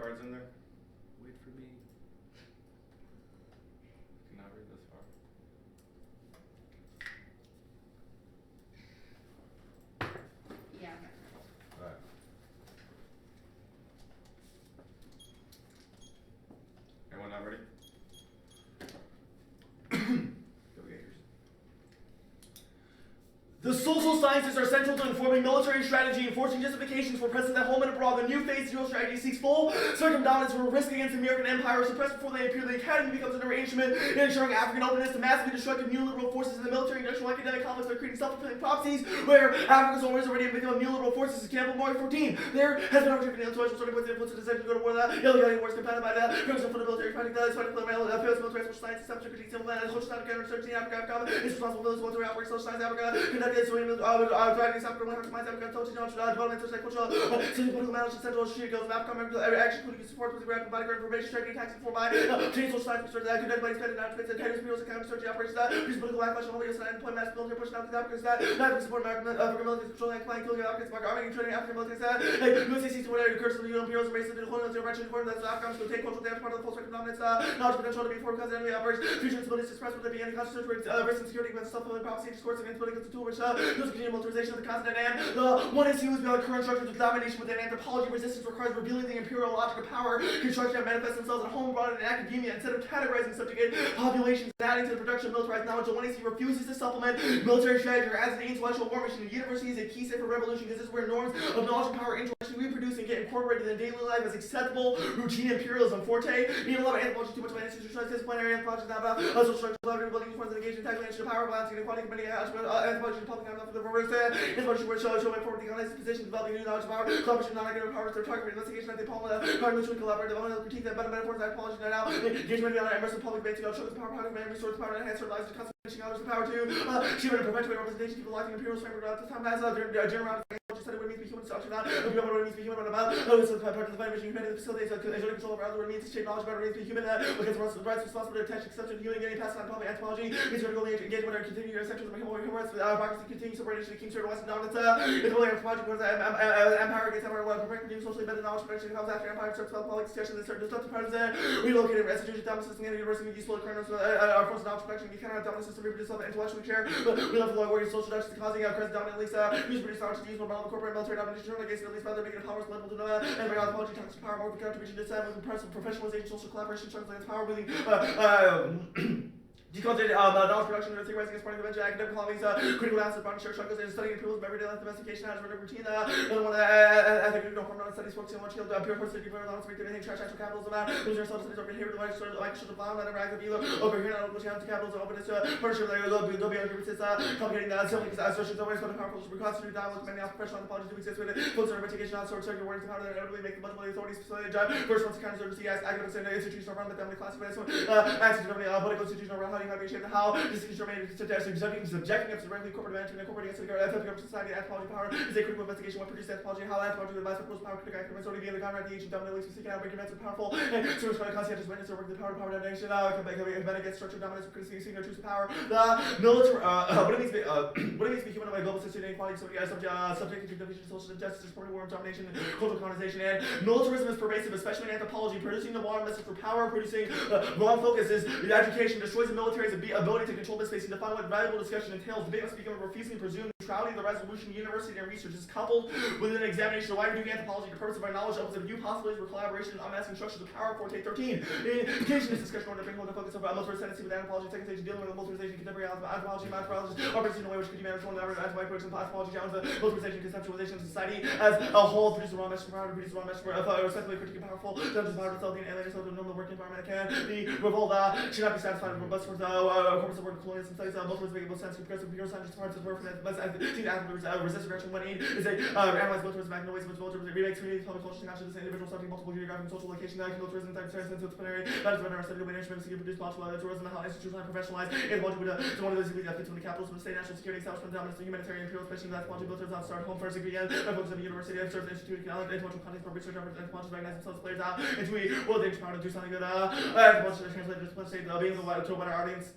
cards in there? Wait for me. I cannot read this far. Yeah. Alright. Anyone not ready? Go Gators. The social sciences are central to informing military strategy and forcing justifications for presence at home and abroad. The new phase zero strategy seeks full circumdominance for risk against the American empire, suppressed before they appear. The academy becomes an instrument in ensuring African openness to massively destructive neoliberal forces in the military, industrial, academic complex by creating self-fulfilling prophecies where Africa's always already a victim of neoliberal forces. Example, March 14. There has been overtaken intellectual starting points of influence to decide to go to war. The illegal wars compounded by the premise for the military fighting the fighting for the military, social science, establishment, critique, civil land, social science, counter-insurgency, Africa, is responsible for those military outbreaks, social science, Africa, conducted driving South Africa, minds Africa, development, social, cultural, social, political matters, central strategy goals of Africa, every action, including support with the grant, providing information, strategy, taxing for by change social science, research, that conducted by expanded non-space, and tennis, bureaus, account, strategy, operations, peace, political backlash, and all the employment, mass military push out to Africa, not support American military controlling, applying, killing Africans, arming, training African military, USA sees whatever occurs to the UN imperials, races, the colonial direction, according to the Afghans, will take cultural damage, part of the full spectrum dominance, knowledge, potential to be formed, because enemy operates, future instability, suppressed with the beginning, constant risk and security, against self-fulfilling prophecy, discourse, against political tool, which those continue militarization of the continent. And the one is used beyond current structures of domination within anthropology. Resistance requires revealing the imperial logic of power, construction that manifests themselves at home, abroad, and in academia. Instead of categorizing subjugate populations and adding to the production of militarized knowledge, the one is refuses to supplement military strategy or adds an intellectual war machine. The university is a key step for revolution because this is where norms of knowledge and power intellectually reproduce and get incorporated in daily life as acceptable routine imperialism. Forte, being a lot of anthropology, too much of an institutionalized disciplinary anthropology, not about social structures, collaborative building forms of engagement, taxation of power, balance, inequality, committing anthropology, public for the reverse, anthropology, where show forward the organized position, developing new knowledge, power, collaboration, non-academic powers, their target investigation, they poem, power, mutually collaborate, development, critique, that better metaphors, anthropology, now, engagement, immersive public debate, show the power, resource, power, enhance their lives, to constitution, others, the power to, shape and perpetuate representation, people liking imperial framework at the time, as general around study what it means to be human, structure not, we know what it means to be human, about, this is part of the vision, humanity, facilities, exerting control over what it means to shape knowledge, about what it means to be human, against the rights, responsibility, attention, exception, healing, getting past on public anthropology, means vertical engagement, or continue your sections of human rights, democracy, continue separation, the king, certain western dominance, it's only anthropology, because empire against empire, perfectly socially better knowledge, production, comes after empire, starts public suggestions, and certain destructive parts, relocated institutions, dominant system, and university, useful occurrence, our force of knowledge, production, we cannot dominant system, reproduce self, intellectually share, we love the law, where social justice, causing present dominant, at least, use produce knowledge, use more corporate military domination, against at least by the making powers level to know, and by anthropology, toxic power, more contribution to set, with professionalization, social collaboration, strength against power, wielding, decultivated knowledge production, theorizing as part of convention, academic colonies, critical analysis, body share struggles, and studying improvements of everyday life, domestication, as a routine, another one, ethic, hormone studies, focusing on one shield, pure force, pure allowance, make anything, trash, actual capitalism, losing ourselves, studies, over here, the life, sort of, like, should have found, and interactive, either, over here, not open channels, capitalism, openness, partnership, they'll be agreements, complicating, civil, associations, always, but powerful, should be constituted dialogue, many else, professional anthropology, do exist with it, focus on investigation, on sort of circular words, how to inevitably make the multiple authorities, facilitate job, first one's account, urgency, academics, and institutional run, but then we classify this one, access to political institutional run, how do you have to shape how this is subjecting us to directly corporate management, incorporating us to the government society, anthropology power is a critical investigation. What produced anthropology, how anthropology advice for power, critical academics, only being the government, the ancient dominant elites, seeking out breaking events of powerful, service by conscientious witness, or work the power domination, against structured dominance, criticism, seeking the truth of power, the military, what it means to be human in a global system, inequality, subject to division, social injustice, supporting war and domination, cultural colonization, and militarism is pervasive, especially in anthropology, producing the wrong message for power, producing wrong focus is education, destroys the military's ability to control this space and define what valuable discussion entails. Debate must become refusing to presume neutrality of the resolution. University and research is coupled with an examination of why we do anthropology. The purpose of our knowledge opens up new possibilities for collaboration and unmasking structures of power. Forte 13. Occasion this discussion order to bring home the focus of military tendency with anthropology, second stage dealing with the militarization, contemporary anthropology, macrobiology, operates in a way which could be managed one of anthropology and anthropology challenge the militarization, conceptualization of society as a whole, produce the wrong message for power, produce the wrong message for ostensibly critically powerful, judges power to sell the alien, so the normal working environment can be revolt, should not be satisfied with robust for the corpus of work colonialism studies, both words make most sense because of pure science parts of work that resist direction when aid is a analyze militarism back in ways which militarism remakes community public culture conscious individual subject multiple geographic and social location militarism type sense disciplinary that is when our study management to produce multiple tourism how institutional and professionalized and one of those that fits when the capitals of the state national security establishment dominance humanitarian imperial especially that quality militarism on start home first again by focus of the university and serves institute intellectual content for research efforts and quantum recognize themselves players out into well they try to do something good and translate this state being the to a wider audience.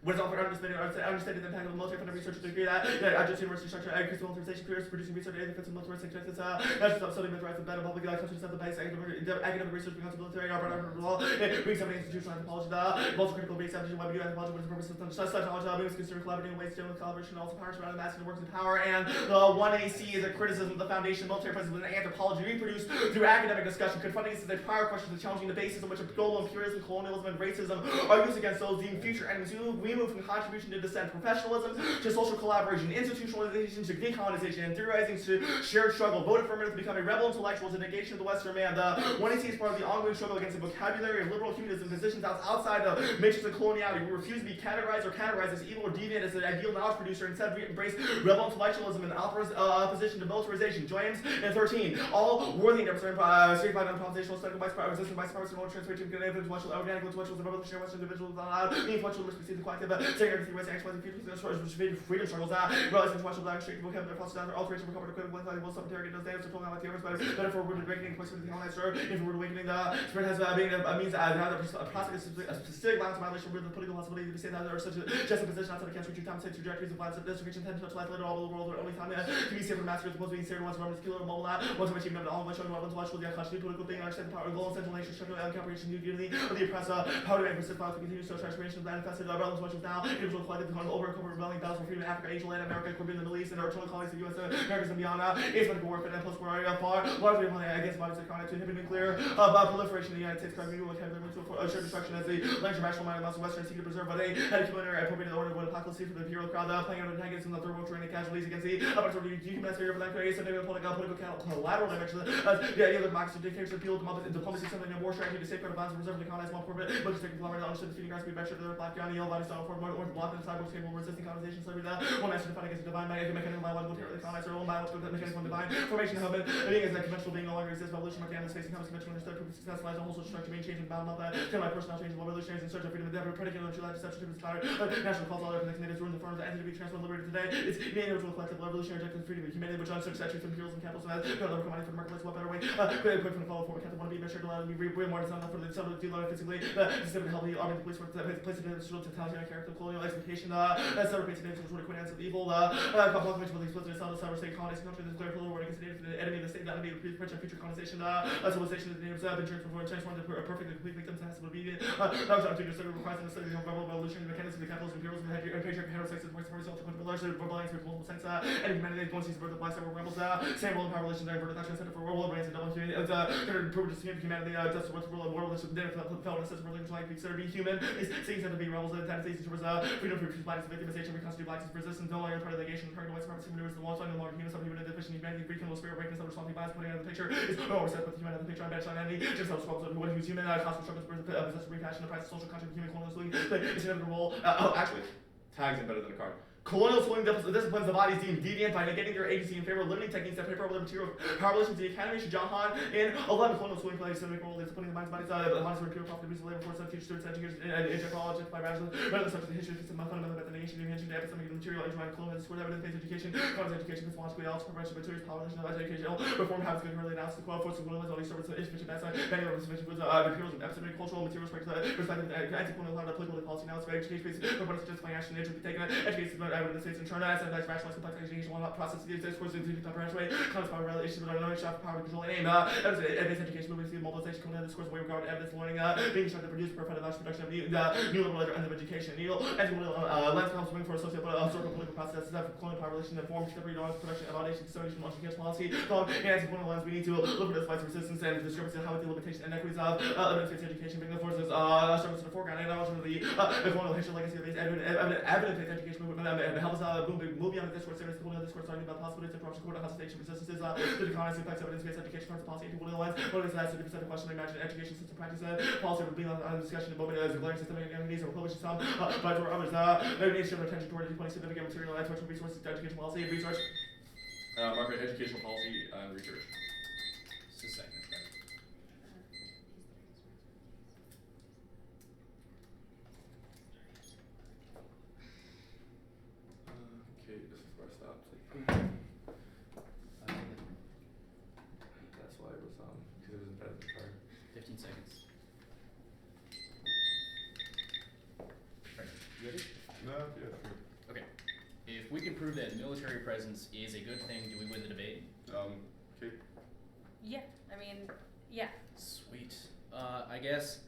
What is often understated the impact of the military funded research to agree that just university structure, increased militarization periods, producing research and defense of military sectors, that's studying the rights of better public countries have the base academic research becomes military, our law, brings up institutional anthropology, the multi critical base establishing why we do anthropology, what is the purpose of such knowledge, we consider collaborating ways to deal with collaboration, also powers around the masculine works of power, and the 1AC is a criticism of the foundation of military presence with an anthropology reproduced through academic discussion, confronting this as a prior question to challenging the basis on which global imperialism, colonialism, and racism are used against those deemed future enemies. We move from contribution to dissent, professionalism to social collaboration, institutionalization to decolonization, and theorizing to shared struggle. Vote affirmative to become a rebel intellectual is a negation of the Western man. The 1AC is part of the ongoing struggle against the vocabulary of liberal humanism, positions outside the matrix of coloniality. We refuse to be categorized as evil or deviant as an ideal knowledge producer. Instead, we embrace rebel intellectualism in opposition to militarization. James and 13. All worthy endeavors are certified on propositional study by resistant by spice and order transformation, intellectual, organic intellectuals, and revolutionary Western individuals, the influential must be seen the collective, saying everything was actualizing freedom struggles, realizing intellectual black straight vocabulary, false down, alteration, recovered, equivalent, will some interrogate those names, told out theories, but for word awakening, place with the colonizer, if word awakening, the spirit has been a means a process, a specific violence violation with the political possibility to be said that there are such a justification outside of cancer, time, state trajectories of violence, desecration, tend to touch life later all over the world, where only time to be saved from massacres, supposed to be saved once, Romans, killer, mobile, once to achieve all of showing what intellectual, the unconscious, political being, understand the power of the global central nation, structural comprehension, unity of the oppressor, power to make persist, power to continue social transformation, manifested, relevance, much now, individual collective, the over and rebelling battles for freedom in Africa, Asia, Latin America, Caribbean, the Middle East, and our total colonies of the U.S., Americas, and beyond, asymmetrical warfare, and post-war area far, largely against bodies of to inhibit nuclear proliferation in the United States, new vocabulary to assure destruction as the language of rational mind and Western seek to preserve, but they had a humanitarian appropriate the order of what apocalypse for the imperial crowd, playing under antagonists in the third world war and casualties against the dehumanized figure of the creates a political collateral damage. The idea that democracy dictates appeal to diplomacy, something in war strategy to safeguard the bonds and preserve the colonized one corporate, but to take collaborative understood the feeding grounds, be better to the black ground, yellow bodies, style for more orange block, and cyborgs capable of resisting colonization, slavery, one nation to fight against the divine mechanism, biological terror, the colonizer, own biological mechanism, divine formation, hub, being as that conventional being no longer exists, evolution, market, face and conventional understood, proof of success, lies, a whole social structure being changed and bound up that, my personal change, while revolutionaries in search of freedom, endeavor, predicate, true life, deception, inspired, national calls, all other connected natives, ruins, the firms, entity to be transformed, liberated today, it's the individual collective, revolutionary objective, freedom, humanity, which unsearched centuries from imperialism, capitalism, has got another commodity for the marketplace, what better way, great quick from the follow forward, captain, want to be measured, allowed to be way more than for the self to deal physically, the system to help the army, the police, work, place of individual totalitarian character, colonial exploitation, separate painted names, which equivalence of evil, proclamation with the explicit self, cyber state, colonies, country, the declared war against the enemy of the state, the enemy of the future colonization, civilization of the natives, been transformed into perfect and complete victims, and has to be that was opportunity to study requires and study the revolution, the mechanism, the capitalism, imperialism, the patriarchy, heterosexism, voice for result, the large rebellions with multiple sense, and humanity, going to see the birth of black cyber rebels, same role in power relations, inverted national center for world brains and double humanity, privilege to humanity, just what's world war relations, then felt a sense of religion, like consider be human, is seeing to be rebels, the United States towards freedom for blacks, victimization, reconstitute blacks, resistance, no longer part of the negation, target white supremacy, maneuvers, the wall, no longer human, some human deficient humanity, free criminal spirit, breaking, some responding bias, putting out the picture, is no respect with human, the picture on bench on enemy, just how struggles of what he was human, constant struggles, possessive repassion, the price of social contract, human colonialism, it's another role, actually, tags in better than a card. Colonial schooling disciplines the bodies deemed deviant by negating their agency in favor of limiting techniques that paper over the material power relations to the academy. John Hahn in 11 colonial schooling plays civic role disciplining the minds, bodies, the bodies of pure profit, abuse of labor force, future students, educators, anthropologists, by rather than such as the history of system, fundamental about the nation, the ancient epistemic material, intertwined colonial discourse, evidence-based education, content education, epistemologically, algebra, prevention, materials, power relation, educational, reform habits, good, early analysis, quote, force, colonialism, all these services, insufficient best, many of them sufficient goods, imperialism, epistemic, cultural, materials, perspective, anti-colonial, not applicable to policy analysis, education-based, proponents justifying action, nature, be taken, education, evidence, states, and turn standardized, rationalized, complex education, process of discourse, into the way, concepts, power, relations, but knowledge, power, control, aim, evidence, education, movement, mobilization, colonial discourse, way regard, evidence, learning, being trying to produce, perfect, production of the new liberal end of education, lands helps swing for a social political process, colonial power, relation, informed, discovery, knowledge, production, evaluation, dissemination, education policy, and anti-colonial lens, we need to look at this fights resistance and discrepancy, how the limitations and equities of evidence-based education, bring the forces, struggles to the foreground, and knowledge of the colonial history, legacy of these evidence-based education movement, helps moving on the discourse, series, colonial discourse, talking about possibilities of corruption, court, hesitation, resistances, the declines, impacts, evidence-based education, parts of policy, anti-colonial lens, what is that, 50% of question, imagine education system practice, policy would be on discussion, a moment as a glaring systemic enemies, or publishing some, but for others, there needs to shift attention toward deploying significant material, intellectual resources to education policy, research, market, educational policy, and research. Just a second, right? Okay, this is where I stopped. That's why it was because it was embedded in the card. 15 seconds. Right, you ready? prove that military presence is a good thing, do we win the debate? Okay. Yeah, I mean, yeah. Sweet. I guess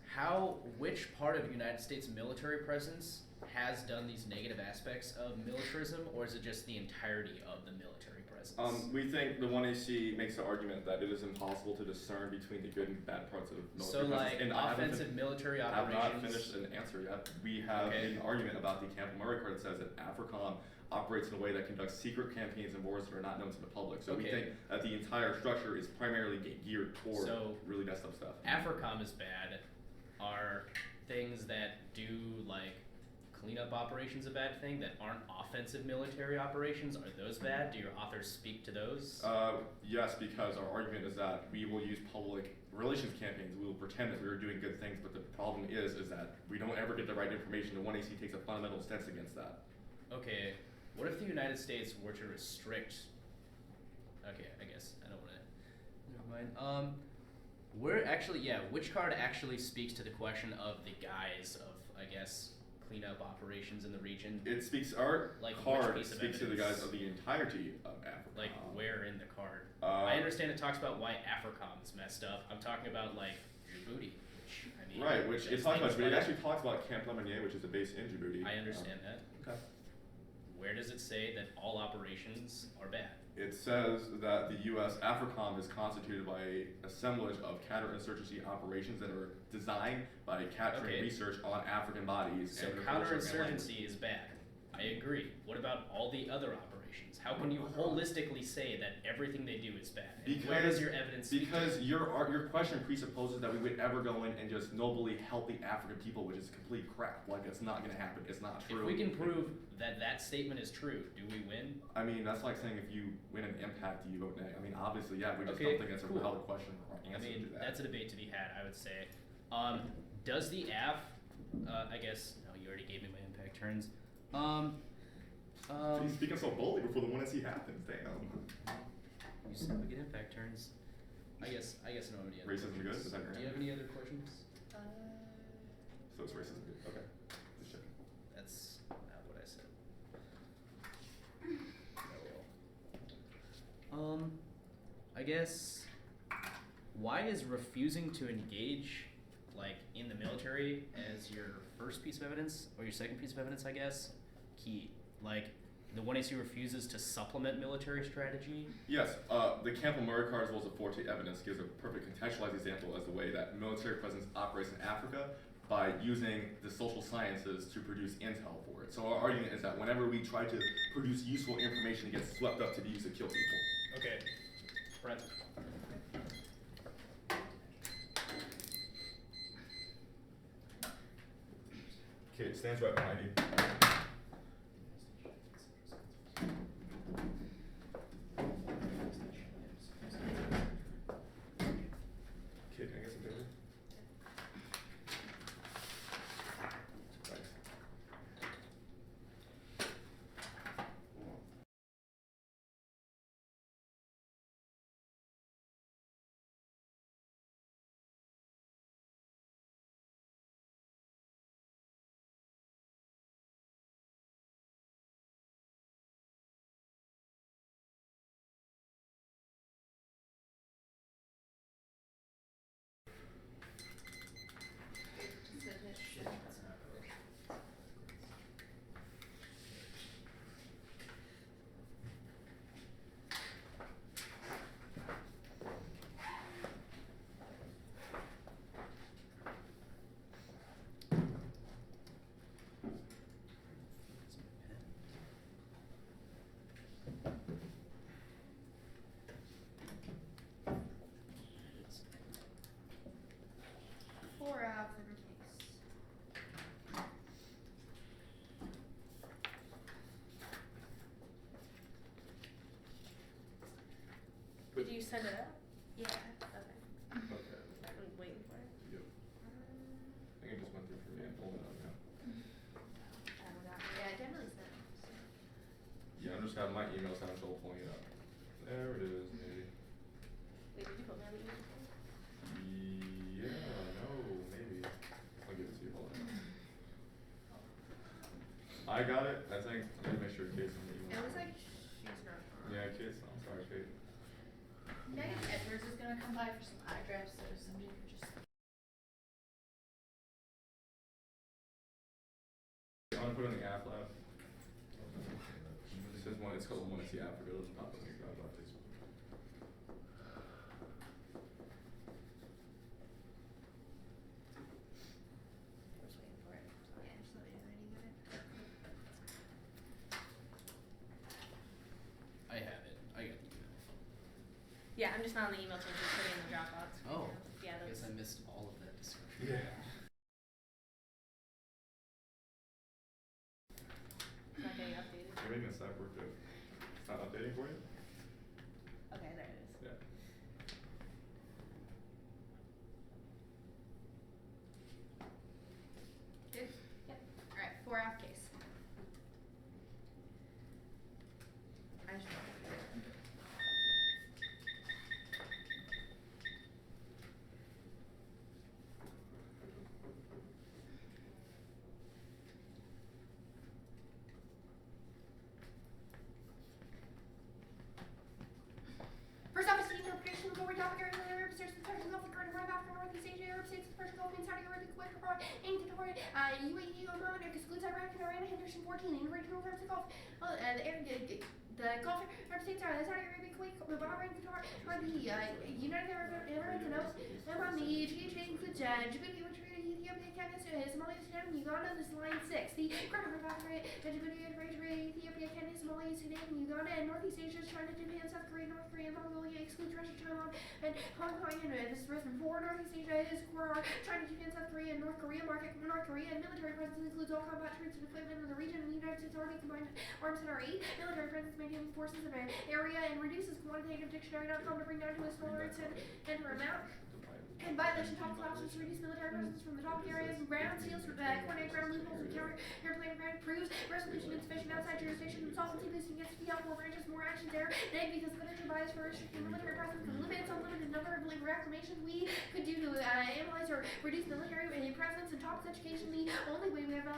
which part of the United States military presence has done these negative aspects of militarism, or is it just the entirety of the military presence? We think the 1AC makes the argument that it is impossible to discern between the good and bad parts of military So presence. like And I haven't offensive military I have operations. not finished an answer yet. We have Okay. an argument about the Campbell-Murray card that says that AFRICOM operates in a way that conducts secret campaigns and wars that are not known to the public. So we Okay. think that the entire structure is primarily geared toward So- really messed up stuff. AFRICOM is bad. Are things that do like cleanup operations a bad thing that aren't offensive military operations? Are those bad? Do your authors speak to those? Yes, because our argument is that we will use public relations campaigns. We will pretend that we are doing good things, but the problem is that we don't ever get the right information. The 1AC takes a fundamental stance against that. Okay, what if the United States were to restrict? Okay, I guess I don't want to. Never mind. Which card actually speaks to the question of the guise of, I guess, cleanup operations in the region? It speaks, our Like, which card piece of speaks to the evidence? guys of the entirety of Africa. Like, where in the card? I understand it talks about why AFRICOM is messed up. I'm talking about like Djibouti, which I mean. Right, which it that's talks about, things but it like- actually talks about Camp Lemonnier, which is a base in Djibouti. I understand that. Okay. Where does it say that all operations are bad? It says that the U.S. AFRICOM is constituted by a assemblage of counterinsurgency operations that are designed by capturing Okay. research on African bodies. So and their culture and language. counterinsurgency is bad. I agree. What about all the other operations? How can you holistically say that everything they do is bad? And where does your evidence speak to Because it? your question presupposes that we would ever go in and just nobly help the African people, which is complete crap. Like, it's not gonna happen. It's not true. If we can prove that that statement is true, do we win? I mean, that's like saying if you win an impact, do you vote nay? I mean, obviously, yeah, we just Okay, don't think that's a cool. valid question or I answer mean, to that. that's a debate to be had, I would say. Does the I guess, no, you already gave me my impact turns. He's speaking so boldly before the 1SC happens, damn. You said we get impact turns. I guess I don't have any other Racism good? questions. Is that your Do you have answer? any other questions? So it's racism good, okay. Just checking. That's not what I said. I guess, why is refusing to engage, like, in the military as your first piece of evidence, or your second piece of evidence, I guess, key? Like, the 1AC refuses to supplement military strategy? Yes, the Campbell-Murray card as well as the Forte evidence gives a perfect contextualized example as the way that military presence operates in Africa by using the social sciences to produce intel for it. So our argument is that whenever we try to produce useful information, it gets swept up to be used to kill people. Okay. Brett. Okay, it stands right behind you. Okay, can I get some paper? Thanks. That's not really. 4 out for the case. Did you send it up? Yeah. Okay. Okay. I'm waiting for it. Yep. I think it just went through for me. I'm pulling it up now. Yeah, I definitely sent it. Yeah, I'm just having my emails having trouble pulling it up. There it is, maybe. Wait, did you put my email? Yeah, no, maybe. I'll give it to you. Hold on. I got it. I think. Let me make sure Casey on the email. It looks like she's not on. Yeah, kids. I'm sorry, Kate. Megan Edwards is gonna come by for some eye drops, so somebody could just. I want to put on the app lab. It says one. It's called Wanna See Africa. Let's pop it. I was waiting for it. Sorry, I just let me know when you get it. I have it. I got the email. Yeah, I'm just not on the email chain, just put it in the Dropbox. Oh. Yeah, I that's. guess I missed all of that discussion. Yeah. It's not getting updated. You're making a side work good. It's not updating for you? Okay, there it is. Yeah. Good? Yep. Alright, 4F case. I just want to do it. First off, is the interpretation of the Lord topic area of the Arab States, the Persian Gulf, the Great Arab, Africa, Northeast Asia, Arab States, the Persian Gulf, and Saudi Arabia, Kuwait, Qatar, India, UAE, Oman, excludes Iraq, and Iran, Henderson 14, in regional terms of Gulf, the Gulf Arab States are Saudi Arabia, Kuwait, Bahrain, Qatar, the United Arab Emirates, and Oman. The GHA includes Djibouti, Ethiopia, Kenya, Somalia, Sudan, Uganda. This is line 6. The Great Arab Africa, Djibouti, Eritrea, Ethiopia, Kenya, Somalia, Sudan, Uganda, and Northeast Asia, China, Japan, South Korea, North Korea, Mongolia, excludes Russia, China, and Hong Kong. And this is written for Northeast Asia is where China, Japan, South Korea, and North Korea. North Korea and military presence includes all combat troops and equipment in the region, and the United States Army combined arms and RE. Military presence maintains forces in an area and reduces quantitative dictionary.com to bring down to its tolerance and enter amount. And violation top classes to reduce military presence from the topic areas and ground seals, coordinate ground loopholes, and counter airplane ground proves resolution insufficient outside jurisdiction, insolvency boosting against the more branches, more actions there. Then, because literature bias for restricting military presence and limits unlimited number of reclamations we could do to analyze or reduce military presence and topics education, the only way we have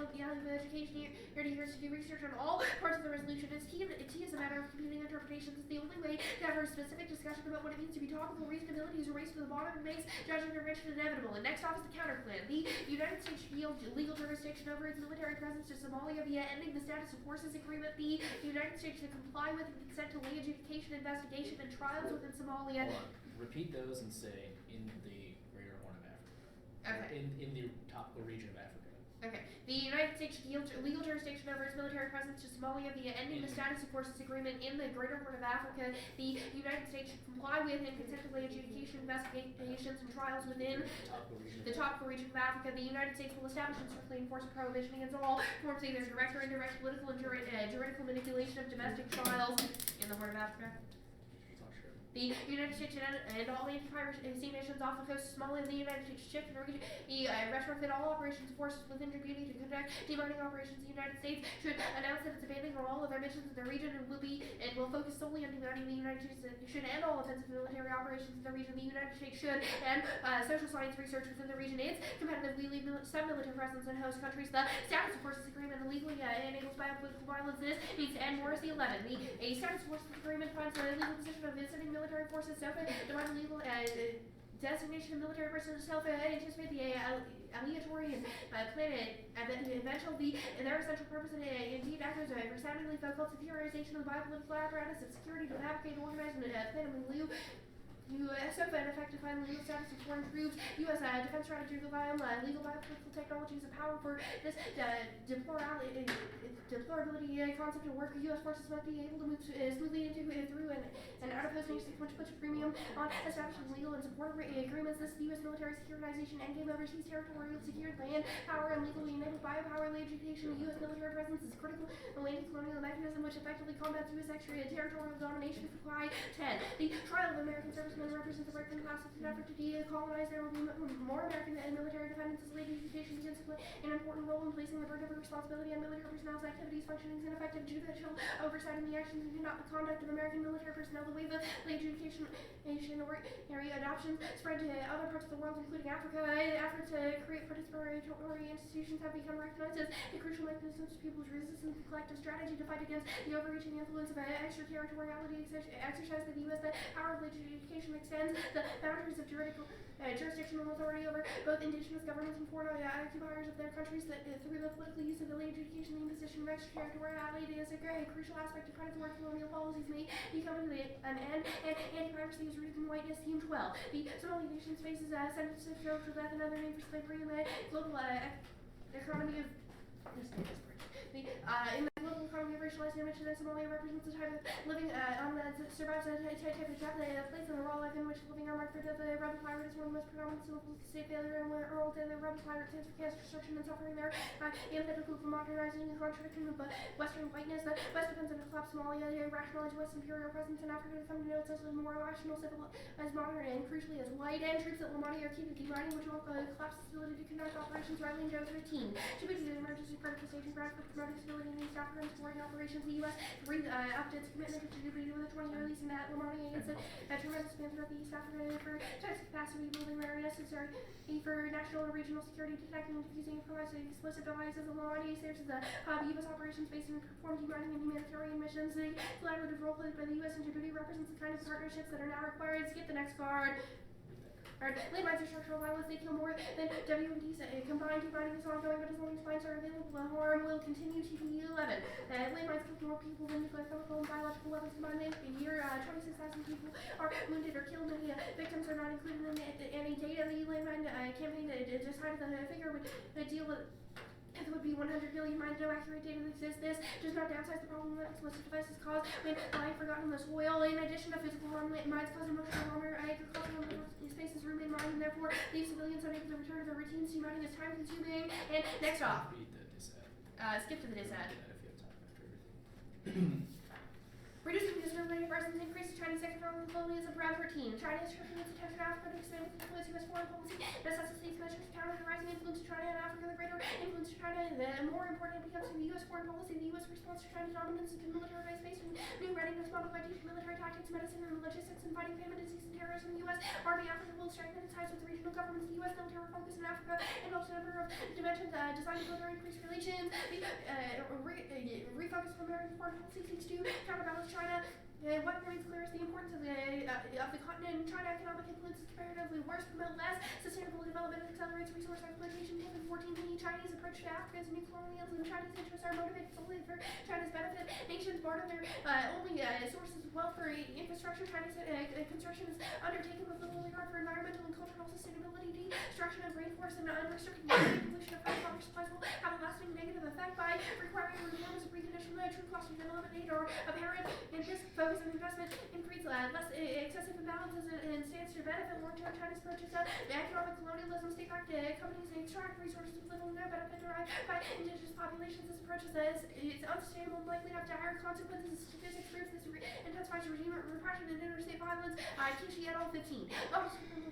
education here to do research on all parts of the resolution is T is a matter of computing interpretations. It's the only way to have a specific discussion about what it means to be topical. Reasonability is a race to the bottom and makes judging intervention inevitable. And next off is the counter plan. The United States should yield legal jurisdiction over its military presence to Somalia via ending the status of forces agreement. The United States should comply with and consent to lay adjudication, investigation, and trials within Somalia. Hold on. Repeat those and say in the Greater Horn of Africa. Okay. In the tropical region of Africa. Okay. The United States should yield legal jurisdiction over its military presence to Somalia via ending the status of forces agreement in the Greater Horn of Africa. The United States should comply with and consent to lay adjudication, investigations, and trials within the tropical region of Africa. The United States will establish and strictly enforce a prohibition against all forms of either direct or indirect political and juridical manipulation of domestic trials in the Horn of Africa. The United States should end all anti-piracy missions off the coast of Somalia. The United States should retrofit all operations forces within Djibouti to conduct demining operations. The United States should announce that it's abandoning all of their missions in the region and will focus solely on demining. The United States should end all offensive military operations in the region. The United States should end social science research within the region. It's competitive. We leave some military presence in host countries. The status of forces agreement illegally enables biopolitical violence. This needs to end. Morrissey 11. A status of forces agreement finds the legal position of visiting military forces define legal designation of military persons anticipate the aleatory and eventual their essential purpose and indeed actors resoundingly focused superiority of the biopolitical apparatus of security to navigate and organize and plan and lieu USOFA and effective final legal status of foreign troops, U.S. defense strategy, legal biopolitical technologies and power for this deplorability concept of work. U.S. forces must be able to move smoothly through and out of host nations, which puts a premium on establishing legal and support agreements. This U.S. military securitization endgame overseas territorial secured land power and legally enabled biopower education. The U.S. military presence is a critical colonial mechanism which effectively combats U.S. extraterritorial domination. Supply 10. The trial of American service men represent the working classes in an effort to decolonize. There will be more American and military dependence as labor education begins to play an important role in placing the burden of responsibility on military personnel's activities, functionings, and effective judicial oversight in the actions and conduct of American military personnel. The wave of late education area adoption spread to other parts of the world, including Africa. Efforts to create participatory institutions have become recognized as a crucial mechanism to people's resistance and collective strategy to fight against the overreaching influence of extraterritoriality exercised by the U.S. The power of late education extends the boundaries of jurisdictional authority over both indigenous governments and foreign occupiers of their countries. Through the political use of late education, the imposition of extraterritoriality is a crucial aspect of predatory colonial policies may become an end, and anti-piracy is rooted in whiteness themed well. The Somali nations faces sentences of jail for death, another name for slavery in the global economy of in the global economy of racialized image, Somalia represents a type of living survives a type of death place in the raw life in which living are marked for death. The rebel pirate is one of the most predominant symbols of state failure in the world, and the rebel pirate stands for chaos, destruction, and suffering. There antithetical for modernizing and contradiction of Western whiteness. The West depends on the collapse of Somalia, rationalized West imperial presence in Africa to come to know itself as more rational, civil, as modern, and crucially as white. And troops at Lamani are key to demining, which will collapse its ability to conduct operations. Riley and Jones 13. Djibouti is an emergency critical stage and ground for promoting stability in East Africa and supporting operations. The U.S. upped its commitment to Djibouti with a 20-year lease in that Lamani against a tremendous span throughout the East Africa for types of capacity building that are necessary for national and regional security, detecting and diffusing explosive devices. Lamani serves as a U.S. operations base and perform demining and humanitarian missions. The collaborative role played by the U.S. and Djibouti represents the kind of partnerships that are now required. Skip the next card. Landmines are structural violence. They kill more than WMDs combined. Demining is ongoing, but as long as mines are available, the harm will continue. TP11. Landmines kill more people than nuclear, chemical, and biological weapons combined. A year, 26,000 people are wounded or killed. Many victims are not included in any data. The landmine campaign decided that the figure would deal with. It would be 100 billion mines, no accurate data that exists. This does not downsize the problem that explosive devices cause when lying forgotten in the soil. In addition to physical harm, mines cause emotional harm. Agricultural spaces remain mined and therefore leave civilians unable to return to their routines. Demining is time consuming. And next off. Skip to the disad. Reducing discriminating persons increases Chinese economic colonialism around 13. China is shifting its attention to Africa to expand its influence. U.S. foreign policy necessitates measures to counter the rising influence of China in Africa. The greater influence of China, the more important it becomes to the U.S. foreign policy. The U.S. response to China's dominance has been militarized based on new readiness modeled by deep military tactics, medicine, and logistics, and fighting famine, disease, and terrorism. The U.S. Army Africa will strengthen its ties with the regional governments. The U.S. military focus in Africa and also a number of dimensions designed to further increase relations. The refocus of American foreign policy seeks to counterbalance China. What remains clear is the importance of the continent. China economic influence is comparatively worse, promote less sustainable development and accelerates resource exploitation. 14. The Chinese approach to Africa is new colonialism. China's interests are motivated solely for China's benefit. Nations barter their only sources of wealth for infrastructure. China's construction is undertaken with little regard for environmental and cultural sustainability. Destruction of rainforests and unrestricted pollution of fresh water supplies will have a lasting negative effect by requiring reform as a precondition to true cost of development aid or apparent. And this focus on investment increase less excessive imbalances and stands to benefit long-term. China's approach is economic colonialism. State-backed companies extract resources with little or no benefit derived by indigenous populations. This approach is unsustainable and likely to have dire consequences. Statistics proves this intensifies regime repression and interstate violence. Kishi et al. 15.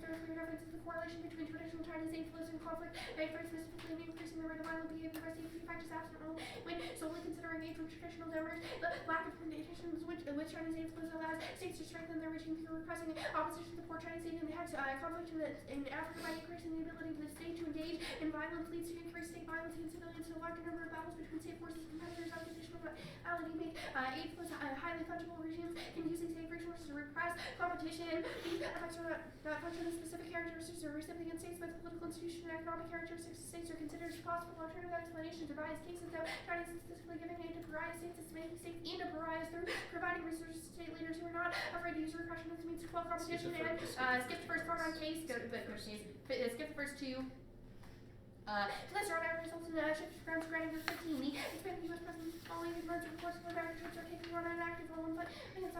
References the correlation between traditional Chinese influence and conflict, very specifically in increasing the rate of violent behavior by state practice absent when solely considering aid from traditional donors. The lack of conditions which Chinese influence allows states to strengthen their regime through repressing opposition to poor Chinese aid and the conflict in Africa by increasing the ability of the state to engage in violence leads to increased state violence against civilians. A larger number of battles between state forces and competitors on conditional make aid flows highly fungible regimes can use these aid resources to repress competition. These effects are not function of specific characteristics or recipient states, but the political institution and economic characteristics of states are considered as possible alternative explanations to biased cases. Though China is specifically giving aid to pariah states, it's making states into pariahs through providing resources to state leaders who are not afraid to use repression as a means to quell competition. Skip the first part on case, skip the first two. Let's start out results in shift ground granting of 15. The expanded U.S. presence following the merger reports of American troops are taking on an active role in fighting against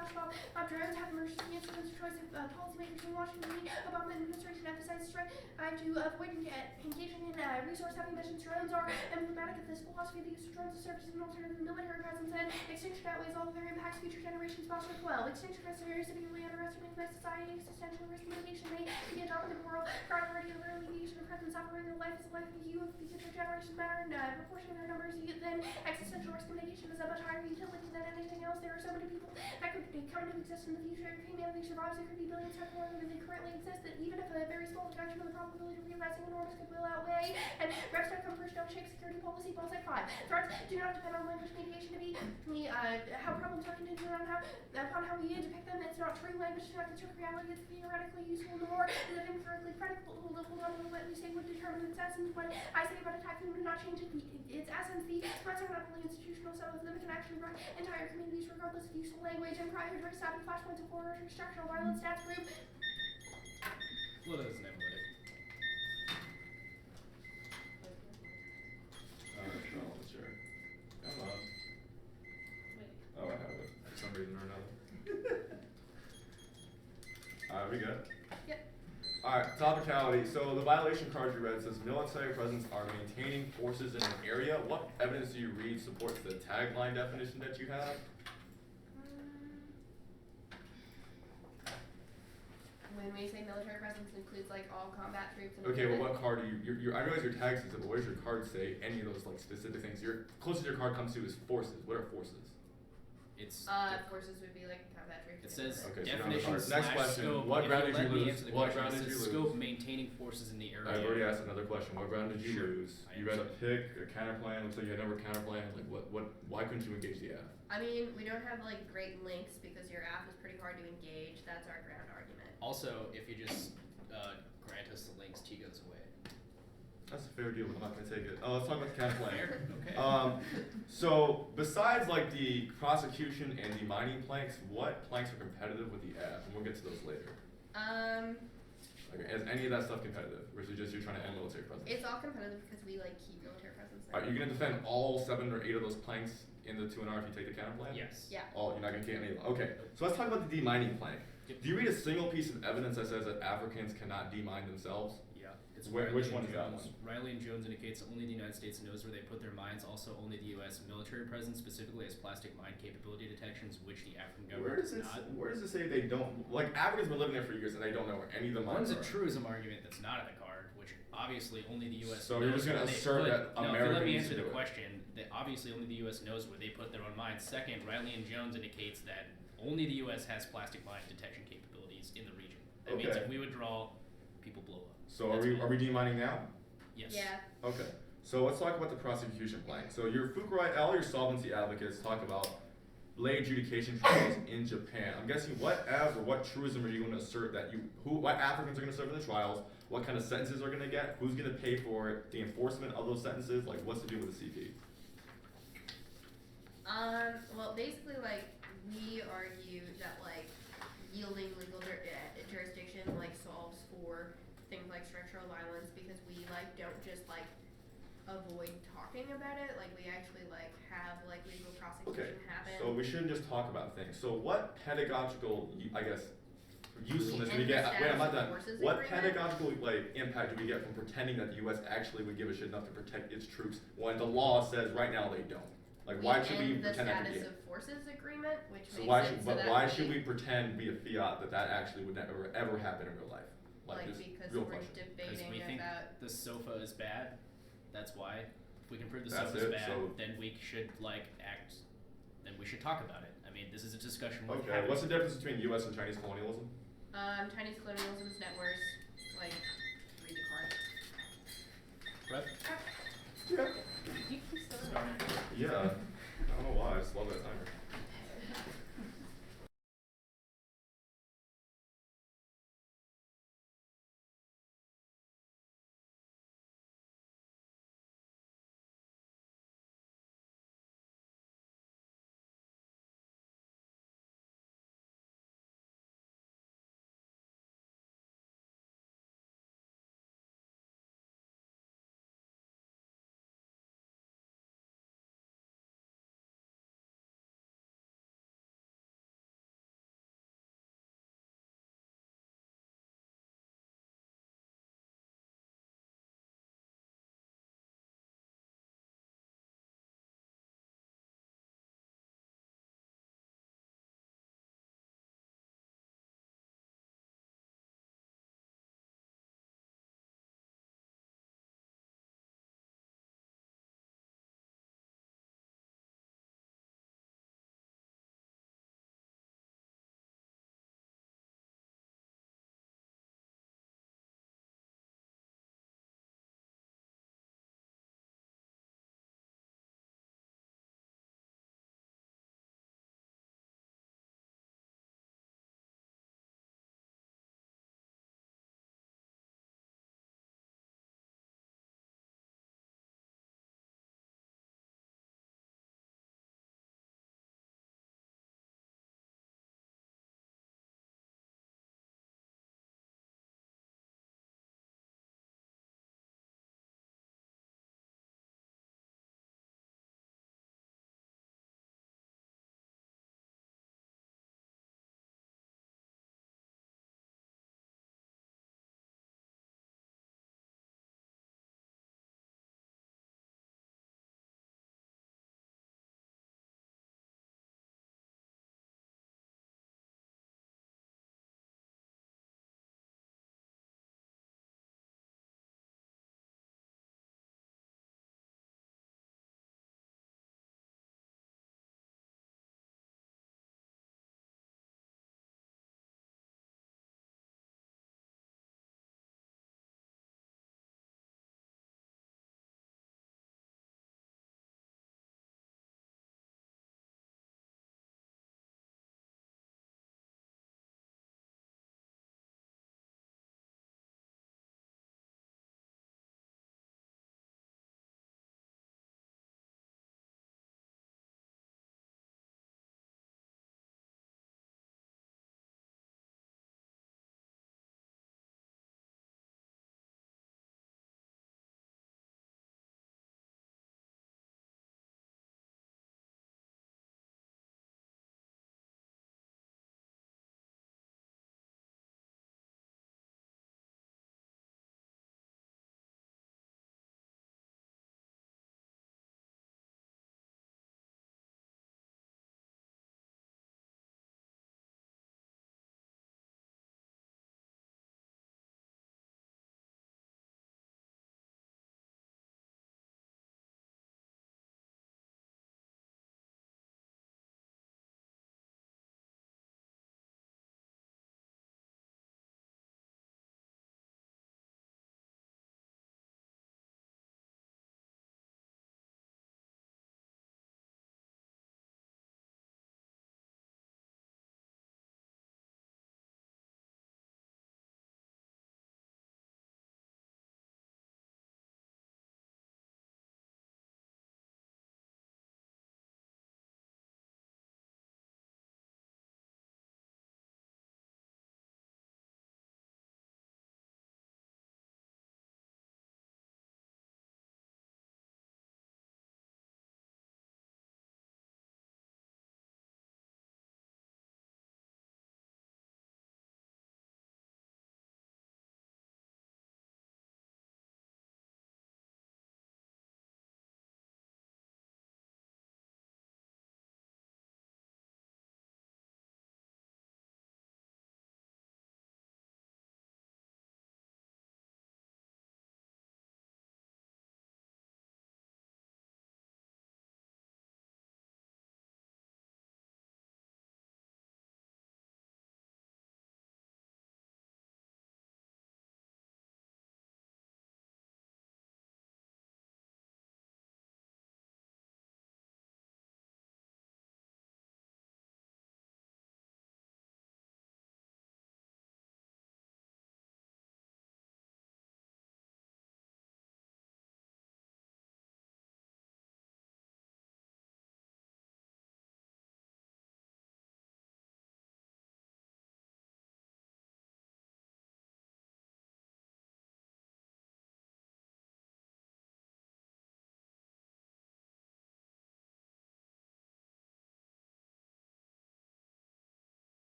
drones have emergency instruments of choice of policymakers in Washington. The Obama administration emphasized emphasizes trying to avoid engaging in resource-heavy missions. Drones are emblematic of this philosophy. The use of drones to serve as an alternative military presence, and extinction outweighs all of their impacts. Future generations foster as well. Extinction risks are very severely underestimated by society. Existential risk mitigation may be a dominant moral priority over alleviation of present suffering. The life is the life of you of future generations matter in proportion to their numbers. Then existential risk mitigation is a much higher utility than anything else. There are so many people that could come to exist in the future. If humanity survives, there could be billions times more than they currently exist. That even if a very small reduction of the probability of realizing enormous good will outweigh. And reps don't come first, don't shake security policy. Balls at 5. Threats do not depend on language mediation to be how problems are contingent on upon how we depict them. It's not true. Language does not construct reality. It's theoretically useful. The more is it empirically predictable. Hold on to what we say would determine its essence. What I say about a typhoon would not change its essence. The threats are not only institutional, some of them can actually run entire communities regardless of useful language. And prior to stopping flashpoints of horror, structural violence stats group. What is analytic? Sure. Come on. Wait. Oh, I have it for some reason or another. Alright, we good? Yep. Alright, topicality. So the violation card you read says military presence are maintaining forces in an area. What evidence do you read supports the tagline definition that you have? When we say military presence includes like all combat troops and Okay, well, equipment. what card do you I realize your tag says it, but where does your card say any of those like specific things? Your closest your card comes to is forces. What are forces? It's Forces would be like combat troops. it and says Okay, so definition now the card. Next slash question. scope. What If ground you did let you me lose? answer the What question, ground it did says you scope lose? maintaining forces in the area. I've already asked another question. What ground did you Sure. lose? I You read a understand. pick, a counter plan. Looks like you had no counter plan. Like why couldn't you engage the F? I mean, we don't have like great links because your app is pretty hard to engage. That's our ground argument. Also, if you just grant us the links, T goes away. That's a fair deal, but I'm not gonna take it. Let's talk about the counter plan. Fair? Okay. So besides like the prosecution and the mining planks, what planks are competitive with the F? And we'll get to those later. Like, is any of that stuff competitive, or is it just you're trying to end military presence? It's all competitive because we like keep military presence there. Are you gonna defend all 7 or 8 of those planks in the 2NR if you take the counter plan? Yes. Yeah. Oh, you're not gonna get any of them. Okay, so let's talk about the demining plank. Yep. Do you read a single piece of evidence that says that Africans cannot demine themselves? Yeah. It's Which one and is that Jones. Riley and Jones indicates only the United States knows where they put their mines. Also, only the U.S. military presence specifically has plastic mine capability detections, which the African Where government does it does not. where does it say they don't? Like Africans been living there for years and they don't know where any of the mines One's a are. truism argument that's not in the card, which obviously only the U.S. So knows you're just gonna where they assert put. that No, if you America let me needs answer to do the it. question, that obviously only the U.S. knows where they put their own mines. Second, Riley and Jones indicates that only the U.S. has plastic mine detection capabilities in the region. That means Okay. if we withdraw, people blow up. So That's are we demining now? Yes. Yeah. Okay. So let's talk about the prosecution plank. So your Fukurai, all your solvency advocates talk about lay adjudication trials in Japan. I'm guessing what F or what truism are you going to assert that what Africans are going to serve in the trials, what kind of sentences are going to get, who's going to pay for it, the enforcement of those sentences, like what's to do with the CP? Well, basically, like, we argue that, like, yielding legal jurisdiction, like, solves for things like structural violence because we, like, don't just, like, avoid talking about it. Like, we actually, like, have, like, legal prosecution happen. So we shouldn't just talk about things. So what pedagogical, I guess, usefulness do we And the get? Wait, I'm not status done. of forces What agreement? pedagogical like impact do we get from pretending that the U.S. actually would give a shit enough to protect its troops when the law says right now they don't? Like, why should we end the pretend that we status get? of forces agreement, which So makes why it should, so but that why should we pretend via fiat that actually would never ever happen in real life? like just because real we're question. Because debating we think about the SOFA is bad. That's why. If we can prove the That's SOFA is it, bad, so- then we should act. Then we should talk about it. I mean, this is a discussion worth Okay, having. what's the difference between U.S. and Chinese colonialism? Chinese colonialism is net worse. Like, read the card. Brett? Yeah. You keep so Sorry. Yeah. I don't know why. I just love that timer.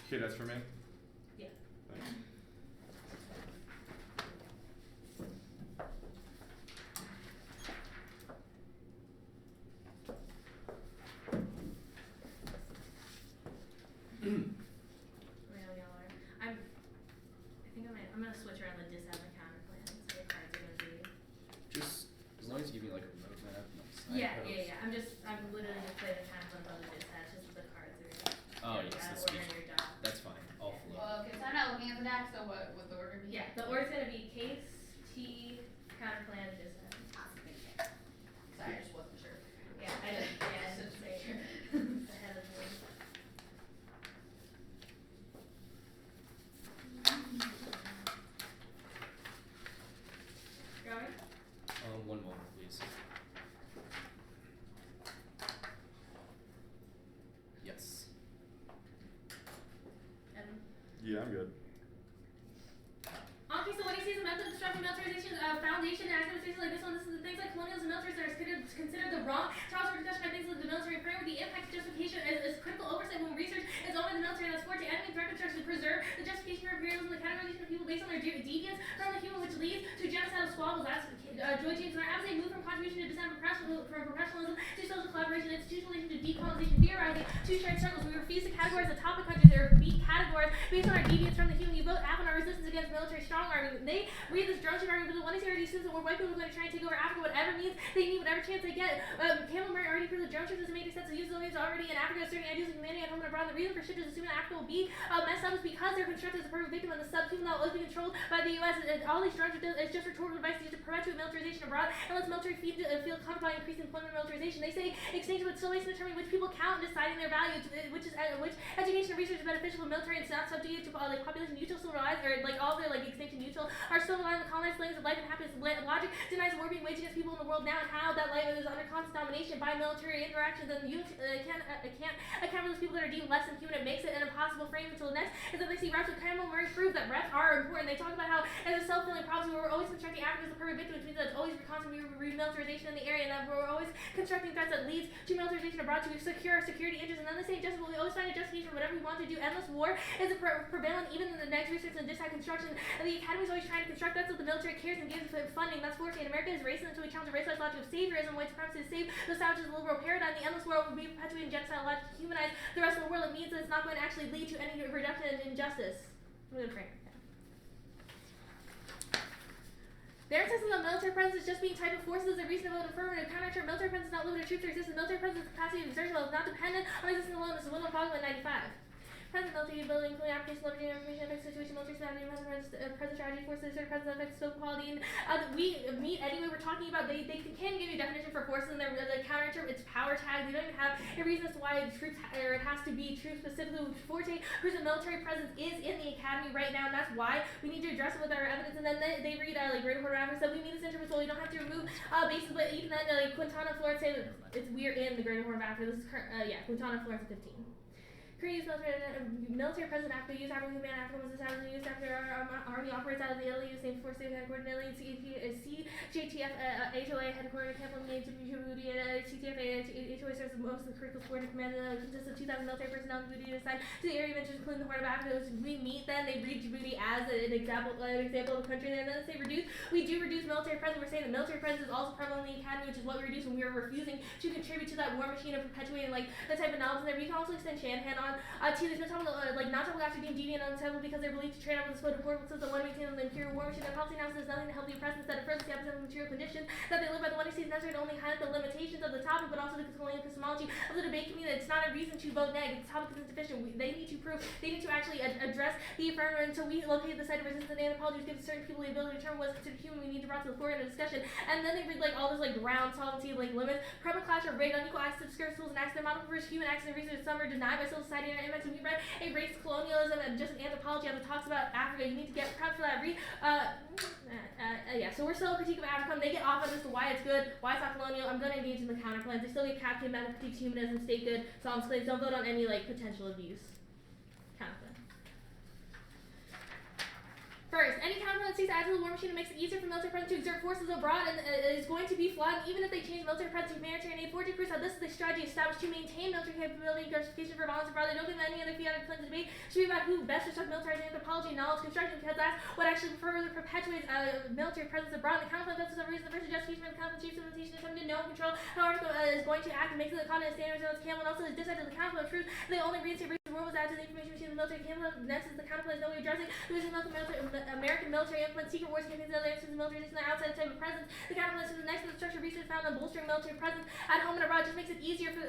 Okay, that's for me. Yeah. Thanks. I'm gonna switch around the dis and the counter plan. So the cards are gonna be. Just as long as you give me like a roadmap. Yeah. I'm literally just playing the counter plan on the dis. Just the cards are. Oh gonna be yes, out of the order speech. in your doc. That's fine. I'll flow. Well, okay, so I'm not looking at the deck, so what would the order be? Yeah, the order's gonna be case, T, counter plan, dis. Awesome, thank you. Sorry, I just wasn't sure. Yeah, I didn't say sure. Ahead of the. Going? One moment, please. Yes. Evan? Yeah, I'm good. Okay, so what he sees about the destructive militarization foundation and active stations like this one, this is the things like colonialism and militarism are considered the wrong. Charles Discussion I think of the military prayer with the impact of justification is critical oversight when research is over the military that's forward to enemy threat construction to preserve the justification for imperialism, the categorization of people based on their deviance from the human, which leads to genocidal squabbles. That's Joy James and I would say move from contribution to dissent, from professionalism to social collaboration, institutionalization to decolonization, theorizing, two shared struggles. We refuse to categorize the topic countries or be categories based on our deviance from the human. You vote app on our resistance against military strong army. They read this drone ship army, but the one is already assumes that we're white people are going to try and take over Africa, whatever means they need whatever chance they get. Campbell Murray already proved that drone ships doesn't make sense. The use of aliens already in Africa, serving ideals of humanity at home and abroad. The reason for ships is assuming that Africa will be messed up is because they're constructed as a perfect victim of the subhuman that will always be controlled by the U.S. And all these drones is just rhetorical devices used to perpetuate militarization abroad and lets military feel comfortable by increasing employment and militarization. They say extinction would still waste in determining which people count and deciding their value, which education and research is beneficial for military and it's not subject to population neutral civil rights or all their extinction neutral are still relying on the colonized language of life and happiness. Logic denies war being waged against people in the world now and how that life is under constant domination by military interactions and you can't account for those people that are deemed less than human. It makes it an impossible frame until the next is that they see reps with Campbell Murray prove that reps are important. They talk about how as a self-fulfilling prophecy we're always constructing Africa as the perfect victim, which means that it's always constantly remilitarization in the area and that we're always constructing threats that leads to militarization abroad to secure our security interests. And then they say justice, we always find a justification for whatever we want to do. Endless war is prevalent even in the next research and distant construction. And the academy is always trying to construct that's what the military cares and gives funding. That's forte. And America is racing until we challenge the racialized logic of saviorism, white supremacy to save the savages of the liberal paradigm. The endless war will be perpetuating genocidal logic to humanize the rest of the world. It means that it's not going to actually lead to any reduction in injustice. I'm going to pray. Their insistence on military presence is just being type of forces is a reason to vote affirmative. Counter military presence is not limited to troops or existence. Military presence capacity of exertion is not dependent on existence alone. This is Wilhelm Pogba in 95. Present military building, including application, leveraging information, affects situation, military strategy, present strategy, forces, presence, affects scope, quality, and we meet anyway. We're talking about they can give you a definition for forces in their the counter term. It's power tag. They don't even have a reason as to why troops or it has to be troops specifically. Forte, whose military presence is in the academy right now, and that's why we need to address it with our evidence. And then they read Greater Horn of Africa. So we meet this interval, so we don't have to remove bases. But even then, Quintana, Florence say we're in the Greater Horn of Africa. This is Quintana, Florence, 15. Korea used military presence in Africa, used African Command Africa was established, used after our army operates out of the Italy, same force state headquartered in Italy, CJTF, HOA headquartered in Camp Djibouti, and CTF, HOA serves most of the critical support and command consists of 2,000 military personnel in Djibouti assigned to the area mentioned, including the Horn of Africa. We meet then, they read Djibouti as an example of a country, and then they reduce, we do reduce military presence. We're saying the military presence is also prevalent in the academy, which is what we reduce when we are refusing to contribute to that war machine of perpetuating the type of knowledge in there. We can also extend Shanahan on to there's been talking about not talking after being deviant and unstable because they're believed to trade out with the split of since the one maintains the imperial war machine. Their policy now says nothing to help the oppressed instead of further the opposite of material conditions that they live by. The one who sees necessary to only highlight the limitations of the topic, but also the colonial epistemology of the debate community. It's not a reason to vote negative. The topic is insufficient. They need to prove. They need to actually address the affirmative. Until we locate the site of resistance and anthropology, which gives certain people the ability to determine what's considered human. We need to bring to the floor in a discussion. And then they read all this ground sovereignty limits. Prevalent clash are rigged, unequal access to discursive tools and access. Their model prefers human access and research. Some are denied by civil society and image. We read a race colonialism and just anthropology as it talks about Africa. You need to get prepped for that. So we're still a critique of Africa. They get off on this, why it's good, why it's not colonial. I'm going to engage in the counterplans. They still get captured about critiques humanism, state good, Psalms claims. Don't vote on any potential abuse. Counterplan. First, any counterpart that seeks to add to the war machine and makes it easier for military presence to exert forces abroad and is going to be flawed, even if they change military presence to humanitarian aid. 14 proves how this is a strategy established to maintain military capability and justification for violence abroad. They don't give any other fiat of Clinton's debate should be about who best instruct military anthropology and knowledge construction, because that's what actually further perpetuates military presence abroad. The counterpart that's the reason the first justification for the counterpart chief's implementation is coming to know and control how Article is going to act and makes it the content standards of its Campbell, and also is disadded to the counterpart truth. They only reinstate the rule was added to the information machine of the military Campbell. Next is the counterpart is no way addressing the reason American military implement secret wars campaigns and other actions of military and outside type of presence. The counterpart is the next to the structure research found on bolstering military presence at home and abroad just makes it easier for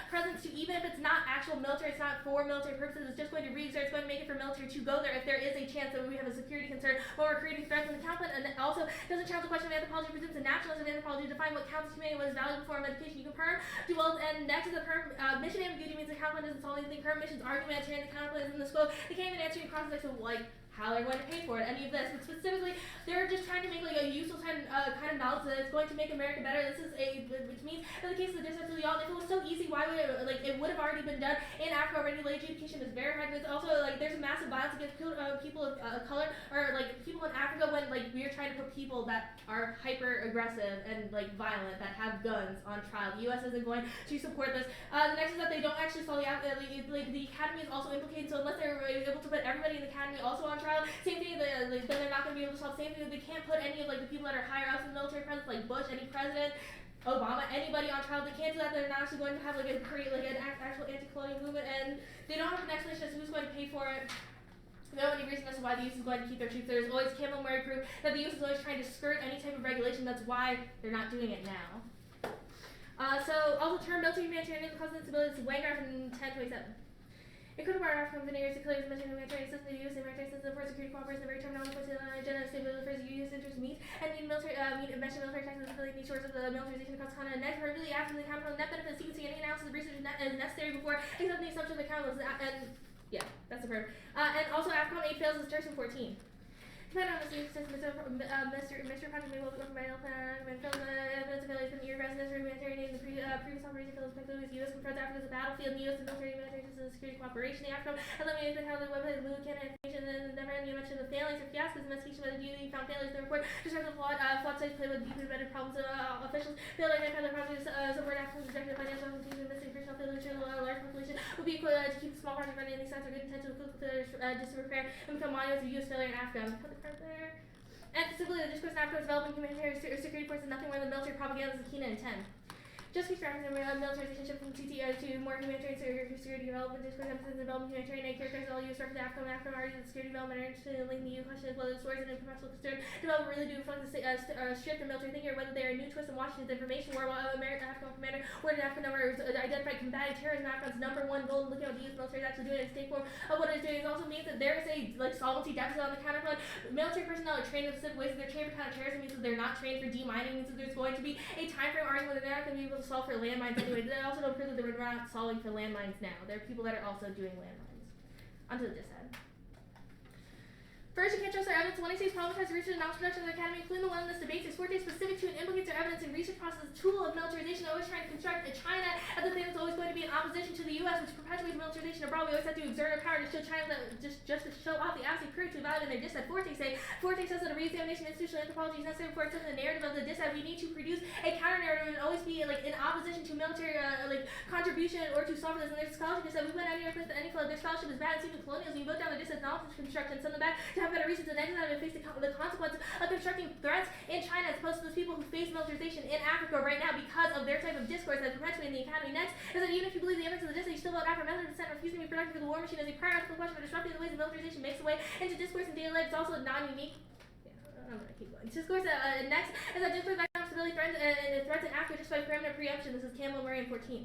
presence to, even if it's not actual military, it's not for military purposes, it's just going to re-exert, it's going to make it for military to go there if there is a chance that we have a security concern when we're creating threats in the counterpart. And it also doesn't challenge the question of anthropology, presumes the naturalism of anthropology to define what counts as humanity, what is valuable form of education. You can perm, do well, and next is the perm, mission ambiguity means the counterpart doesn't solve anything. Perm missions are humanitarian, the counterpart is in the scope. They can't even answer your context of like how they're going to pay for it, any of this, but specifically, they're just trying to make like a useful kind of knowledge that it's going to make America better. This is which means in the case of the distance of the y'all, if it was so easy, why would it, like, it would have already been done in Africa already. Like, education is very hard, but it's also, like, there's massive violence against people of color, or, like, people in Africa when, like, we're trying to put people that are hyper aggressive and, like, violent, that have guns on trial. The U.S. isn't going to support this. The next is that they don't actually solve the academy is also implicated, so unless they're able to put everybody in the academy also on trial, same thing, then they're not going to be able to solve. Same thing, they can't put any of like the people that are higher up in the military presence, like Bush, any president, Obama, anybody on trial. They can't do that. They're not actually going to have like an actual anti-colonial movement, and they don't have an explanation as to who's going to pay for it. No any reason as to why the U.S. is going to keep their troops. There's always Campbell Murray proof that the U.S. is always trying to skirt any type of regulation. That's why they're not doing it now. So also term military humanitarian cause instability is Wangraf in 1027. It could have brought African veneers to clear the military humanitarian system, the U.S. humanitarian system for security cooperation, the very terminology puts in an agenda of stability for the U.S. interest meet, and need military, mention military taxes and affiliate shores of the militarization across the continent. Next, we're really asking the counter net benefits, sequencing, any analysis of research is necessary before accepting the assumption of the counter, and yeah, that's the verb. And also, AFCON 8 fails as Turks in 14. Depending on the state since Mr. Patrick may well become my plan, and film the evidence of failures from the residence or humanitarian aid in the previous operation failed effectively with U.S. confronts Africa as a battlefield, and the U.S. and military humanitarian system of security cooperation. The AFCON eliminated the handling website, Lulu Canada information, and never ending mention of failings or fiascos. Investigation by the DoD found failures in the report. Described the flawed sites play with deeply embedded problems. Officials failed to identify the problems. Support Africa's objective financial opportunities, missing personnel failure to a large population would be equal to keep the small project running. These sites are good intention to just repair and become monuments of U.S. failure in Africa. Put the card there. And specifically, the discourse in Africa developing humanitarian security forces nothing more than military propaganda is the key to intent. Just keeps referencing militarization shift from CEDA to more humanitarian security development. Discourse emphasizes development humanitarian aid characters all U.S. reference to Africa and African argues that security development are interested in linking the EU question as well as stories and perpetual concern. Development really do reflect the shift in military thinking or whether they are a new twist in Washington's information war while American Afghan commander where an African number identified combating terrorism. Afghan's number one goal in looking at what the U.S. military is actually doing in state form of what it is doing. It also means that there is a solvency deficit on the counterfront. Military personnel are trained in specific ways that they're trained for counterterrorism, means that they're not trained for demining, means that there's going to be a time frame argument where they're not going to be able to solve for landmines anyway. They also don't prove that we're not solving for landmines now. There are people that are also doing landmines. Onto the dissent. First, you can't trust our evidence. When I say problematized research and knowledge production of the academy, including the one in this debate, is forte specific to and implicates our evidence in research process as a tool of militarization, always trying to construct a China as the thing that's always going to be in opposition to the U.S., which perpetuates militarization abroad. We always have to exert our power to show China that just to show off the absolute courage to evaluate their dissent. Forte says that a re-examination of institutional anthropology is necessary before accepting the narrative of the dissent. We need to produce a counter-narrative and always be like in opposition to military contribution or to solve this. And there's scholarship that said we went out here with any flood. Their scholarship is bad. It seems to colonials. You vote down the dissent knowledge construction and send them back to have better reasons to to face the consequences of constructing threats in China as opposed to those people who face militarization in Africa right now because of their type of discourse that's perpetuating the academy. Next is that even if you believe the evidence of the dissent, you still vote after method of dissent, refusing to be productive for the war machine as a prior ethical question for disrupting the ways that militarization makes its way into discourse in daily life. It's also non-unique. I'm gonna keep going. Discourse next is that discourse of economic stability threats in Africa just by permanent preemption. This is Campbell Murray in 14.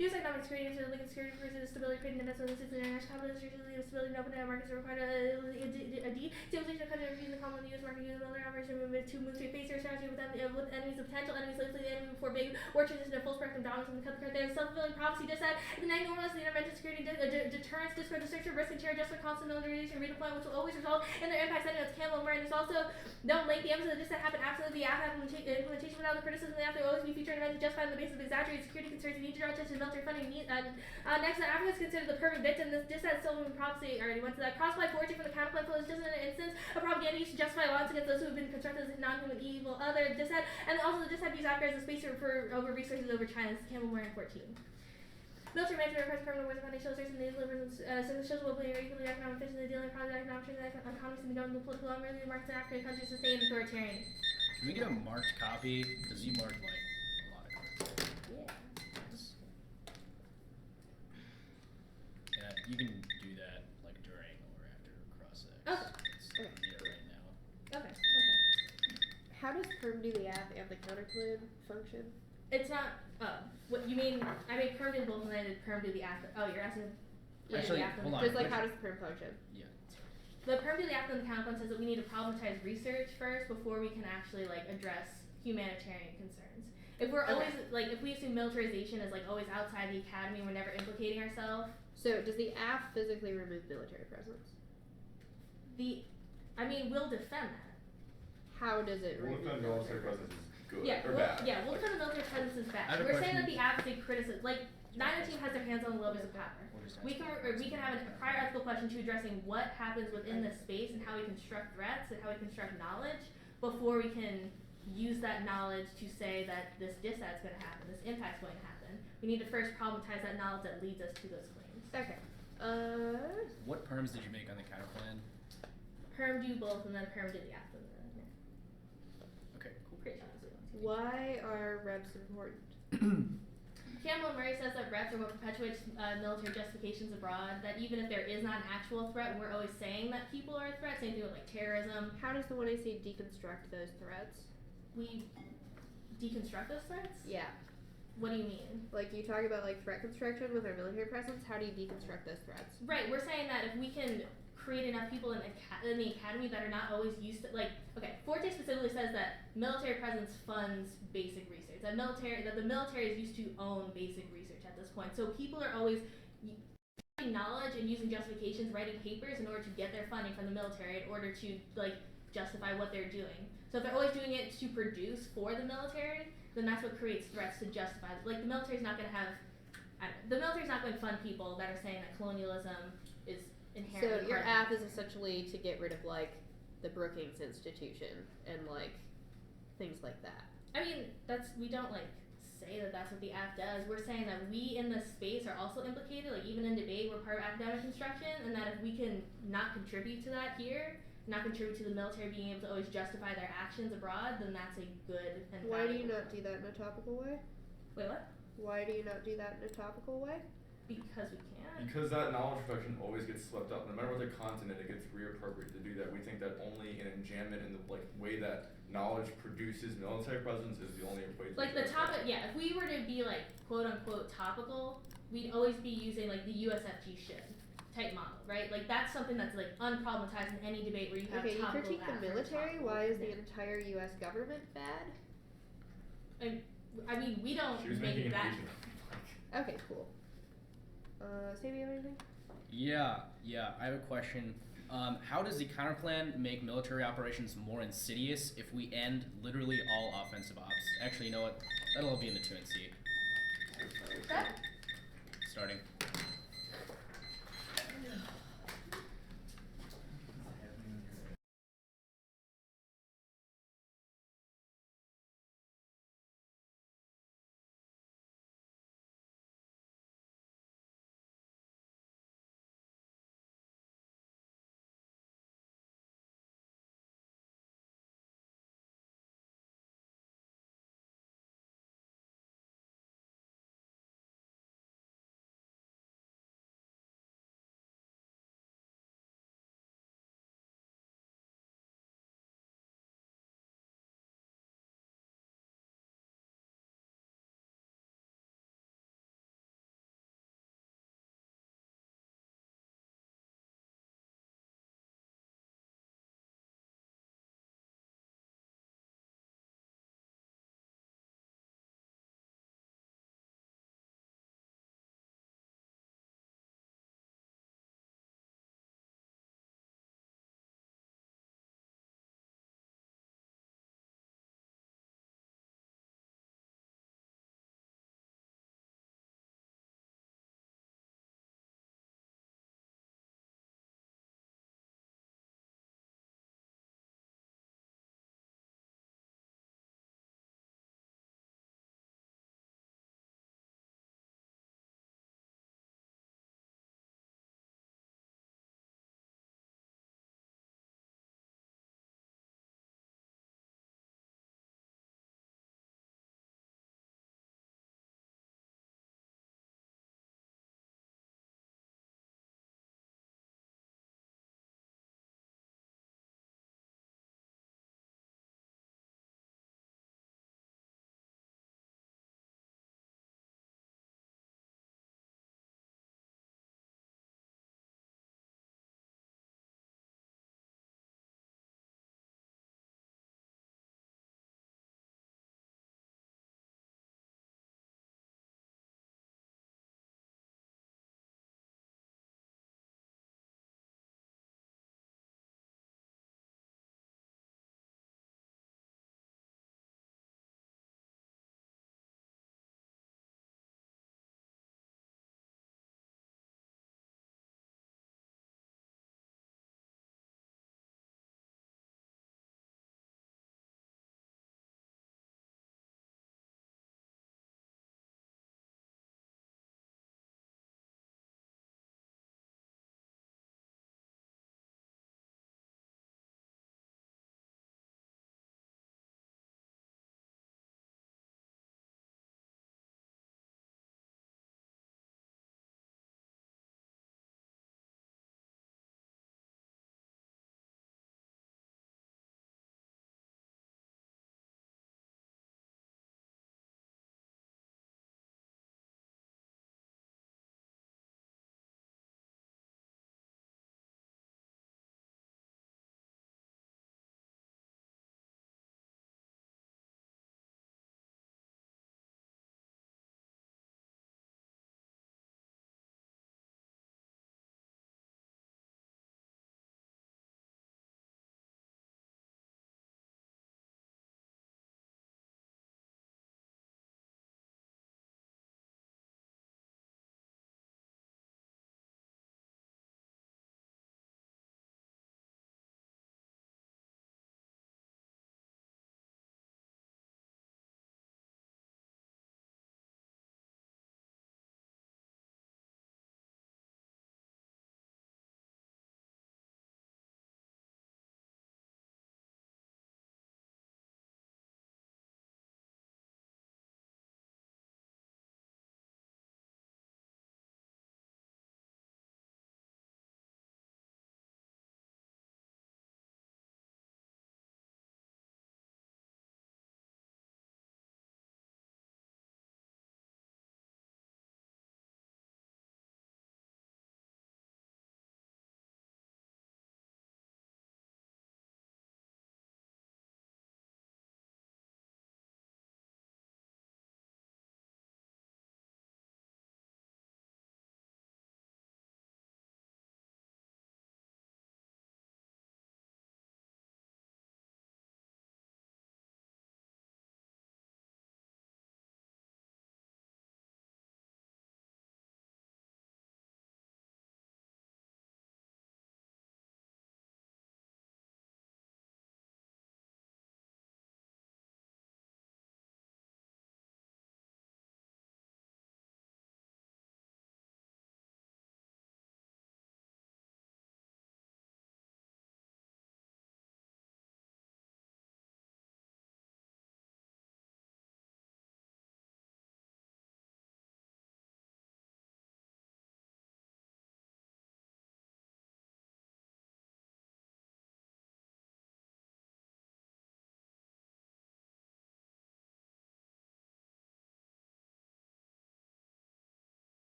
U.S. economic security into the legal security pursuit of stability, creating investment in international capital, usually stability and open markets are required a stabilization of country refusing the common U.S. market, using military operation movement to move to a phase zero strategy with enemies of potential enemies, slaves to the enemy before big war transition to full spectrum dominance and cut the current. There is self-fulfilling prophecy just that the neg normalize the intervention security deterrence, discourse, destruction, risk and terror just for constant militarization, redeployment, which will always result in their impact. Setting with Campbell and Murray. There's also don't link the evidence of this that happened absolutely the implementation without the criticism. They have to always be future intervention justified on the basis of exaggerated security concerns. You need to draw attention to military funding needs. Next, Africa is considered the perfect victim. This dissent still in prophecy already went to that. Cross by fortune from the counterplay flows just in an instance of propaganda used to justify violence against those who have been constructed as non-human evil. Other dissent, and also the dissent views Africa as a space for over resources over China. This is Campbell Murray 14. Military management requires permanent words of foundational research and the deliverance social well-being, equally economic efficiency, dealing with economic change, economics, and the government, the political, and really the markets in African countries sustain authoritarian. Can we get a marked copy? Because you marked like a lot of cards. Yeah. Yeah, you can do that like during or after cross-sex. Okay. It's Okay. need it right now. Okay. How does perm do the app and the counterclaim function? It's not. What you mean? I made perm do both, and then I did perm do the after. Oh, you're asking. What Actually, did the after? hold on. Just like which- how does perm function? Yeah. The perm do the after the counterclaim says that we need to problematize research first before we can actually like address humanitarian concerns. If we're Okay. always like, if we assume militarization is like always outside the academy, we're never implicating ourselves. So does the app physically remove military presence? We'll defend that. How does it We'll remove defend military presence is good Yeah, or we'll, bad. yeah, we'll defend the military presence is I bad. have a We're saying that question. the app is a criticism. Like 919 has their hands on the levers of power. We'll just We ask can you. we can have a prior ethical question to addressing what happens within this space and how we construct threats and how we construct knowledge before we can use that knowledge to say that this dissat's going to happen, this impact's going to happen. We need to first problematize that knowledge that leads us to those claims. Okay. What perms did you make on the counter plan? Perm do both and then perm do the after the Okay, cool. pretty sure that's what it was. Why are reps important? Campbell and Murray says that reps are what perpetuates military justifications abroad, that even if there is not an actual threat, we're always saying that people are a threat, same thing with like terrorism. How does the 1AC deconstruct those threats? We deconstruct those threats? Yeah. What do you mean? Like you talk about like threat construction with our military presence, how do you deconstruct those threats? Right, we're saying that if we can create enough people in the academy that are not always used to, like, okay, Forte specifically says that military presence funds basic research, that the military is used to own basic research at this point. So people are always using knowledge and using justifications, writing papers in order to get their funding from the military in order to, like, justify what they're doing. So if they're always doing it to produce for the military, then that's what creates threats to justify. Like, the military's not going to have, the military's not going to fund people that are saying that colonialism is inherently So your part app of is essentially to get rid of like the Brookings Institution and like things like that. I mean, we don't like say that that's what the app does. We're saying that we in this space are also implicated, like even in debate, we're part of academic construction, and that if we can not contribute to that here, not contribute to the military being able to always justify their actions abroad, then that's a good and Why do you valuable- not do that in a topical way? Wait, what? Why do you not do that in a topical way? Because we can. Because that knowledge production always gets swept up. No matter what the content, it gets reappropriated to do that. We think that only an enjambment in the way that knowledge produces military presence is the only way. Like the topic, yeah. If we were to be like quote unquote topical, we'd always be using like the USFG should type model, right? Like that's something that's like unproblematized in any debate where you have Okay, you topical critique the app versus military. topical Why is the thing. entire U.S. government bad? I mean, we don't She was make making an that. Asian. Okay, cool. Sammy, you have anything? Yeah, I have a question. How does the counterplan make military operations more insidious if we end literally all offensive ops? Actually, you know what? That'll all be in the 2NC. Starting.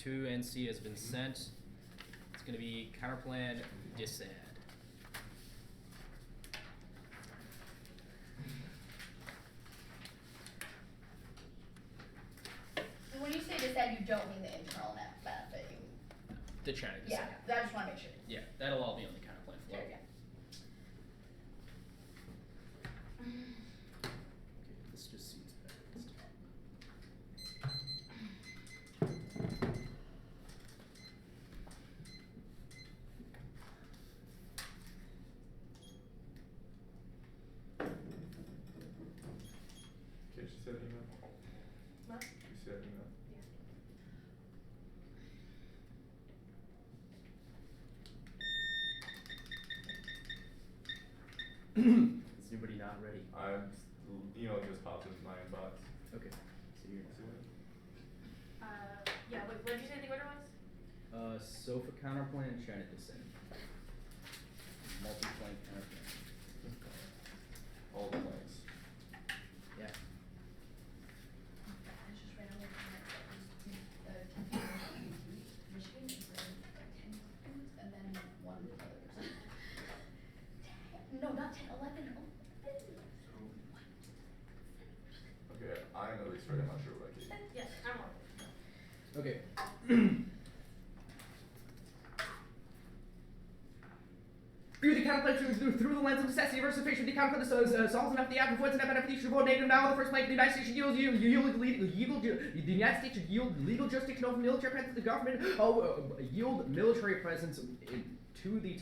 2 and C has been sent. It's going to be counterplan dissad. So when you say this, that you don't mean the internal net benefit. The China dissad. Yeah, I just want to make sure. Yeah, that'll all be on the counterplan flow. There, yeah. Okay, this just seems better. Okay, she said email. What? She said email. Is anybody not ready? Email just popped into my inbox. Okay. So you're Yeah, what did you say the order was? so for counterplan, China dissad. Multi-flank counterplan. All the blanks. Yeah. I just ran away from it. Michigan is like 10 seconds, and then one others. No, not 10, 11. Okay, I know these right. I'm not sure what I keep. Yes, I'm on. Okay. View the counterplan through the lens of necessity versus fiction. The counterplan solves enough the act of what's an benefit each report negative now. The first plank, the United States should yield the United States should yield legal jurisdiction over military presence. The government yield military presence to the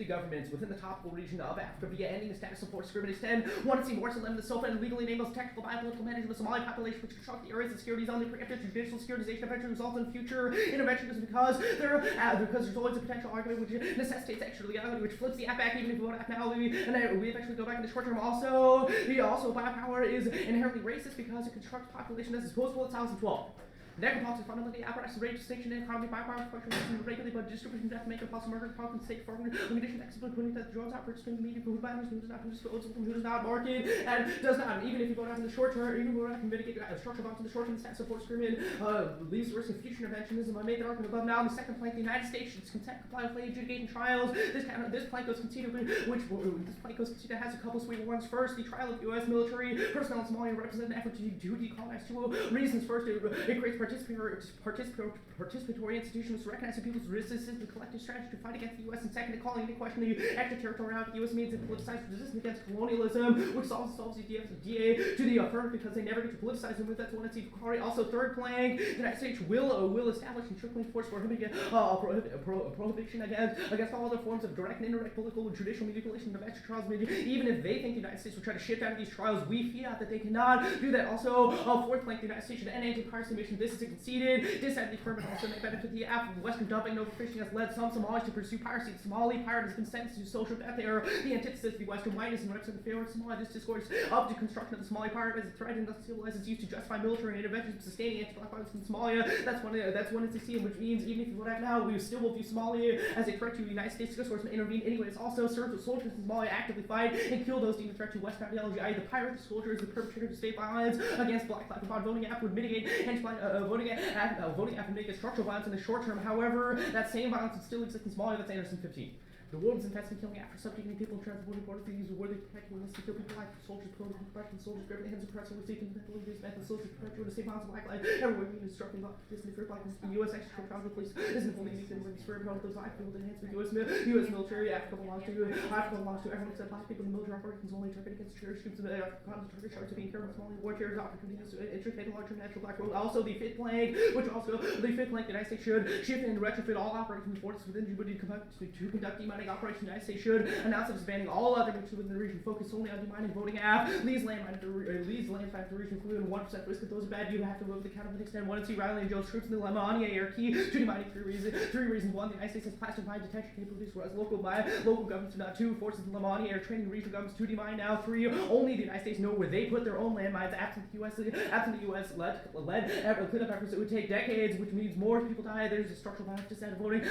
governments within the topical region of Africa via ending the status of forced scrimmage. 10. 1 see more limit the SOFA and legally enables technical biopolitical management of the Somali population which construct the areas of security zone. The preemptive judicial securitization eventually results in future intervention is because there's always a potential argument which necessitates extralegality which flips the app back even if we vote app now and then we eventually go back in the short term. Also biopower is inherently racist because it constructs population as disposable in 2012. Necropolitics fundamentally apparatus rate distinction in economy by power function regularly by distribution death maker possible murder policy state for limitation explicit putting that drugs out for extreme media food banners who does not market and does not even if you go down in the short term even when I can mitigate structural bonds in the short term stat support screaming leaves the risk of future interventionism. I made the argument above now in the second plank the United States should consent comply with play adjudicating trials. This plank goes conceded has a couple sweet ones. First, the trial of U.S. military personnel in Somalia represent an effort to decolonize. 2 reasons. First, it creates participatory institutions to recognize the people's resistance and collective strategy to fight against the U.S. and second, to calling into question the extraterritoriality of the U.S. means and politicized resistance against colonialism, which solves the DA to the affirmative because they never get to politicize them. That's one it's also third plank. The United States will establish and strictly enforce prohibition against all other forms of direct and indirect political and judicial manipulation of extra trials. Even if they think the United States will try to shift out of these trials, we fiat that they cannot do that. Also, fourth plank, the United States should end anti-piracy mission. This is conceded. Dissad the affirmative also may benefit the African Western dumping and overfishing has led some Somalis to pursue piracy. The Somali pirate has been sentenced to social death. They are the antithesis of the Western whiteness and represent the favor of Somalia. This discourse of the construction of the Somali pirate as a threat and thus civilized is used to justify military interventions sustaining anti-black violence in Somalia. That's one it's a CM, which means even if you vote out now, we still will view Somalia as a threat to the United States. Discourse may intervene anyway. It also serves as soldiers in Somalia actively fight and kill those deemed a threat to Western ideology, i.e. the pirate, the soldier is the perpetrator of state violence against black lives. Voting app would mitigate voting after make structural violence in the short term. However, that same violence would still exist in Somalia. That's Anderson 15. The world is infested killing after subjugating people and transporting borders. These were the protecting us to kill people like soldiers, political oppression, soldiers, grabbing the hands of oppressors, seeking mental abuse, mental soldiers, perpetuating the same violence of black life. Everywhere we instructing black this for black the U.S. extra trials police isn't only anything with spirit of those life people enhance the U.S. military. Africa belongs to everyone except black people. The military operations only target against terrorist groups. The African target charge of being careful Somali war terrorists often continues to intricate larger natural black road. Also, the fifth plank, the United States should shift and retrofit all operating forces within Djibouti to conduct demining operations. The United States should announce it's banning all other groups within the region, focus only on demining voting app, leaves land to the region, including 1% risk of those bad. You have to vote the count of extend 1 and 2 Riley and Joe's troops in the Lemania are key to demining 3 reasons. 1, the United States has plastic mine detection capabilities, whereas local governments do not. 2, forces in Lemania are training regional governments to demine now. 3, only the United States know where they put their own landmines. Absent the U.S. led cleanup efforts, it would take decades, which means more people die. There's a structural violence just out of voting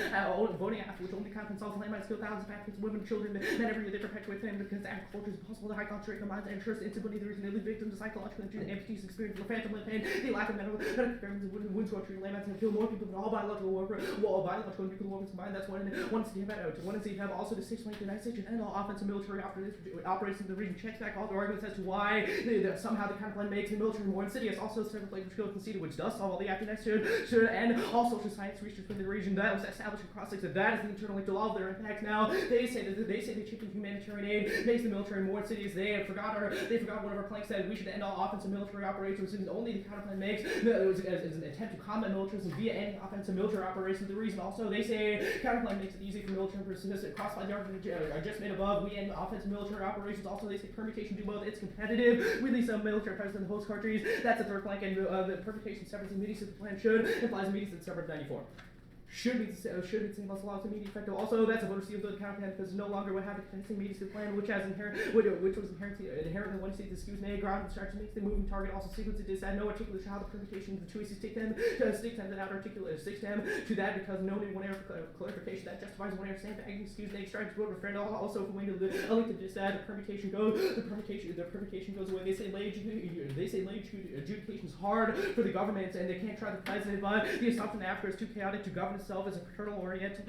app, which only counts on landmines kill thousands of Africans, women, children, men every year they perpetuate them because agriculture is impossible. The high concentration of minds and ensures instability. The reason they leave victims of psychological injury, amputees, experience phantom limb pain, the lack of medical experiments and wounds to treat laymen and kill more people than all biological warfare, biological and nuclear weapons combined. That's one in the have also the 6th link the United States and all offensive military operations in the region checks back all the arguments as to why somehow the counterplan makes the military more insidious. Also, several flavors skill conceded, which does solve all the after next should end all social science research within the region that was established across six. That is the internal link to all of their impacts. Now they say the chipping humanitarian aid makes the military more insidious. They forgot one of our planks said we should end all offensive military operations. And only the counterplan makes it was an attempt to combat militarism via ending offensive military operations. The reason also they say counterplan makes it easy for military persistence. Crossfire the argument I just made above. We end offensive military operations. Also they say permutation do both. It's competitive. We leave some military presence in the host countries. That's the third plank, and the permutation separates the immediacy of the plan should implies immediacy separate 94. Should be the same less allowed to immediate effective. Also, that's a voter seal of the counterplan because no longer would have a convincing immediacy plan, which was inherently when you see the skews may ground instruction makes the moving target also sequence it is at no articulate how the permutation of the choices stick them without articulate sticks them to that because no need one error clarification that justifies one error sandbagging excuse they strike to a friend also from way to a link to this that the permutation goes away. They say lay adjudication is hard for the government and they can't try the president, but the assumption that Africa is too chaotic to govern itself as a paternal orientalism.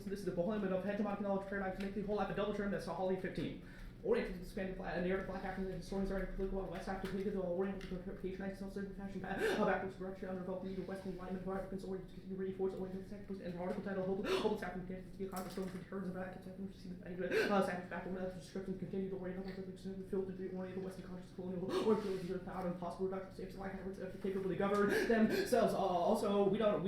This is the bohemian of hegemonic knowledge paradigm to make the whole life a double term. That's Holly 15. Orientalism expanded narrative black African historians are political and West Africa the Oriental patronizing self-serving fashion backwards direction under the Western alignment of Africans oriented to continue reinforce Oriental sectors and the article title Hopeless African Candidates to be a conference stolen for terrorism but I can tell them to see the savage back when the description continued to Oriental filtered the Oriental Western conscious colonial Orientalism to the power and possible reduction of states like efforts to capable to govern themselves. Also we don't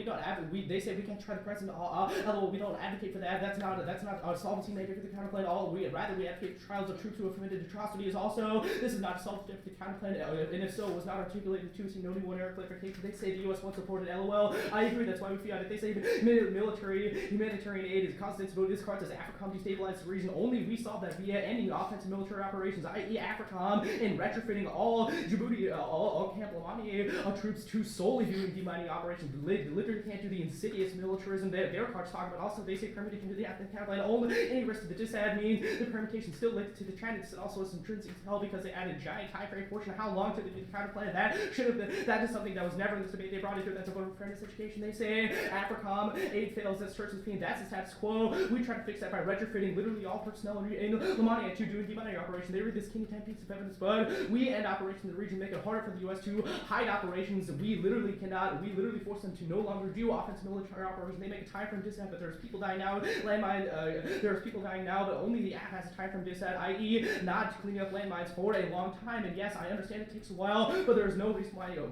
they say we can't try the president although we don't advocate for that. That's not a solvency maker for the counterplan. We advocate for trials of troops who have committed atrocities. Also, this is not a self-defeating counterplan, and if so, was not articulated to see no new one error clarification. They say the U.S. once supported LOL. I agree. That's why we feel it. They say humanitarian aid is constant vote. This card says AFRICOM destabilized the region. Only we solved that via ending offensive military operations, i.e. AFRICOM, and retrofitting all Djibouti, all Camp Lamani troops to solely doing demining operations. Literally can't do the insidious militarism that their cards talk about. Also, they say permutation to the African counterplan. Only any risk to the disad means the permutation still linked to the China. It also is intrinsic to hell because they added giant time frame portion of how long to the counterplan. That should have been. That is something that was never in this debate. They brought into it. That's a voter fairness education. They say AFRICOM aid fails. That's church and that's the status quo. We try to fix that by retrofitting literally all personnel in Lamania to do a demining operation. They read this King 10 piece of evidence, but we end operations in the region, make it harder for the U.S. to hide operations. We literally cannot. We literally force them to no longer do offensive military operations. They make a time frame disad, but there's people dying now. There's people dying now, but only the app has a time frame disad, i.e. not cleaning up landmines for a long time. And yes, I understand it takes a while, but there's no reason why the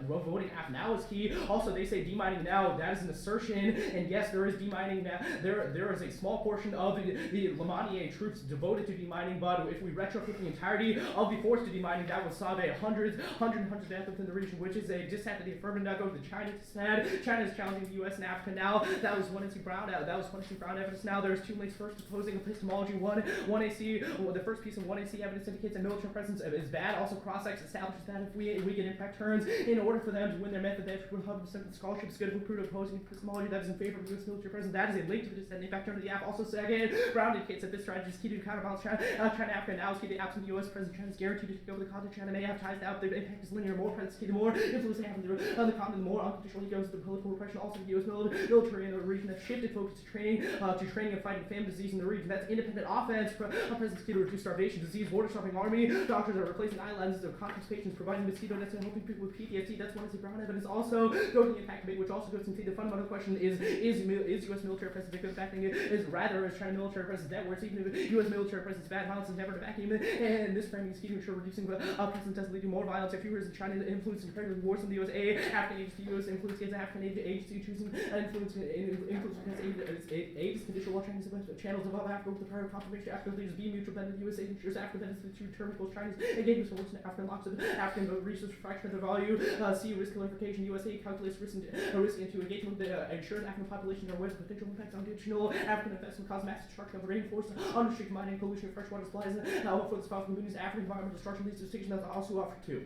voting app now is key. Also, they say demining now. That is an assertion, and yes, there is demining now. There is a small portion of the Lamani troops devoted to demining, but if we retrofit the entirety of the force to demining, that would solve hundreds of deaths within the region, which is a dissent to the affirmative. Now go to China to sad. China is challenging the U.S. and Africa now. That was one NC Brown evidence. Now there's two links. First, opposing epistemology. One AC. The first piece of 1AC evidence indicates that military presence is bad. Also, cross-sex establishes that if we get impact turns, in order for them to win their method, they have to 100% scholarship is good if we prove opposing epistemology that is in favor of U.S. military presence. That is a link to the dissent impact turn to the app. Also, second, Brown indicates that this strategy is key to counterbalance China Africa now is key to absent U.S. presence. China is guaranteed to take over the continent. China may have ties to out. The impact is linear. More presence key to more influence they have on the continent. The more unconditional goes to the political repression. Also, the U.S. military in the region has shifted focus to training and fighting famine disease in the region. That's independent offense. Presence key to reduce starvation, disease, border stopping army. Doctors are replacing islands of complex patients, providing mosquito nets and helping people with PTSD. That's one of the Brown evidence. Also, go to the impact debate, which also goes into the fundamental question: is U.S. military presence a good thing? Is rather is China military presence that worse? Even if U.S. military presence bad, violence is never in a vacuum. And this framing is key to ensure reducing presence doesn't lead to more violence. If you in China influence in comparative wars in the USA, African agency, U.S. influence against African agency choosing influence against aid is conditional. While Chinese channels above Africa with the prior confirmation African leaders be mutual benefit. USA ensures African benefits to determine both Chinese engagements for works in African locks of African resource fraction of their value. C risk clarification. USA calculates risk into engagement that ensures African population are aware of potential impacts on additional African investment cause mass destruction of rainforest, unrestricted mining, pollution of freshwater supplies. Now for this file from the African environmental destruction leads to extinction. That's also offered too.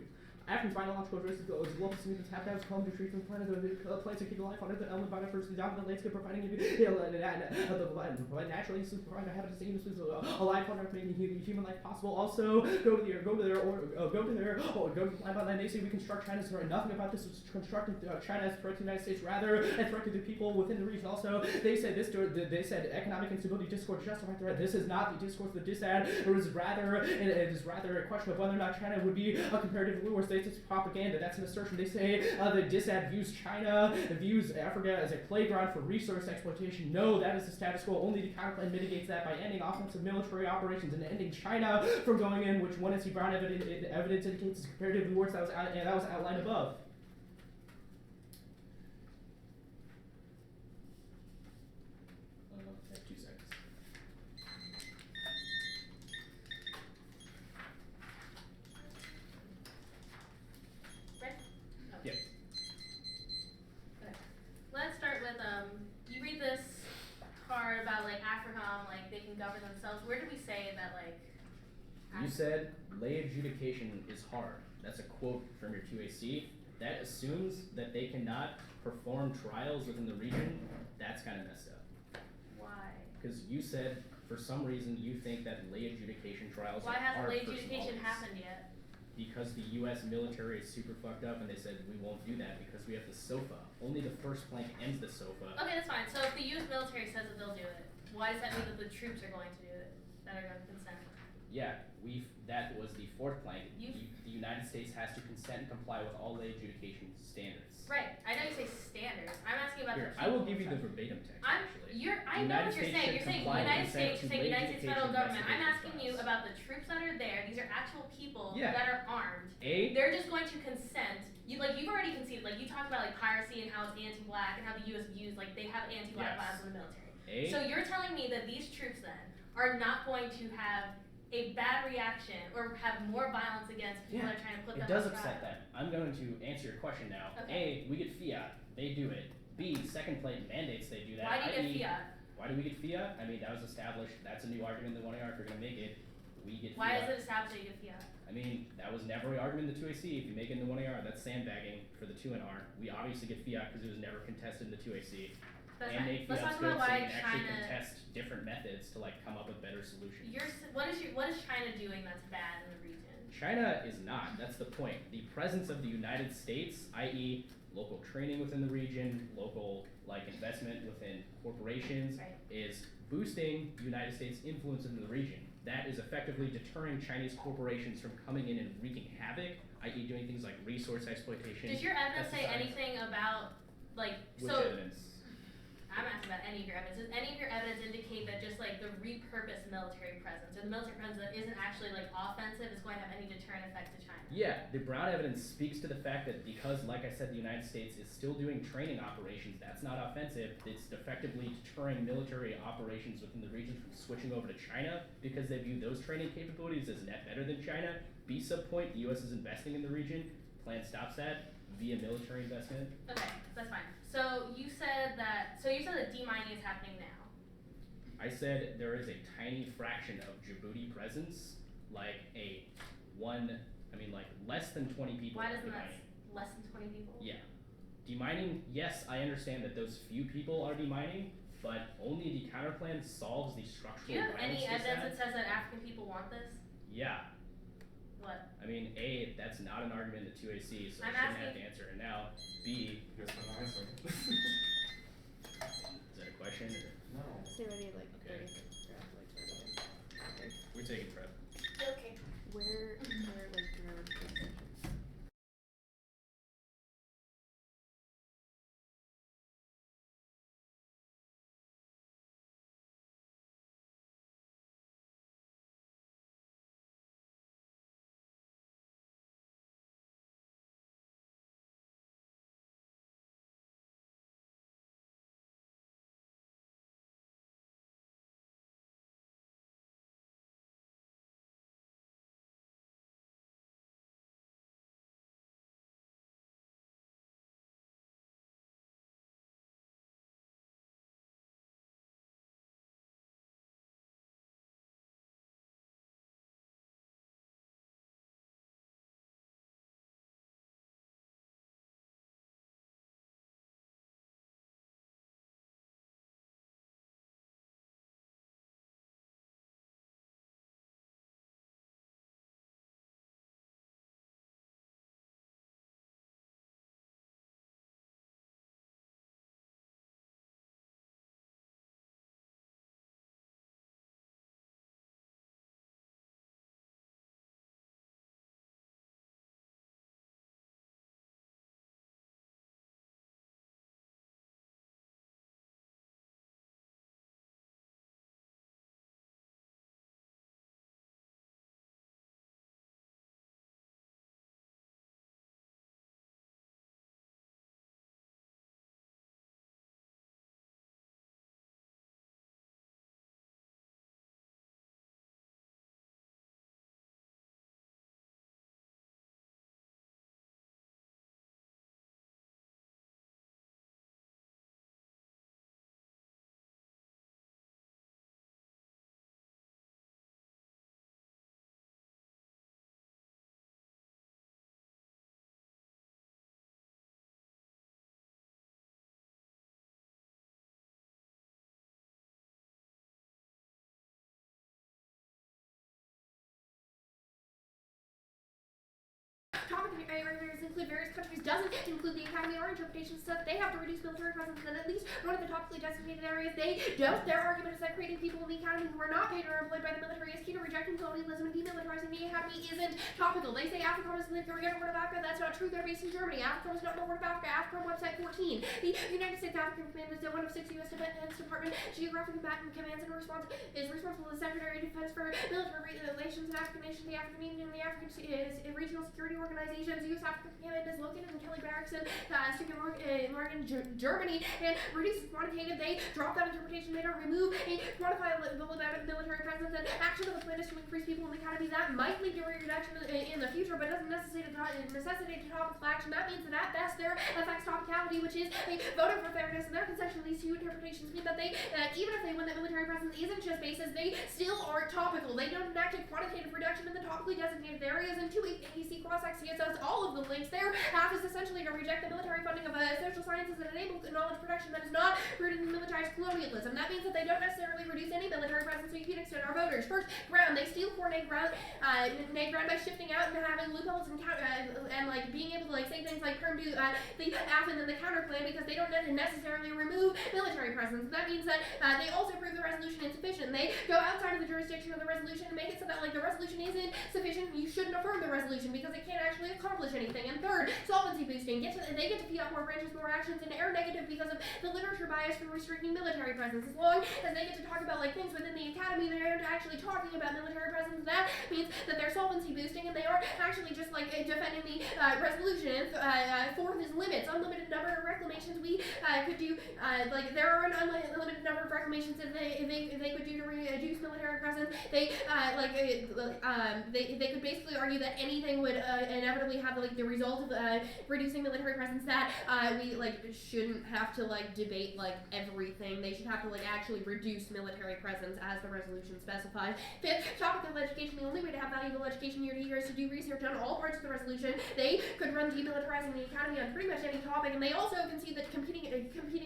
African's biological characteristics is global smooth habitats, home to trees and plants to keep life on Earth, the element biodiversity, the dominant landscape, providing naturally provide habitats a life on Earth, making human life possible. Also, go to the land. They say we construct China's nothing about this was constructing China as a threat to the United States, rather a threat to the people within the region. Also, they said economic instability discourse justified threat. This is not the discourse of the dissad. It is rather a question of whether or not China would be a comparative war state. It's propaganda. That's an assertion. They say the dissad views Africa as a playground for resource exploitation. No, that is the status quo. Only the counterplan mitigates that by ending offensive military operations and ending China from going in, which one is the Brown evidence indicates is comparative wars that was outlined above. I have 2 seconds. Ready? Yeah. Okay. Let's start with you read this part about like AFRICOM, like they can govern themselves. Where do we say that like? You said lay adjudication is hard. That's a quote from your 2AC. That assumes that they cannot perform trials within the region. That's kind of messed up. Why? Because you said for some reason you think that lay adjudication trials Why are hasn't hard lay for adjudication Somalis. happened yet? Because the U.S. military is super fucked up, and they said we won't do that because we have the SOFA. Only the first plank ends the SOFA. Okay, that's fine. So if the U.S. military says that they'll do it, why does that mean that the troops are going to do it? That are going to consent? Yeah, that was the 4th plank. You- The United States has to consent and comply with all lay adjudication standards. Right. I know you say standards. I'm asking about Here, the. I will give you the verbatim text. I know what you're saying. You're saying United States. You're saying United States federal government. I'm asking you about the troops that are there. These are actual people Yeah. that are armed. They're just going to consent. You've already conceded. Like you talked about like piracy and how it's anti-black and how the U.S. views like they have anti-black Yes. bias in the military. So you're telling me that these troops then are not going to have a bad reaction or have more violence against people that are trying to put them It does on upset trial. them. I'm going to answer your question now. Okay. A, we get fiat. They do it. B, second plate mandates they do that. Why do you i.e., get fiat? Why do we get fiat? I mean, that was established. That's a new argument in the 1AR if you're going to make it. We get Why fiat. is it established that you get fiat? I mean, that was never an argument in the 2AC. If you make it in the 1AR, that's sandbagging for the 2NR. We obviously get fiat because it was never contested in the 2AC. That's and fine. make Let's fiat's talk about good so why you can actually China. contest different methods to like come up with better solutions. What is China doing that's bad in the region? China is not. That's the point. The presence of the United States, i.e., local training within the region, local like investment within corporations, Right. is boosting United States influence in the region. That is effectively deterring Chinese corporations from coming in and wreaking havoc, i.e., doing things like resource exploitation. Does your evidence say pesticides. anything about like Which so? evidence? I'm asking about any of your evidence. Does any of your evidence indicate that just like the repurposed military presence or the military presence that isn't actually like offensive is going to have any deterrent effect to China? Yeah, the Brown evidence speaks to the fact that because, like I said, the United States is still doing training operations, that's not offensive. It's effectively deterring military operations within the region from switching over to China because they view those training capabilities as net better than China. B subpoint, the U.S. is investing in the region. Plan stops that via military investment. Okay, that's fine. So you said that demining is happening now. I said there is a tiny fraction of Djibouti presence, like less than 20 people. Why are doesn't that demining. less than 20 people? Yeah. Demining, yes, I understand that those few people are demining, but only the counterplan solves the structural Do you have violence any they evidence said. that says that African people want this? Yeah. What? I mean, A, that's not an argument in the 2AC, so I I'm shouldn't have asking- to answer it now. B, Here's my answer. is that a question? Or? No. Say ready like Okay. 30 draft like 30. We're taking prep. Okay. Where like include various countries doesn't include the academy. Our interpretation says that they have to reduce military presence in at least one of the topically designated areas. They don't. Their argument is that creating people in the academy who are not paid or employed by the military is key to rejecting colonialism and demilitarizing the academy isn't topical. They say Africa was in the Greater Horn of Africa. That's not true. They're based in Germany. Africa was not in the Horn of Africa. Africa on website 14. The United States African Command is one of 6 U.S. Defense Department geographic combatant commands and is responsible as Secretary of Defense for military relations in African nations, the African Union, and the African regional security organizations. The U.S. African Command is located in Kelly Barracks in Morgan, Germany, and reduces quantitative. They drop that interpretation. They don't remove a quantifiable military presence. And action of the plan is to increase people in the academy. That might lead to a reduction in the future, but doesn't necessitate topical action. That means that at best there affects topicality, which is a voting for fairness. And their concession of these two interpretations mean that even if they win, that military presence isn't just bases, they still aren't topical. They don't enact a quantitative reduction in the topically designated areas. And 2AC CaSc says all of the links there half is essentially to reject the military funding of social sciences that enable knowledge production that is not rooted in militarized colonialism. That means that they don't necessarily reduce any military presence, so you can extend our voters. First, ground. They steal coordinate ground by shifting out and having loopholes and like being able to like say things like perm do the AF and then the counter plan because they don't necessarily remove military presence. That means that they also prove the resolution insufficient. They go outside of the jurisdiction of the resolution and make it so that like the resolution isn't sufficient. You shouldn't affirm the resolution because it can't actually accomplish anything. And third, solvency boosting. They get to feed off more branches, more actions, and error negative because of the literature bias for restricting military presence. As long as they get to talk about like things within the academy, they aren't actually talking about military presence. That means that they're solvency boosting and they aren't actually just like defending the resolution. Fourth is limits. Unlimited number of reclamations we could do. Like there are an unlimited number of reclamations that they could do to reduce military presence. They could basically argue that anything would inevitably have like the result of reducing military presence. That we like shouldn't have to like debate like everything. They should have to like actually reduce military presence as the resolution specifies. Fifth, topical education. The only way to have valuable education year to year is to do research on all parts of the resolution. They could run demilitarizing the academy on pretty much any topic, and they also concede that competing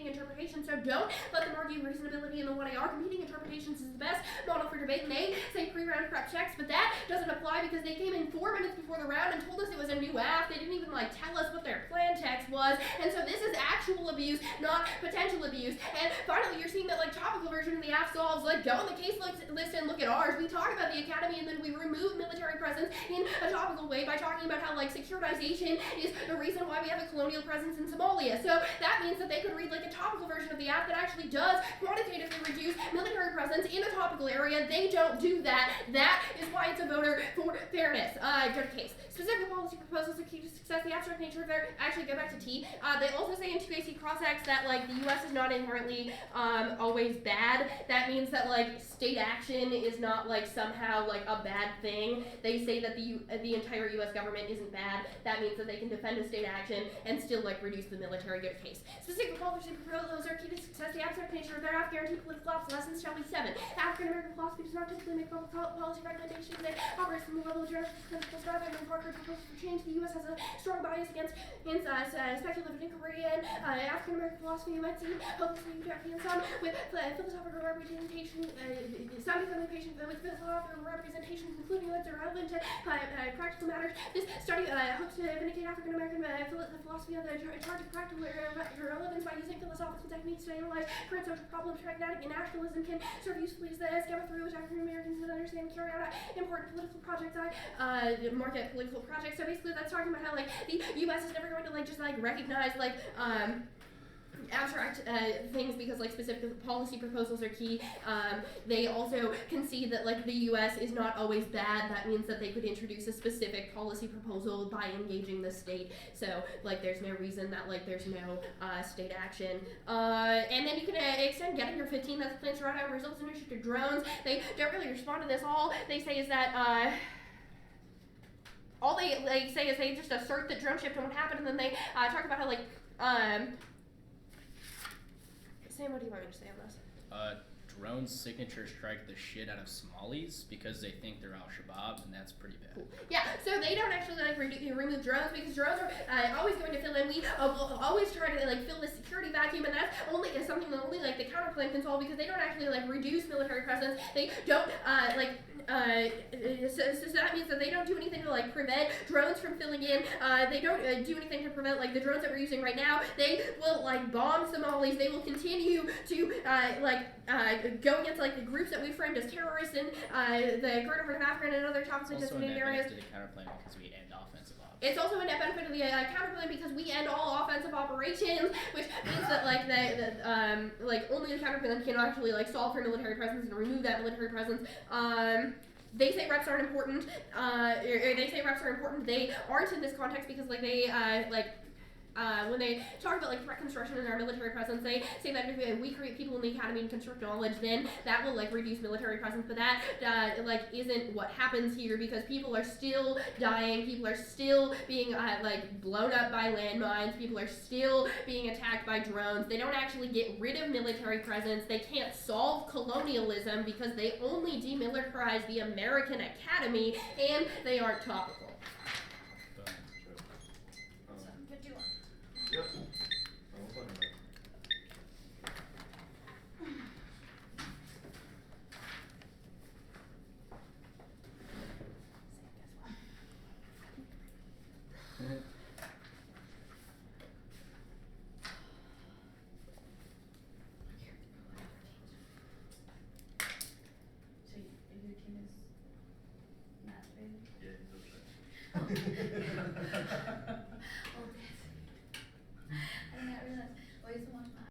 interpretations. So don't let them argue reasonability in the 1AR. Competing interpretations is the best model for debate, and they say pre-round prep checks, but that doesn't apply because they came in 4 minutes before the round and told us it was a new AF. They didn't even like tell us what their plan text was, and so this is actual abuse, not potential abuse. And finally, you're seeing that like topical version of the AF solves like go on the case list and look at ours. We talk about the academy and then we remove military presence in a topical way by talking about how like securitization is the reason why we have a colonial presence in Somalia. So that means that they could read like a topical version of the AF that actually does quantitatively reduce military presence in a topical area. They don't do that. That is why it's a voter for fairness. Good case. Specific policy proposals are key to success. The abstract nature of their actually go back to T. They also say in 2AC CaSc that like the U.S. is not inherently always bad. That means that like state action is not like somehow like a bad thing. They say that the entire U.S. government isn't bad. That means that they can defend a state action and still like reduce the military good case. Specific policy proposals are key to success. The abstract nature of their AF guaranteed political obsolescence shall be 7. African American philosophy does not typically make public policy recommendations. It operates from the level of general political strata and Parker proposals for change. The U.S. has a strong bias against speculative inquiry and African American philosophy might seem hopelessly utopian. Some with philosophical representation, some with philosophical representations, including what's irrelevant to practical matters. This study hopes to vindicate African American philosophy on the charge of practical irrelevance by using philosophical techniques to analyze current social problems. Pragmatic nationalism can serve usefully as the scammer through which African Americans can understand and carry out important political projects. Market political projects. So basically, that's talking about how like the U.S. is never going to like just like recognize like abstract things because like specific policy proposals are key. They also concede that like the U.S. is not always bad. That means that they could introduce a specific policy proposal by engaging the state. So like there's no reason that like there's no state action. And then you can extend getting your 15. That's plans to run out results in restricted drones. They don't really respond to this. All they say is that all they like say is they just assert that drone shift and what happened, and then they talk about how like Sam, what do you want me to say on this? Drones signature strike the shit out of Somalis because they think they're Al-Shabaab, and that's pretty bad. Cool. Yeah, so they don't actually like remove drones because drones are always going to fill in. We will always try to like fill the security vacuum, and that's only something that only like the counterplan can solve because they don't actually like reduce military presence. They don't so that means that they don't do anything to like prevent drones from filling in. They don't do anything to prevent like the drones that we're using right now. They will like bomb Somalis. They will continue to go against like the groups that we framed as terrorists in the Greater Horn of Africa and other conflict Also a net designated areas. benefit to the counterplan because we end offensive ops. It's also a net benefit of the counterplan because we end all offensive operations, which means that like only the counterplan can actually like solve for military presence and remove that military presence. They say reps aren't important. They say reps are important. They aren't in this context because like they when they talk about like threat construction in our military presence, they say that if we create people in the academy and construct knowledge, then that will like reduce military presence. But that isn't what happens here because people are still dying. People are still being blown up by landmines. People are still being attacked by drones. They don't actually get rid of military presence. They can't solve colonialism because they only demilitarize the American academy, and they aren't topical. 7:51. Yep. So your team is masturbating? Yeah, he's okay. Oh, yes. I did not realize. Oh, I used to watch my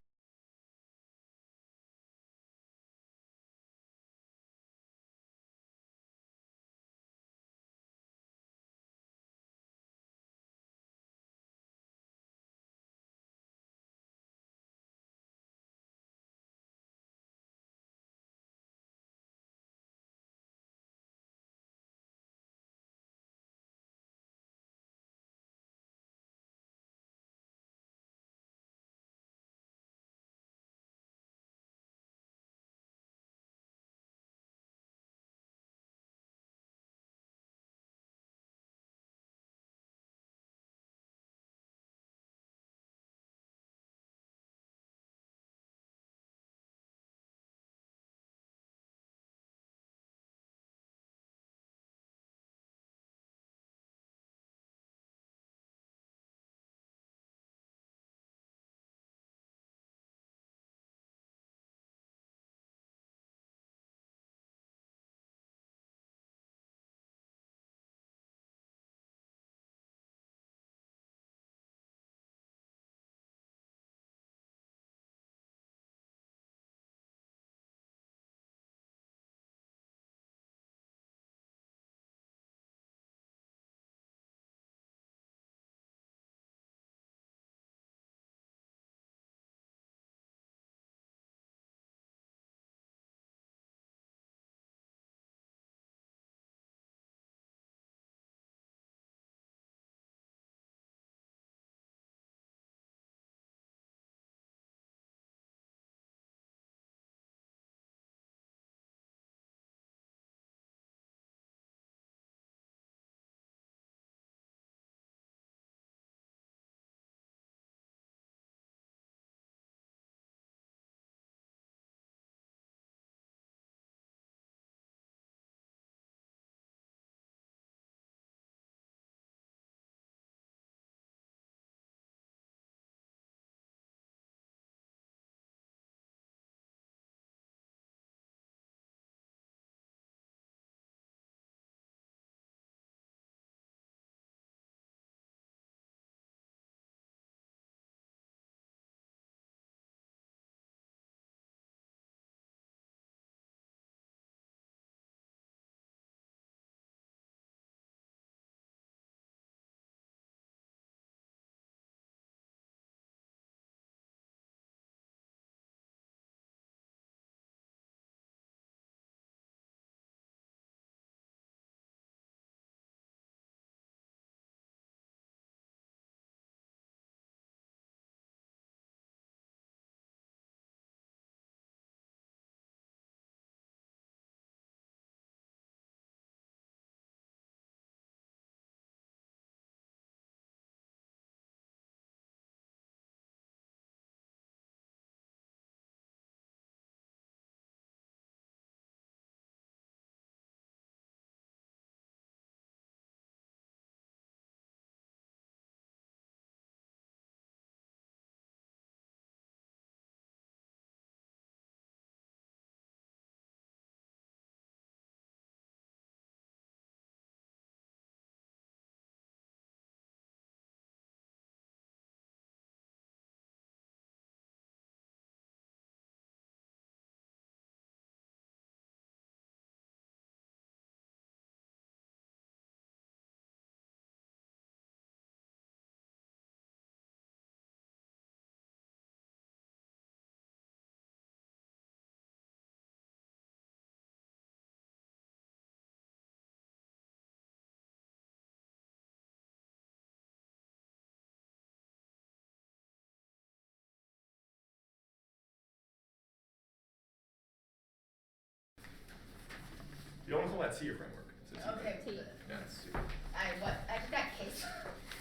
That's your framework. So it's Okay. T. Yeah, it's C. I got case.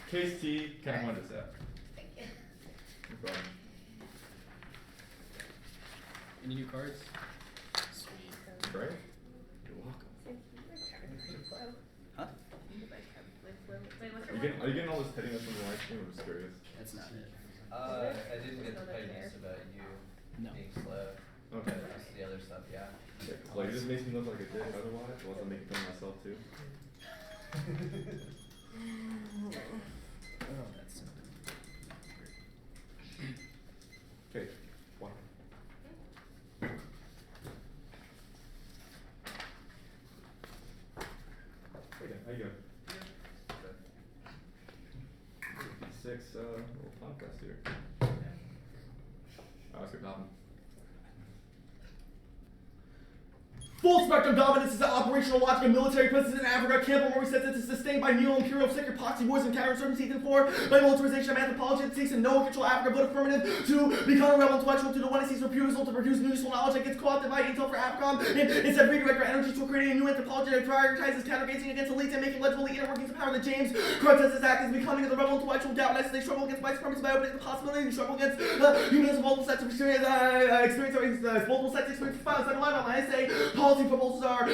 Case T, kind of wanted to say. Thank you. No problem. Any new cards? Sweet. Right? You're welcome. Huh? Are you getting all this pettiness from the live stream? I'm just curious. That's not it. I didn't get the pettiness about you No. being slow. Okay. Just the other stuff, yeah. Like, it just makes me look like a dick otherwise, unless I'm making fun of myself too. Oh, that's so Okay, wow. Hey there, how you doing? Six, little podcast here. Let's get popping. Full spectrum dominance is the operational logic of military presence in Africa. Campbell Murray says it is sustained by neo-imperial secret proxy wars and counterinsurgency, and 4 by militarization of anthropology that seeks to no control Africa, but affirmative to become a rebel intellectual to the one that seeks refusal to produce new useful knowledge that gets co-opted by Intel for AFRICOM, and instead redirect our energies to creating a new anthropology that prioritizes countergazing against elites and making legible the inner workings of power that James Cortez act as becoming the rebel intellectual doubt as they struggle against white supremacy by opening the possibility to struggle against humans of multiple sets of experience, multiple sets of experience files that align on my essay. Policy proposals are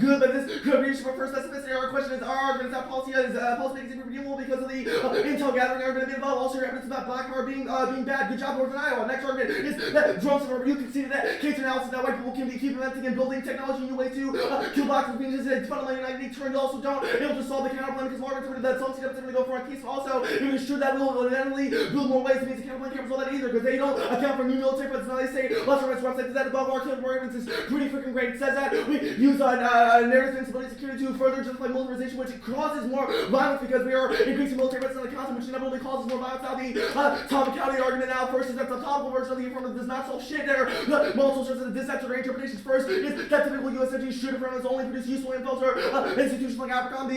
good, but this could reach for first specificity. Our question is, our argument is that policy makes it redeemable because of the intel gathering argument made about also your evidence about black power being bad. Good job, Northern Iowa. Next argument is that drones are you conceded that case analysis that white people can keep inventing and building technology new ways to kill blacks and being just fundamentally unique turn. You also don't able to solve the counterplan because Margaret's heard that some steps are going to go for a case. Also, it is true that we'll inevitably build more ways to meet the counterplan can't resolve that either because they don't account for new military presence. Now they say lots of websites that above our counterplan arguments is pretty freaking great. It says that we use narrative instability security to further justify militarization, which causes more violence because we are increasing military presence on the continent, which inevitably causes more violence. Now the topicality argument now first is that the topical version of the affirmative does not solve shit. There are multiple sorts of dissension interpretations. First is that typical U.S. entities should affirmatives only produce useful info for institutions like AFRICOM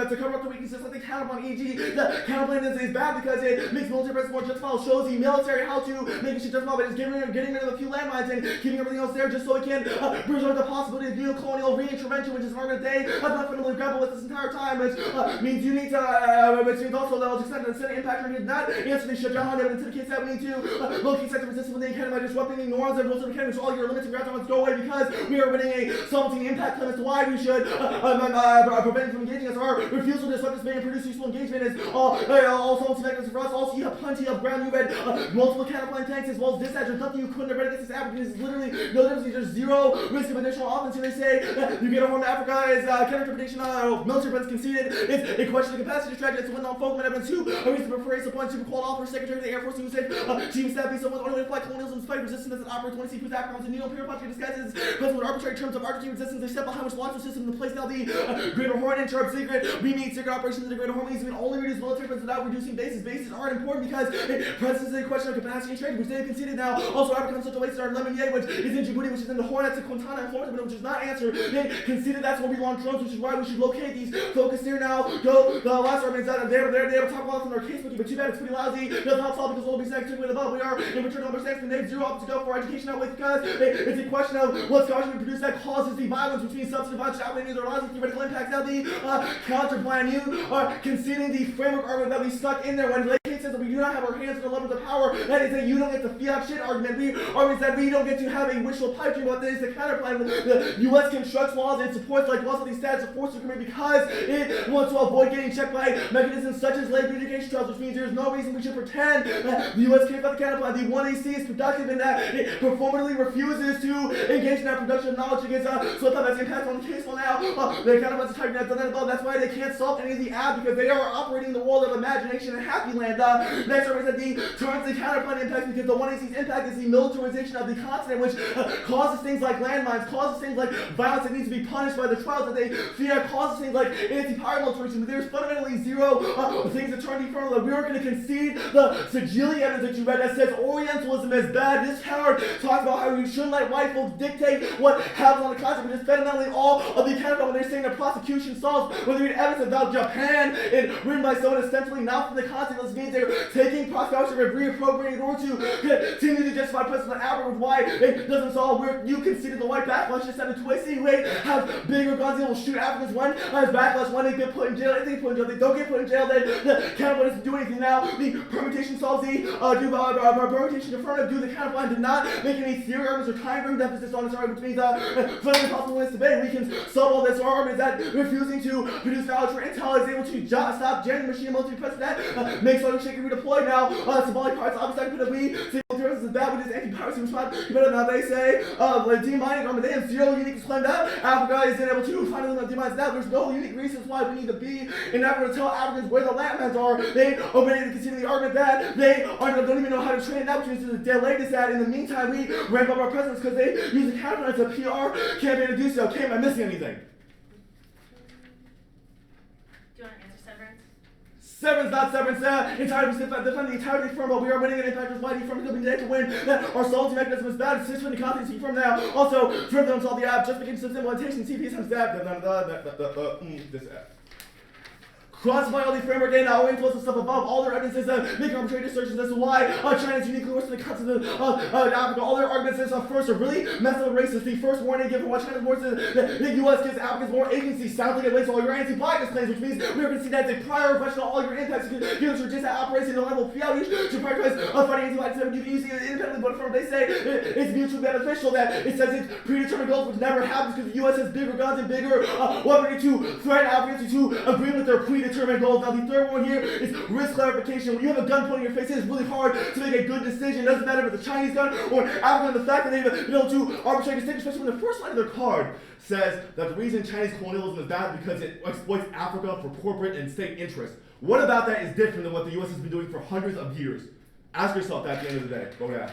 to cover up the weaknesses like the counterplan, e.g. The counterplan is bad because it makes military presence more justifiable, shows the military how to make shit justifiable, but it's getting rid of a few landmines and keeping everything else there just so it can preserve the possibility of neo-colonial reintervention, which is an argument they have not fundamentally grappled with this entire time, which means you need to, which means also that will extend to the Senate impact review not answer the shut down evidence in the case that we need to locate sector resistance within the academy by disrupting the norms and rules of the academy, which all your limits and grounds go away because we are winning a solvency impact claim as to why we should prevent from engaging us. Our refusal to disrupt this may and produce useful engagement is all solvency mechanisms for us. Also, you have plenty of ground. You've had multiple counterplan tanks as well as dispatch. There's nothing you couldn't have read against this African. There's literally no difference. There's zero risk of additional offense. Here they say that you get a home to Africa is counter-interpretation military presence conceded. It's a question of capacity strategy to win on folk evidence. 2 a reason for praise appointed super called officer secretary of the Air Force who said chief of staff be someone only to fight colonialism fight resistance as an operator 20 C whose Africans and neo-imperial country disguises present with arbitrary terms of arbitrary resistance except behind which launch system in place now the Greater Horn and Sharp Secret. We need secret operations in the Greater Horn means we can only reduce military presence without reducing bases. Bases aren't important because presence is a question of capacity and strategy, which they have conceded now. Also, African such a waste are in Lemonier, which is in Djibouti, which is in the Horn, that's in Quintana and Florida, which is not answered. They conceded that's where we launch drones, which is why we should locate these. Focus here now. Go. The last argument is that they have talk about in our casebook, but too bad it's pretty lousy. Doesn't help solve because we'll be second to above. We are in return number 6, and they have 0 up to go for education that way because it's a question of what scholarship we produce that causes the violence between substantive violence outweighing their lives and theoretical impacts. Now the counterplan, you are conceding the framework argument that we stuck in there when Lake says that we do not have our hands on the levers of power. That is that you don't get the fiat shit argument. We argument that we don't get to have a wishful pipe dream, but that is the counterplan. The U.S. constructs laws and supports like laws of the status of force agreement because it wants to avoid getting checked by mechanisms such as labor education trials, which means there's no reason we should pretend that the U.S. cares about the counterplan. The 1AC is productive in that it performatively refuses to engage in that production of knowledge against so that has impact on the case. Well, now the counterplan's typing that done that above. That's why they can't solve any of the ad because they are operating in the world of imagination and happy land. Next argument is that the turns the counterplan impacts because the 1AC's impact is the militarization of the continent, which causes things like landmines, causes things like violence that needs to be punished by the trials that they fear, causes things like anti-power militarization. But there's fundamentally 0 things that turn the affirmative. That we are going to concede the Sajili evidence that you read that says Orientalism is bad. This coward talks about how we shouldn't let white folks dictate what happens on the continent, but just fundamentally all of the account when they're saying that prosecution solves when they read evidence about Japan and written by someone ostensibly not from the continent. This means they're taking prosperity and reappropriating in order to continue to justify President Albert with why it doesn't solve where you conceded the white backlash just out of 2AC way have bigger guns, they will shoot Africans when as backlash when they get put in jail. If they get put in jail, they don't get put in jail, then the counterpart doesn't do anything now. The permutation solves the permutation affirmative due the counterpart did not make any theory arguments or time frame emphasis on this argument, which means further possible wins debate. We can solve all this argument that refusing to produce knowledge for intel is able to stop jamming machine military precedent makes all your shit can redeploy now. Symbolic parts obviously that we say military is bad with this anti-piracy response. But now they say demining armament, they have zero unique claim that Africa isn't able to find them demines now. There's no unique reasons why we need to be in Africa to tell Africans where the landmass are. They obey to continue the argument that they don't even know how to train now, which is to delay this ad. In the meantime, we ramp up our presence because they use the counter as a PR campaign to do so. Okay, am I missing anything? Do you want to answer severance? Severance, not severance. Entirely defend the entirety firm, but we are winning an impact is mighty from the today to win. That our salty mechanism is bad. It's when the confidence from now. Also, further unsolved the app just begins some implementation. CP times that. This app. Classify all the framework and now influence the stuff above. All their evidence is making arbitrary assertions as to why China is uniquely worse than the cuts of Africa. All their arguments is first are really messed up racist. The first warning given why China is worse than the U.S. gives Africans more agency. Sounds like it links all your anti-blackness claims, which means we are going to see that as a prior question on all your impacts. Given to just that operation the level of outreach to prioritize fighting anti-blackness. You can use it independently, but from they say it's mutually beneficial that it says it's predetermined goals, which never happens because the U.S. has bigger guns and bigger weaponry to threaten Africans to agree with their predetermined goals. Now the third one here is risk clarification. When you have a gun pointing in your face, it is really hard to make a good decision. It doesn't matter if it's a Chinese gun or an African. The fact that they've been able to arbitrarily distinguish, especially when the first line of their card says that the reason Chinese colonialism is bad is because it exploits Africa for corporate and state interests. What about that is different than what the U.S. has been doing for hundreds of years? Ask yourself that at the end of the day. Go ahead.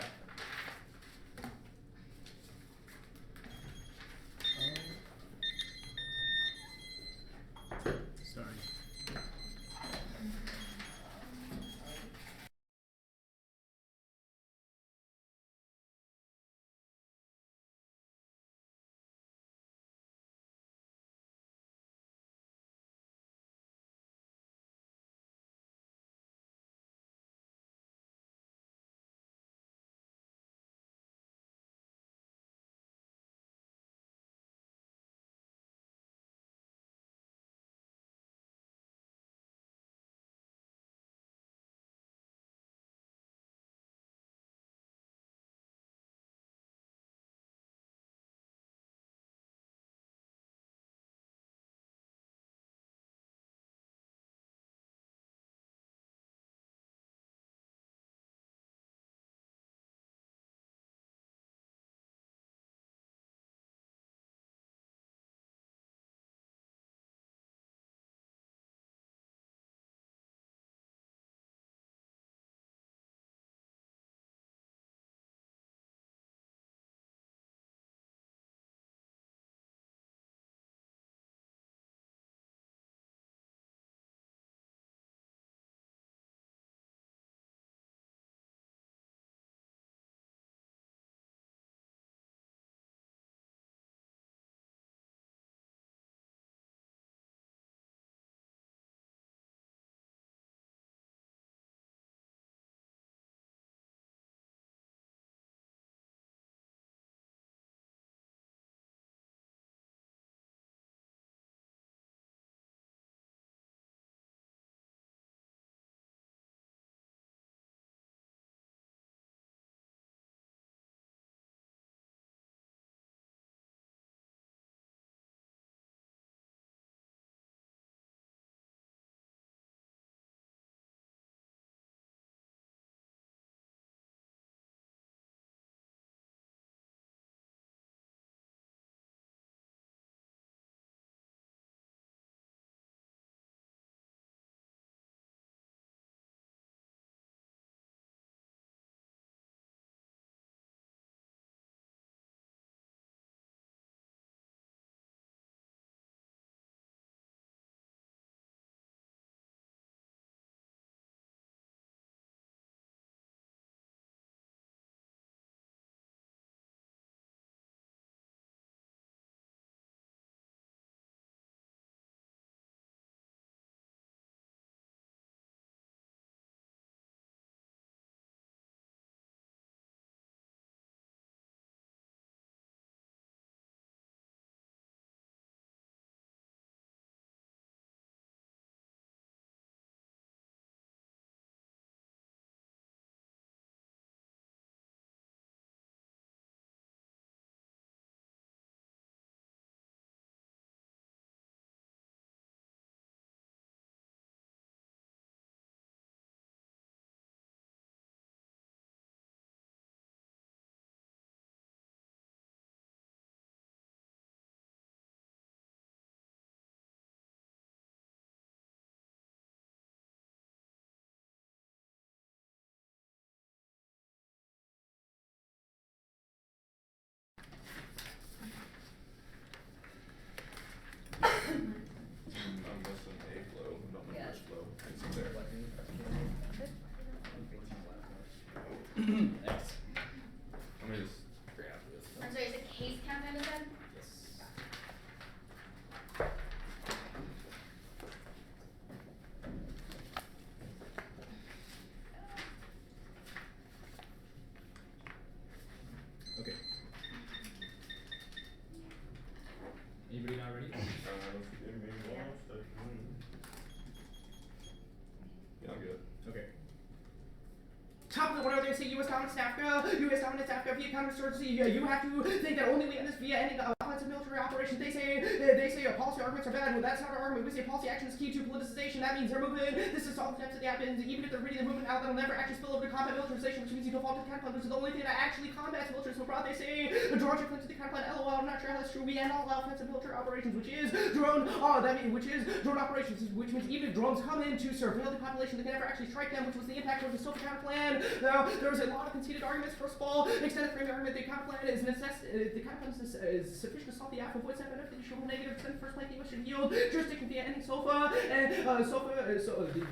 Anybody not ready? Let's give me Yeah. 1 second. Yeah, I'm good. Okay. Top of the whatever they say, U.S. dominance Africa, U.S. dominance Africa via counterinsurgency. You have to think that only we end this via ending offensive military operations. They say policy arguments are bad. Well, that's not our argument. We say policy action is key to politicization. That means they're moving. This is all the steps that happens. Even if they're reading the movement out, that'll never actually spill over to combat militarization, which means you default to the counterplan, which is the only thing that actually combats militarism abroad. They say the drone should to the counterplan. LOL. I'm not sure how that's true. We end all offensive military operations, which is drone. Which is drone operations, which means even if drones come in to surveil the population, they can never actually strike them, which was the impact of the Soviet counterplan. Now, there was a lot of conceded arguments. First of all, extended frame argument, the counterplan is is sufficient to solve the alpha void set benefit. You show negative extended first place, the US should yield jurisdiction via ending SOFA and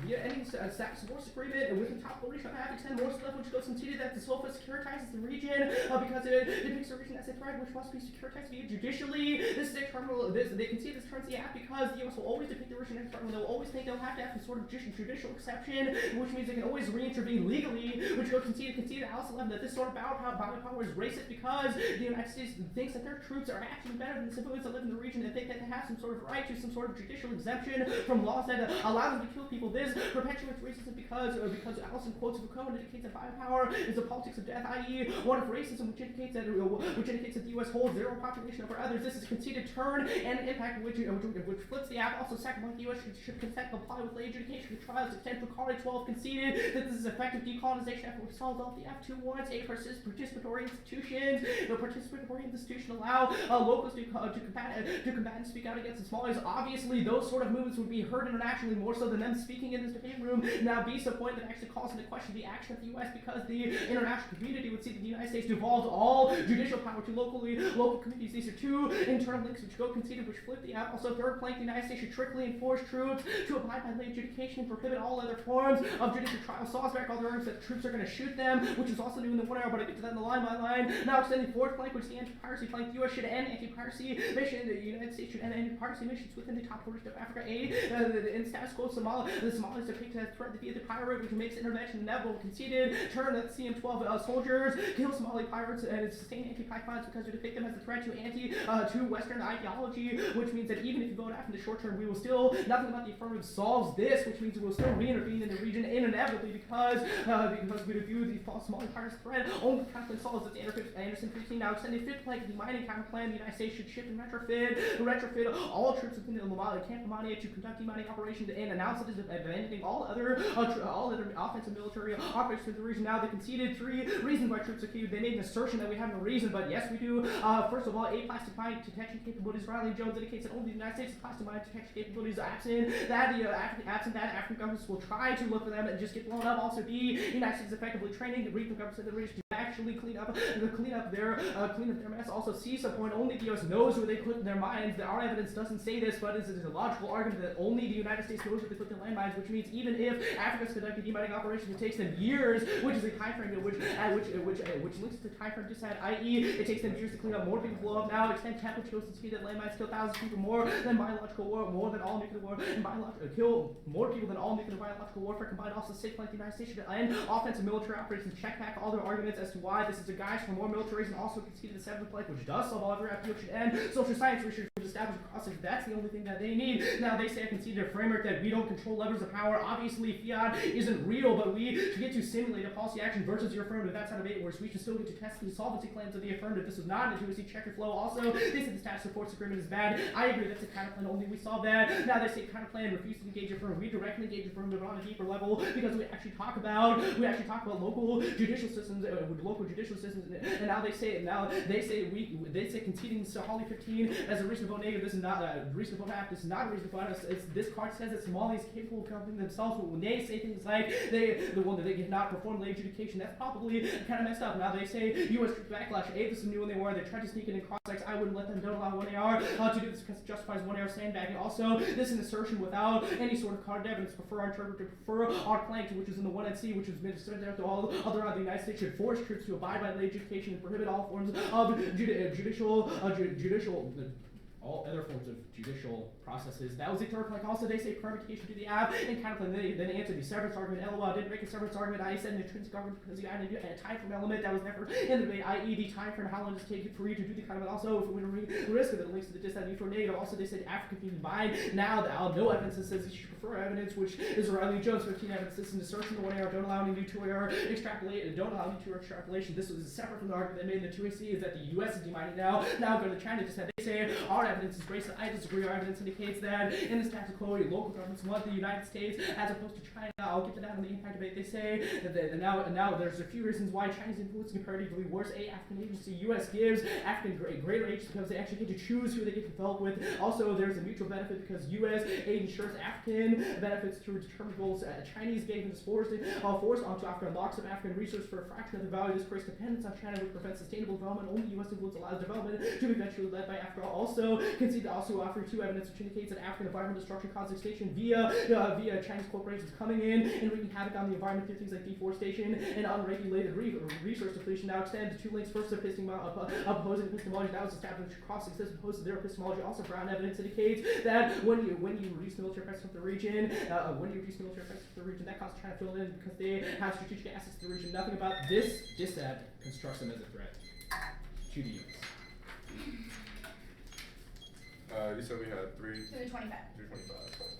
via ending status force agreement, and within top coalition have to extend more stuff, which goes conceded that the SOFA securitizes the region because it depicts a region as a threat which must be securitized via judicially. This is a terminal. They concede this turns the app because the US will always depict the region as a threat. They'll always think they'll have to have some sort of judicial exception, which means they can always re-intervene legally, which goes conceded Alice 11 that this sort of power is racist because the United States thinks that their troops are actually better than the civilians that live in the region and think that they have some sort of right to some sort of judicial exemption from laws that allow them to kill people. This perpetuates racism because Allison quotes Foucault and indicates that biopower is the politics of death, i.e. one of racism, which indicates that the U.S. holds zero population over others. This is a conceded turn and an impact which flips the app. Also, second, the U.S. should consent to comply with lay adjudication for trials. Extend for Cari 12 conceded that this is effective decolonization effort which solves all the F2 wants. A participatory institutions. The participatory institution allow locals to combat and speak out against the Somalis. Obviously, those sort of movements would be heard internationally more so than them speaking in this debate room. Now, B's a point that actually calls into question the action of the U.S. because the international community would see that the United States devolved all judicial power to local communities. These are two internal links which go conceded, which flip the app. Also, third plank, the United States should strictly enforce troops to abide by lay adjudication and prohibit all other forms of judicial trial. Salisbury called the arguments that troops are going to shoot them, which is also new in the 1 hour, but I get to that in the line by line. Now, extending fourth plank, which is the anti-piracy plank. The U.S. should end anti-piracy mission. The United States should end anti-piracy missions within the top quarter of Africa. In status quo, the Somalis depict a threat via the pirate, which makes intervention inevitable. Conceded turn that CM-12 soldiers kill Somali pirates and sustain anti-pirate violence because they depict them as a threat to Western ideology, which means that even if you vote out in the short term, we will still, nothing about the affirmative solves this, which means we will still re-intervene in the region inevitably because we view the false Somali pirates threat. Only the counterplan solves it. Anderson 15 now extended fifth plank, the mining counterplan. The United States should shift and retrofit all troops within the Camp Lamania to conduct demining operations and announce it as abandoning all other offensive military operations in the region. Now, they conceded three reasons why troops are key. They made an assertion that we have no reason, but yes, we do. First of all, plastic mine detection capabilities. Riley Jones indicates that only the United States has plastic mine detection capabilities. Absent that, African governments will try to look for them and just get blown up. Also, the United States is effectively training the regional governments of the region to actually clean up their mess. Also, CESA point, only the U.S. knows where they put their mines. Our evidence doesn't say this, but it's a logical argument that only the United States knows where they put their landmines, which means even if Africa's conducting demining operations, it takes them years, which is a time frame which links to the time frame just had, i.e. it takes them years to clean up. More people blow up now. Extend temp, which goes to speed that landmines kill thousands of people more than biological war, more than all nuclear war, and kill more people than all nuclear biological warfare combined. Also, six like the United States should end offensive military operations, check back all their arguments as to why this is a guise for more militaries, and also conceded the seventh plank, which does solve all of your FDO should end. Social science research was established across it. That's the only thing that they need. Now, they say I conceded a framework that we don't control levers of power. Obviously, fiat isn't real, but we should get to simulate a policy action versus your affirmative. That's how debate works. We should still get to test the solvency claims of the affirmative. This was not an intuitive checker flow. Also, they said the status supports agreement is bad. I agree, that's a counterplan only. We saw that. Now they say counterplan refused to engage affirmative. We directly engage affirmative on a deeper level because we actually talk about local judicial systems, and now they say conceding Somali 15 as a reason to vote negative. This is not a reason to vote half. This is not a reason to vote. This card says that Somalia is capable of governing themselves, but when they say things like they cannot perform lay adjudication, that's probably kind of messed up. Now they say U.S. troops backlash. This is new when they were. They tried to sneak it in cross-sects. I wouldn't let them. Don't allow 1AR to do this because it justifies 1AR sandbagging. Also, this is an assertion without any sort of card evidence. Prefer our plank, which is in the 1NC, which has been sent out to all other the United States should force troops to abide by lay adjudication and prohibit all forms of all other forms of judicial processes. That was the third point. Also, they say permutation to the app and counterclaim. Then they answered the severance argument. LOL didn't make a severance argument. I said an intrinsic argument because you added a time frame element that was never in the debate, i.e. the time frame, how long does it take for you to do the kind of, also if we would risk of it links to the disadvantage for negative. Also, they said Africa can be combined. Now, no evidence that says you should prefer evidence, which is Riley Jones 15 evidence system to search in the 1AR, don't allow any new 2AR extrapolate, don't allow new 2AR extrapolation. This was separate from the argument they made in the 2AC is that the US is demining now. Now go to China, just had they say our evidence is racist. I disagree. Our evidence indicates that in the status quo, local governments want the United States as opposed to China. I'll get to that on the impact debate. They say that now there's a few reasons why China's influence is comparatively worse. African agency, US gives African greater agency because they actually get to choose who they get to develop with. Also, there's a mutual benefit because US aid ensures African benefits through determined goals. Chinese gave this force onto Africa and locks up African resources for a fraction of the value. This creates dependence on China, which prevents sustainable development. Only US influence allows development to be eventually led by Africa. Also, concede to also offer two evidence which indicates that African environmental destruction causes extinction via Chinese corporations coming in and wreaking havoc on the environment through things like deforestation and unregulated resource depletion. Now extend to two links. First, opposing epistemology that was established across existence opposed to their epistemology. Also, Brown evidence indicates that when you reduce military presence from the region, that causes China to fill in because they have strategic assets to the region. Nothing about this dissent constructs them as a threat to the US. You said we had 225. 325.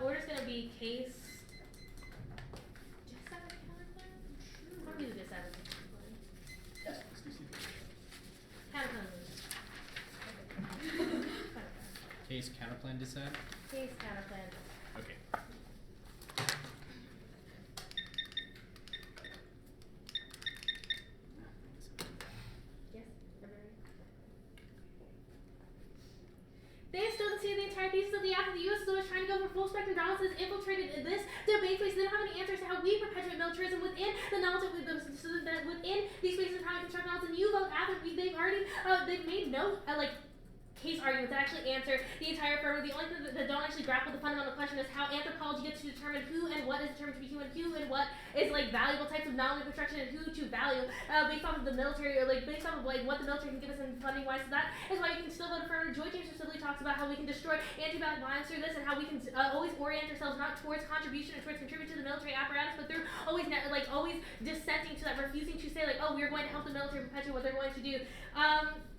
order's gonna be case. Just have a counterclaim? What do we do this as a counterclaim? Case counterplan decide. Case counterclaim. Okay. Yes, everybody. They still see the entire thesis of the act of the U.S. is always trying to go for full spectrum balance has infiltrated this debate space. They don't have any answers to how we perpetuate militarism within the knowledge of so that within these spaces of how we construct knowledge. And you vote after they've already they've made no case arguments that actually answer the entire affirmative. The only thing that don't actually grapple the fundamental question is how anthropology gets to determine who and what is determined to be human, who and what is valuable types of knowledge and construction, and who to value based off of the military or based off of what the military can give us in funding wise. So that is why you can still vote affirmative. Joy James specifically talks about how we can destroy anti-black violence through this and how we can always orient ourselves not towards contribution or towards contribute to the military apparatus, but through always always dissenting to that, refusing to say we are going to help the military perpetuate what they're going to do.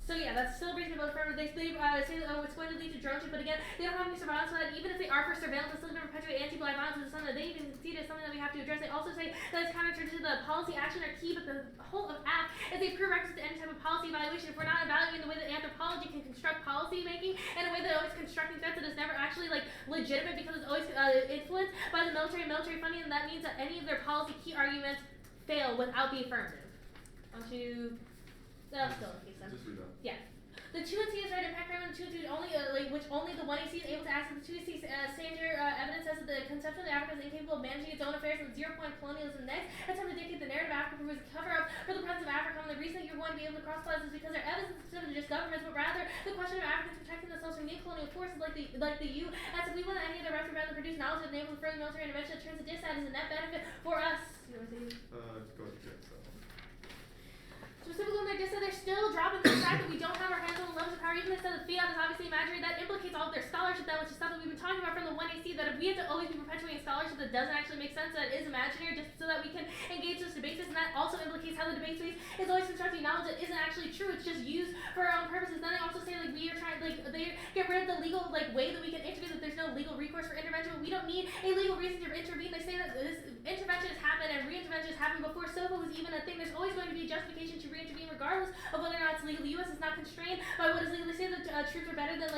So yeah, that's still reasonable affirmative. They say that it's going to lead to drone ship, but again, they don't have any surveillance, so that even if they are for surveillance, it's still going to perpetuate anti-black violence, which is something that they even concede is something that we have to address. They also say that it's counter to the policy action are key, but the whole of act is a prerequisite to any type of policy evaluation. If we're not evaluating the way that anthropology can construct policy making in a way that always constructing threats that is never actually legitimate because it's always influenced by the military funding, and that means that any of their policy key arguments fail without the affirmative. Still okay, so. Just read that. Yeah. The 2C is right impact crime, and the 2C only which only the 1AC is able to access. The 2C standard evidence says that the conception of Africa is incapable of managing its own affairs, and the 0-point colonialism next attempt to dictate the narrative of Africa was a cover up for the presence of Africa. And the reason that you're going to be able to cross class is because their evidence is specific to just governments, but rather the question of Africans protecting themselves from neo-colonial forces like the U. As if we want any of the rest rather produce knowledge that enables further military intervention that turns the dissent is a net benefit for us. You know what I'm saying? Go ahead, Jack, so. Specifically, they just said they're still dropping the fact that we don't have our hands on the levels of power. Even they said that fiat is obviously imaginary. That implicates all of their scholarship, then, which is stuff that we've been talking about from the 1AC. That if we have to always be perpetuating scholarship that doesn't actually make sense, that is imaginary, just so that we can engage this debate space. And that also implicates how the debate space is always constructing knowledge that isn't actually true. It's just used for our own purposes. Then they also say we are trying they get rid of the legal way that we can intervene. That there's no legal recourse for intervention. But we don't need a legal reason to intervene. They say that this intervention has happened and re-intervention has happened before SOFA was even a thing. There's always going to be a justification to re-intervene regardless of whether or not it's legal. The U.S. is not constrained by what is legal. They say that troops are better than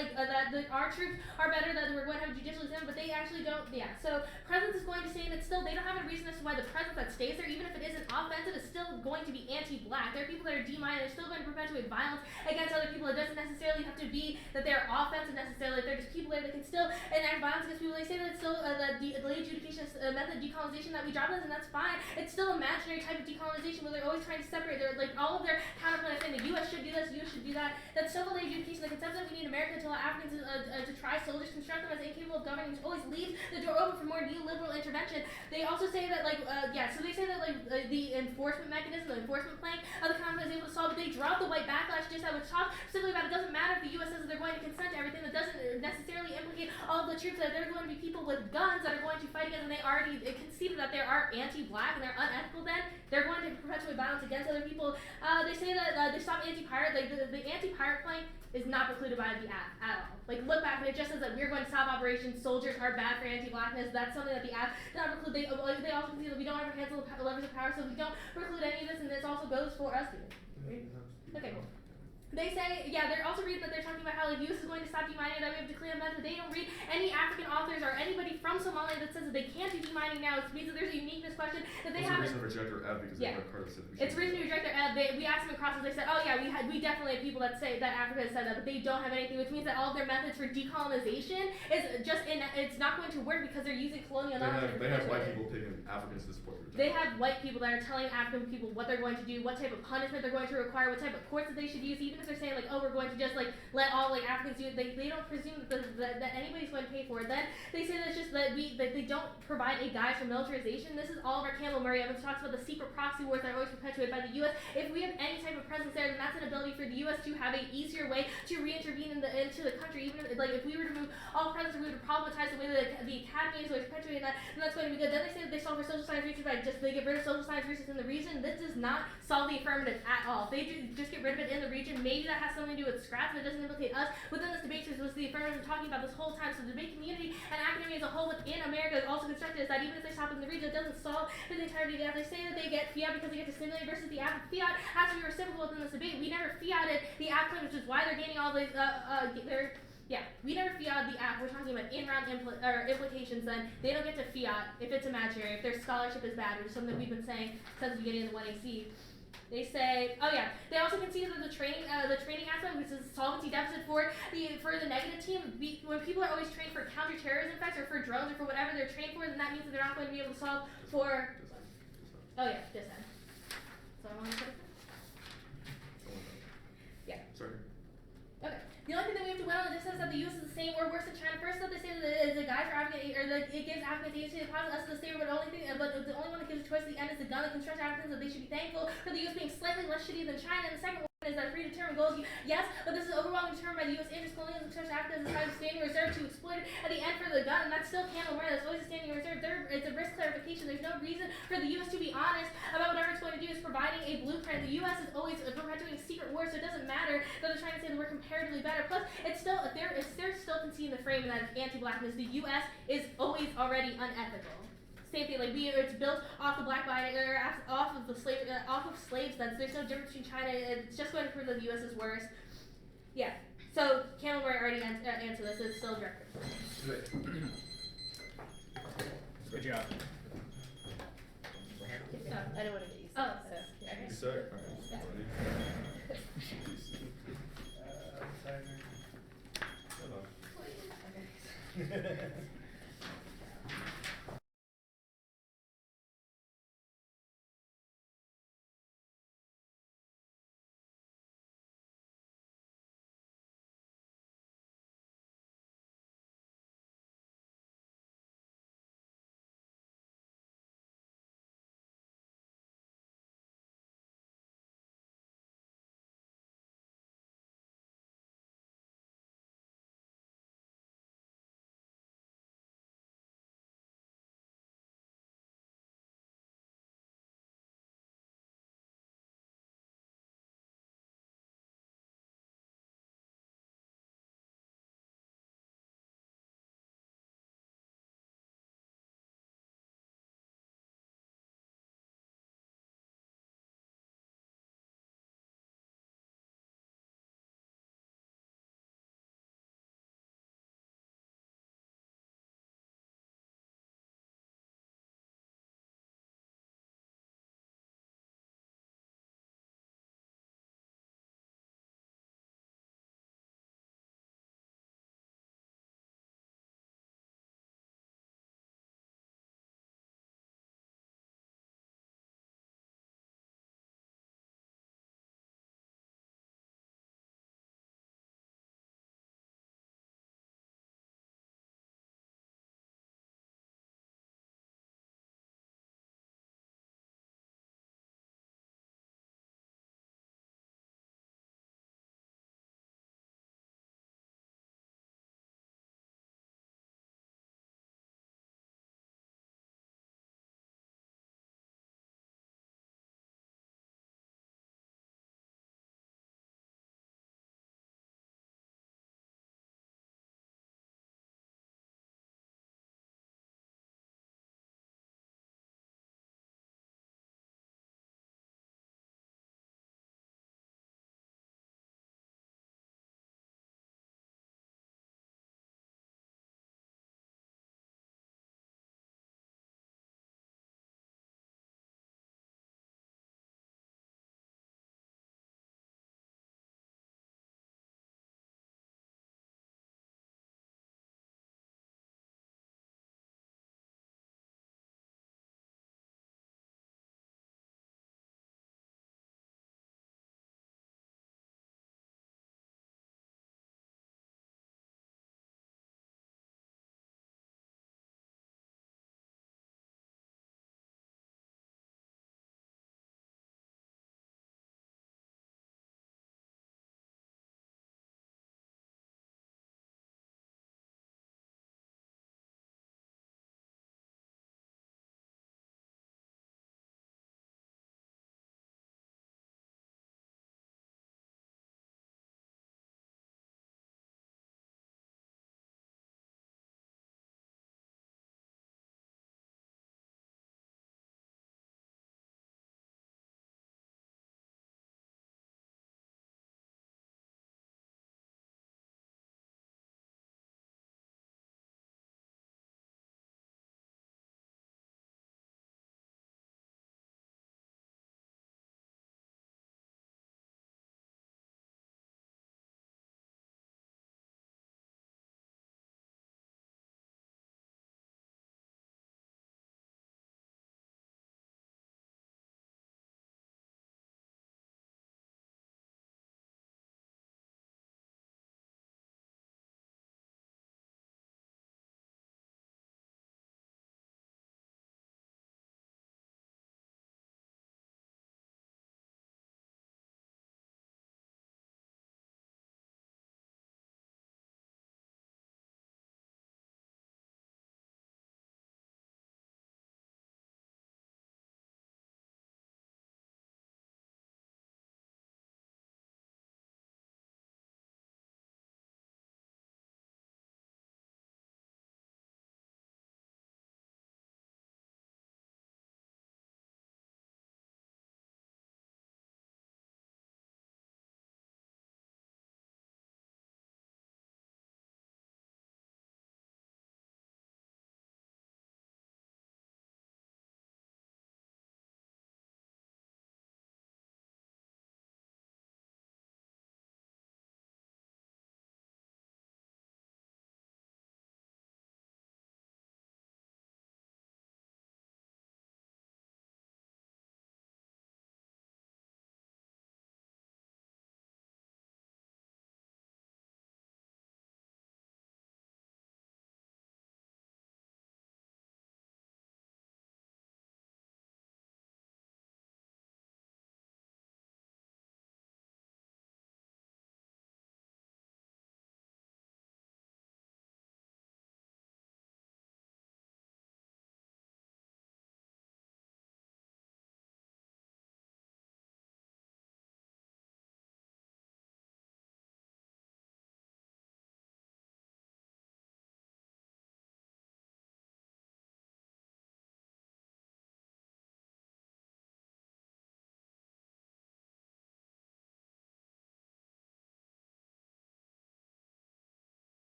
our troops are better, that we're going to have judicial exam, but they actually don't. Yeah. So presence is going to say that still they don't have a reason as to why the presence that stays there, even if it isn't offensive, is still going to be anti-black. There are people that are demonized. They're still going to perpetuate violence against other people. It doesn't necessarily have to be that they're offensive necessarily. If they're just people there that can still enact violence against people. They say that it's still the delayed adjudication method of decolonization that we drop this, and that's fine. It's still imaginary type of decolonization where they're always trying to separate. They're all of their counterpoints saying the U.S. should do this, the U.S. should do that. That's civil education. The concept that we need America to allow Africans to try soldiers, construct them as incapable of governing, which always leaves the door open for more neoliberal intervention. They also say that so they say that the enforcement mechanism, the enforcement plank of the conflict is able to solve, but they drop the white backlash just that was talked simply about. It doesn't matter if the U.S. says that they're going to consent to everything. That doesn't necessarily implicate all of the troops. That there are going to be people with guns that are going to fight against, and they already conceded that they are anti-black and they're unethical. Then they're going to perpetuate violence against other people. They say that they stop anti-pirate. The anti-pirate plank is not precluded by the act at all. Look back and it just says that we're going to stop operations. Soldiers are bad for anti-blackness. That's something that the act does not preclude. They also concede that we don't have our hands on the levers of power, so we don't preclude any of this, and this also goes for us. Okay. They say, they're also reading that they're talking about how the U.S. is going to stop demining, that we have to clean up method. They don't read any African authors or anybody from Somalia that says that they can't do demining now. It means that there's a uniqueness question that they have. It's a reason to reject their ed because they have Carter said that we It's reason to reject their ed. We asked them across and they said, we definitely have people that say that Africa has said that, but they don't have anything, which means that all of their methods for decolonization is just it's not going to work because they're using colonial knowledge. They have white people picking Africans to support their They have white people that are telling African people what they're going to do, what type of punishment they're going to require, what type of courts that they should use, even if they're saying we're going to just let all Africans do it. They don't presume that anybody's going to pay for it. Then they say that it's just that they don't provide a guide for militarization. This is all of our Campbell Murray evidence talks about the secret proxy wars that are always perpetuated by the U.S. If we have any type of presence there, then that's an ability for the U.S. to have a easier way to re-intervene into the country. Even if we were to move all presence, we would problematize the way that the academy happening is always perpetuating that, and that's going to be good. Then they say that they solve for social science research by just they get rid of social science research in the region. This does not solve the affirmative at all. If they just get rid of it in the region, maybe that has something to do with scraps, but it doesn't implicate us within this debate. So it was the affirmative talking about this whole time. So the debate community and academia as a whole within America is also constructed is that even if they stop in the region, it doesn't solve for the entirety of the app. They say that they get fiat because they get to stimulate versus the app. Fiat has to be reciprocal within this debate. We never fiated the app claim, which is why they're gaining all these we never fiat the app. We're talking about in-round implications. Then they don't get to fiat if it's imaginary, if their scholarship is bad, which is something we've been saying since the beginning of the 1AC. They say, they also conceded that the training aspect, which is solvency deficit for the negative team. When people are always trained for counterterrorism effects or for drones or for whatever they're trained for, then that means that they're not going to be able to solve for. This end. So I want to put it. Yeah. Sorry. Okay. The only thing that we have to wet on this is that the U.S. is the same or worse than China. First, that they say that the guys for African, it gives Africans agency to deposit us to the state, but the only one that gives a choice at the end is the gun that constructs Africans, that they should be thankful for the U.S. being slightly less shitty than China. And the second one is that predetermined goals. Yes, but this is overwhelmingly determined by the U.S. interest. Colonialism constructs Africa as a kind of standing reserve to exploit it at the end for the gun, and that's still Camel Murray. That's always a standing reserve. It's a risk clarification. There's no reason for the U.S. to be honest about whatever it's going to do is providing a blueprint. The U.S. is always perpetuating secret wars, so it doesn't matter that they're trying to say that we're comparatively better. Plus, it's still they're still conceding the frame that it's anti-blackness. The U.S. is always already unethical. Same thing, like it's built off the black body or off of slaves. There's no difference between China. It's just going to prove that the U.S. is worse. Yeah. So Camel Murray already answered this. It's still director. Good. Good job. I don't want to get used to Oh, it, so yeah. You start? Okay.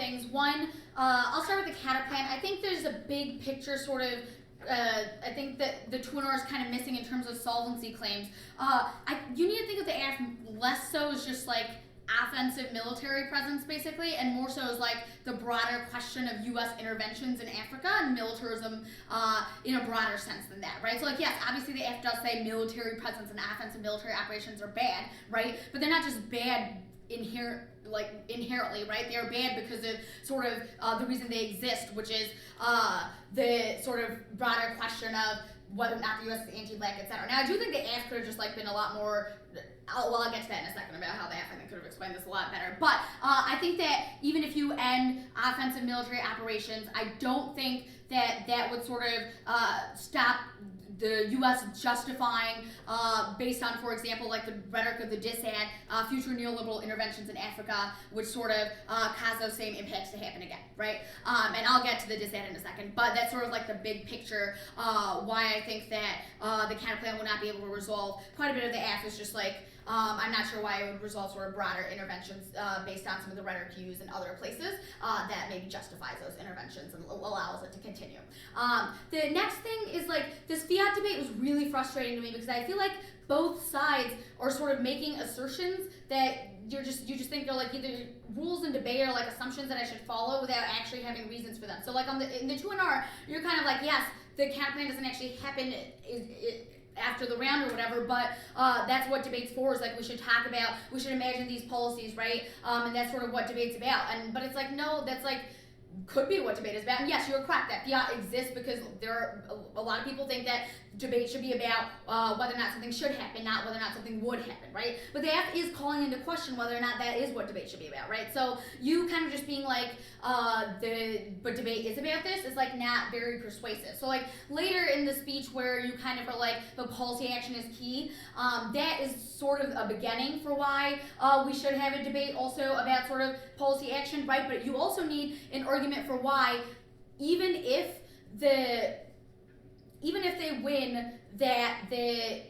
things. One, I'll start with the counter plan. I think there's a big picture sort of. I think that the 2NR is kind of missing in terms of solvency claims. You need to think of the AF less so as just like offensive military presence basically, and more so as like the broader question of U.S. interventions in Africa and militarism in a broader sense than that, right? So like yes, obviously the AF does say military presence and offensive military operations are bad, right? But they're not just bad inherently, right? They're bad because of sort of the reason they exist, which is the sort of broader question of whether or not the U.S. is anti-black, etc. Now, I do think the AF could have just like been a lot more. I'll get to that in a second about how the AF I think could have explained this a lot better. But I think that even if you end offensive military operations, I don't think that that would sort of stop the U.S. justifying, based on, for example, like the rhetoric of the DISAD, future neoliberal interventions in Africa, which sort of cause those same impacts to happen again, right? And I'll get to the DISAD in a second, but that's sort of like the big picture, why I think that the counter plan will not be able to resolve quite a bit of the AF is just like, I'm not sure why it would resolve sort of broader interventions based on some of the rhetoric used in other places that maybe justifies those interventions and allows it to continue. The next thing is like this fiat debate was really frustrating to me because I feel like both sides are sort of making assertions that you just think they're like either rules in debate or like assumptions that I should follow without actually having reasons for them. So like in the 2NR, you're kind of like, yes, the counter plan doesn't actually happen after the round or whatever, but that's what debate's for, is like we should imagine these policies, right? And that's sort of what debate's about. But it's like, no, that's like could be what debate is about. And yes, you're correct that fiat exists because there are a lot of people think that debate should be about whether or not something should happen, not whether or not something would happen, right? But the AF is calling into question whether or not that is what debate should be about, right? So you kind of just being like, but debate is about this is like not very persuasive. So like later in the speech where you kind of are like, the policy action is key, that is sort of a beginning for why we should have a debate also about sort of policy action, right? But you also need an argument for why, even if they win, that the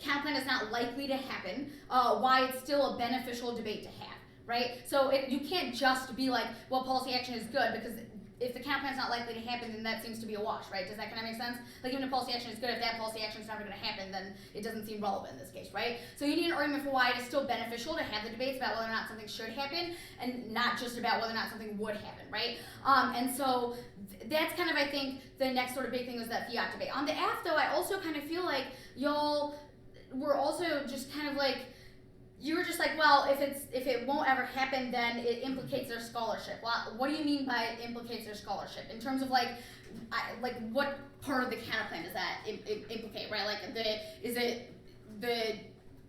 counter plan is not likely to happen, why it's still a beneficial debate to have, right? So you can't just be like, well, policy action is good, because if the counter plan is not likely to happen, then that seems to be a wash, right? Does that kind of make sense? Like even if policy action is good, if that policy action is never going to happen, then it doesn't seem relevant in this case, right? So you need an argument for why it is still beneficial to have the debates about whether or not something should happen, and not just about whether or not something would happen, right? And so that's kind of, I think, the next sort of big thing is that fiat debate. On the AF, though, I also kind of feel like y'all were also just kind of like, you were just like, well, if it won't ever happen, then it implicates their scholarship. Well, what do you mean by it implicates their scholarship? In terms of like what part of the counter plan does that implicate, right? Like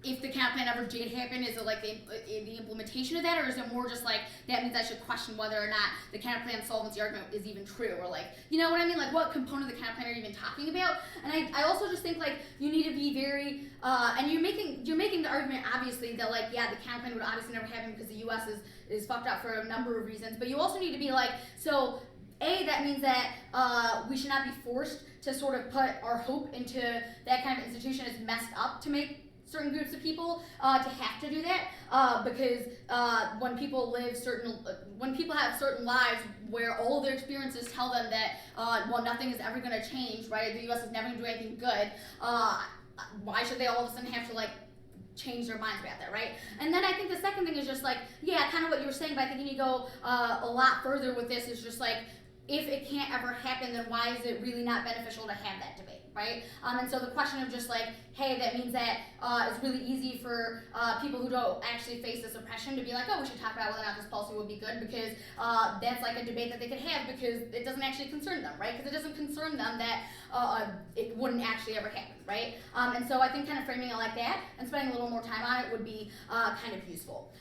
if the counter plan ever did happen, is it like the implementation of that, or is it more just like that means I should question whether or not the counter plan solvency argument is even true, or like, you know what I mean? Like what component of the counter plan are you even talking about? And I also just think like you need to be very and you're making the argument obviously that like, yeah, the counter plan would obviously never happen because the U.S. is fucked up for a number of reasons, but you also need to be like, so that means that we should not be forced to sort of put our hope into that kind of institution as messed up to make certain groups of people to have to do that, because when people have certain lives where all of their experiences tell them that well, nothing is ever going to change, right? The U.S. is never going to do anything good. Why should they all of a sudden have to like change their minds about that, right? And then I think the second thing is just like, yeah, kind of what you were saying, but I think you need to go a lot further with this. Is just like, if it can't ever happen, then why is it really not beneficial to have that debate, right? And so the question of just like, hey, that means that it's really easy for people who don't actually face this oppression to be like, oh, we should talk about whether or not this policy would be good, because that's like a debate that they could have, because it doesn't actually concern them, right? Because it doesn't concern them that it wouldn't actually ever happen, right? And so I think kind of framing it like that and spending a little more time on it would be kind of useful.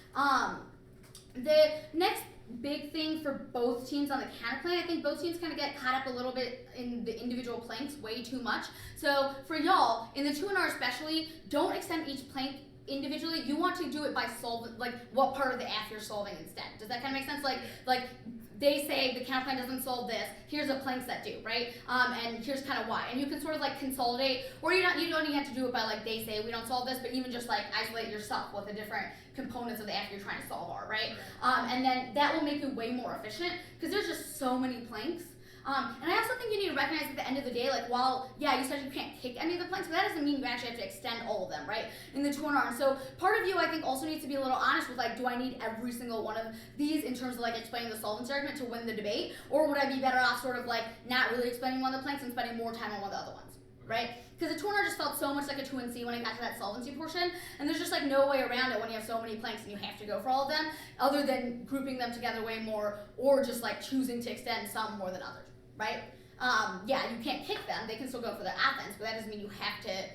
The next big thing for both teams on the counter plan, I think both teams kind of get caught up a little bit in the individual planks way too much. So for y'all, in the 2NR especially, don't extend each plank individually, you want to do it by solving, like, what part of the AF you're solving instead. Does that kind of make sense? Like they say the counter plan doesn't solve this. Here's the planks that do, right? And here's kind of why. And you can sort of like consolidate, or you don't even have to do it by like they say we don't solve this, but even just like isolate yourself what the different components of the AF you're trying to solve are, right? And then that will make you way more efficient because there's just so many planks. And I also think you need to recognize at the end of the day, like, while, yeah, you said you can't kick any of the planks, but that doesn't mean you actually have to extend all of them, right, in the 2-1R. And so part of you, I think, also needs to be a little honest with, like, do I need every single one of these in terms of, like, explaining the solvency argument to win the debate? Or would I be better off sort of, like, not really explaining one of the planks and spending more time on one of the other ones, right? Because the 2-1R just felt so much like a 2-C when it got to that solvency portion, and there's just, like, no way around it when you have so many planks and you have to go for all of them, other than grouping them together way more, or just, like, choosing to extend some more than others, right? Yeah, you can't kick them. They can still go for the offense, but that doesn't mean you have to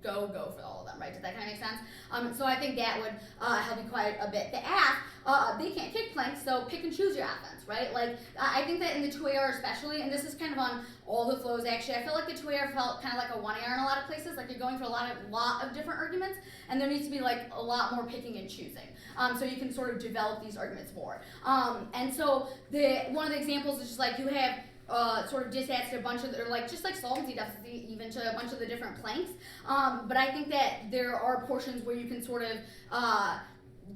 go for all of them, right? Does that kind of make sense? So I think that would help you quite a bit. The AF, they can't kick planks, so pick and choose your offense, right? Like, I think that in the 2AR especially, and this is kind of on all the flows actually, I feel like the 2AR felt kind of like a 1AR in a lot of places, like you're going for a lot of different arguments, and there needs to be like a lot more picking and choosing. So you can sort of develop these arguments more. And so one of the examples is just like you have sort of disads to a bunch of, or like just like solvency deficits even to a bunch of the different planks. But I think that there are portions where you can sort of,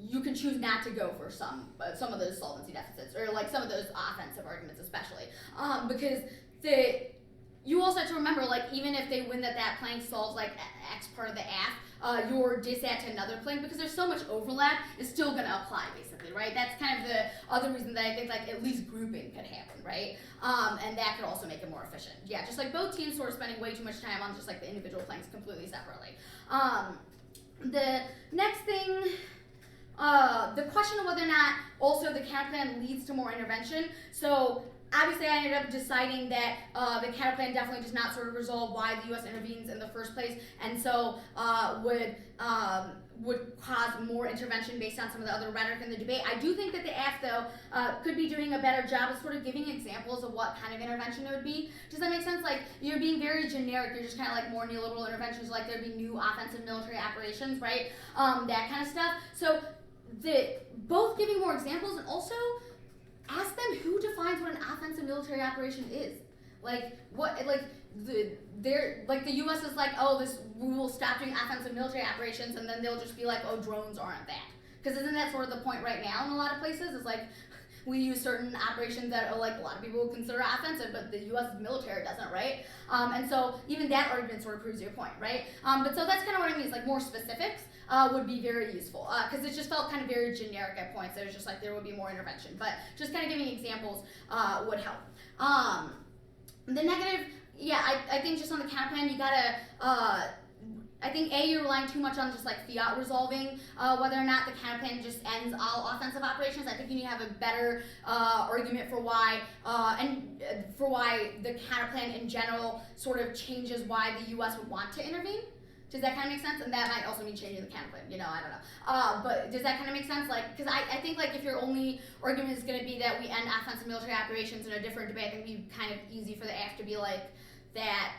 you can choose not to go for some of those solvency deficits, or like some of those offensive arguments especially. Because you also have to remember, like, even if they win that plank solves like X part of the AF, your disad to another plank, because there's so much overlap, is still going to apply basically, right? That's kind of the other reason that I think like at least grouping could happen, right? And that could also make it more efficient. Yeah, just like both teams sort of spending way too much time on just like the individual planks completely separately. The next thing, the question of whether or not also the counter plan leads to more intervention. So obviously, I ended up deciding that the counter plan definitely does not sort of resolve why the U.S. intervenes in the first place, and so would cause more intervention based on some of the other rhetoric in the debate. I do think that the AF, though, could be doing a better job of sort of giving examples of what kind of intervention it would be. Does that make sense? Like, you're being very generic. You're just kind of like more neoliberal interventions, like there'd be new offensive military operations, right? That kind of stuff. So both giving more examples and also ask them who defines what an offensive military operation is. Like, what, like, the U.S. is like, oh, we will stop doing offensive military operations, and then they'll just be like, oh, drones aren't that. Because isn't that sort of the point right now in a lot of places? It's like, we use certain operations that are like a lot of people would consider offensive, but the U.S. military doesn't, right? And so even that argument sort of proves your point, right? But so that's kind of what I mean, is like more specifics would be very useful, because it just felt kind of very generic at points. It was just like there would be more intervention, but just kind of giving examples would help. The negative, yeah, I think just on the counter plan, you gotta, I think you're relying too much on just like fiat resolving whether or not the counter plan just ends all offensive operations. I think you need to have a better argument for why, for why the counter plan in general sort of changes why the U.S. would want to intervene. Does that kind of make sense? And that might also mean changing the counter plan, you know, I don't know. But does that kind of make sense? Like, because I think like if your only argument is going to be that we end offensive military operations in a different debate, I think it'd be kind of easy for the AF to be like that,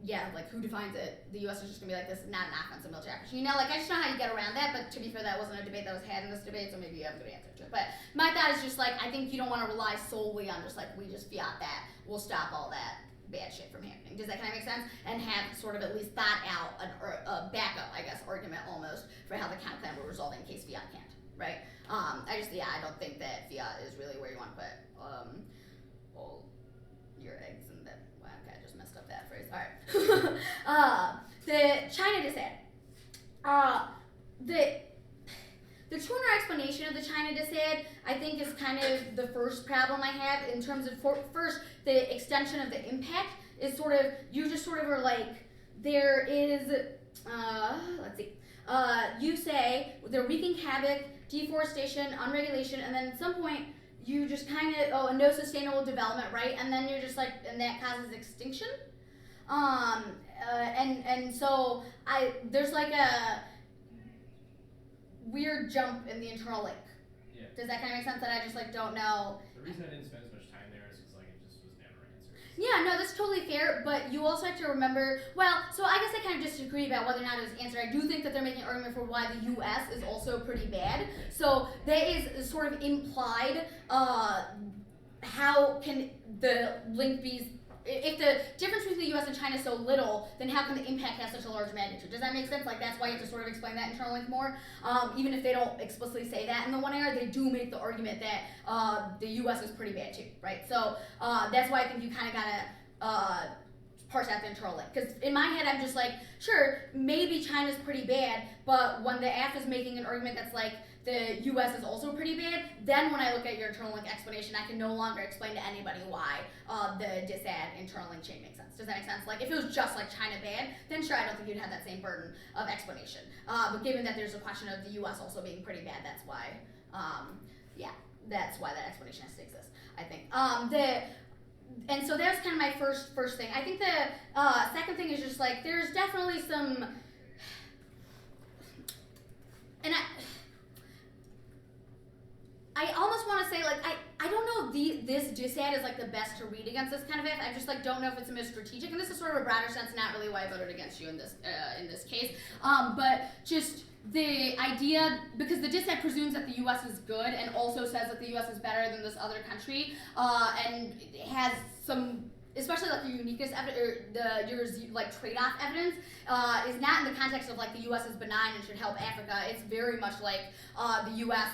yeah, like who defines it? The U.S. is just going to be like, this is not an offensive military operation. You know, like I just know how you get around that, but to be fair, that wasn't a debate that was had in this debate, so maybe you have a good answer to it. But my thought is just like, I think you don't want to rely solely on just like, we just fiat that, we'll stop all that bad shit from happening. Does that kind of make sense? And have sort of at least thought out a backup, I guess, argument almost for how the counter plan will resolve in case fiat can't, right? I don't think that fiat is really where you want to put all your eggs in that. Wow, okay, I just messed up that phrase. All right. The China dissent. The 2-1R explanation of the China dissent, I think, is kind of the first problem I have in terms of, first, the extension of the impact is sort of, you just sort of are like, there is, let's see, you say they're wreaking havoc, deforestation, unregulation, and then at some point, you just kind of, no sustainable development, right? And then you're just like, and that causes extinction. And so, there's like a weird jump in the internal link. Yeah. Does that kind of make sense? That I just like don't know. The reason I didn't spend as much time there is because like it just was never answered. Yeah, no, that's totally fair, but you also have to remember, well, so I guess I kind of disagree about whether or not it was answered. I do think that they're making an argument for why the U.S. is also pretty bad. So that is sort of implied, how can the link be, if the difference between the U.S. and China is so little, then how can the impact have such a large magnitude? Does that make sense? Like, that's why you have to sort of explain that internal link more. Even if they don't explicitly say that in the one AR, they do make the argument that the U.S. is pretty bad too, right? So that's why I think you kind of gotta parse out the internal link. Because in my head, I'm just like, sure, maybe China's pretty bad, but when the AF is making an argument that's like, the U.S. is also pretty bad, then when I look at your internal link explanation, I can no longer explain to anybody why the disad internal link chain makes sense. Does that make sense? Like, if it was just like China bad, then sure, I don't think you'd have that same burden of explanation. But given that there's a question of the U.S. also being pretty bad, that's why, that's why that explanation has to exist, I think. And so that's kind of my first thing. I think the second thing is just like, there's definitely some, and I almost want to say, like, I don't know if this disad is like the best to read against this kind of if. I just like don't know if it's the most strategic, and this is sort of a broader sense, not really why I voted against you in this case. But just the idea, because the disad presumes that the U.S. is good and also says that the U.S. is better than this other country, and has some, especially like the uniqueness your like trade-off evidence, is not in the context of like the U.S. is benign and should help Africa. It's very much like the U.S.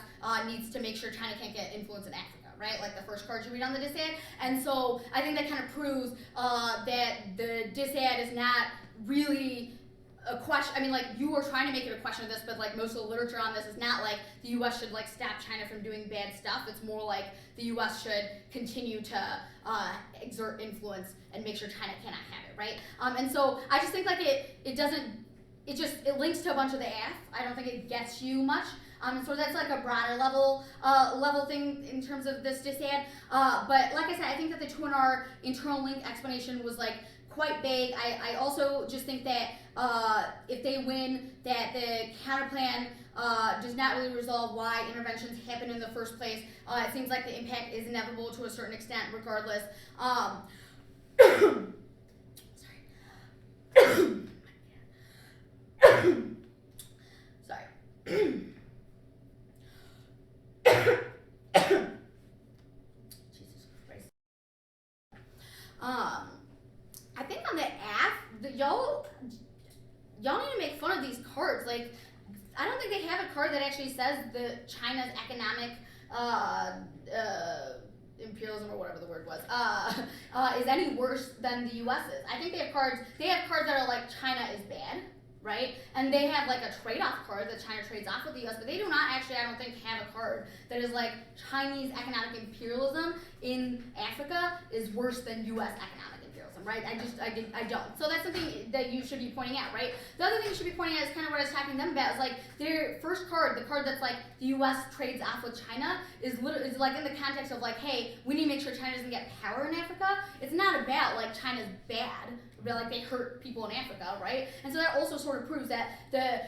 Needs to make sure China can't get influence in Africa, right? Like the first card you read on the disad. And so I think that kind of proves that the disad is not really a question. I mean, like, you were trying to make it a question of this, but like most of the literature on this is not like the U.S. should like stop China from doing bad stuff. It's more like the U.S. should continue to exert influence and make sure China cannot have it, right? And so I just think like it links to a bunch of the AF. I don't think it gets you much. So that's like a broader level thing in terms of this disad. But like I said, I think that the 2NR internal link explanation was like quite vague. I also just think that if they win, that the counter plan does not really resolve why interventions happen in the first place. It seems like the impact is inevitable to a certain extent regardless. Sorry. Jesus Christ. I think on the app, y'all need to make fun of these cards. Like, I don't think they have a card that actually says that China's economic imperialism or whatever the word was is any worse than the US's. I think they have cards that are like China is bad, right? And they have like a trade-off card that China trades off with the US, but they do not actually, I don't think, have a card that is like Chinese economic imperialism in Africa is worse than US economic imperialism, right? I don't. So that's something that you should be pointing out, right? The other thing you should be pointing out is kind of what I was talking to them about, is like their first card, the card that's like the US trades off with China, is like in the context of like, hey, we need to make sure China doesn't get power in Africa. It's not about like China's bad, but like they hurt people in Africa, right? And so that also sort of proves that the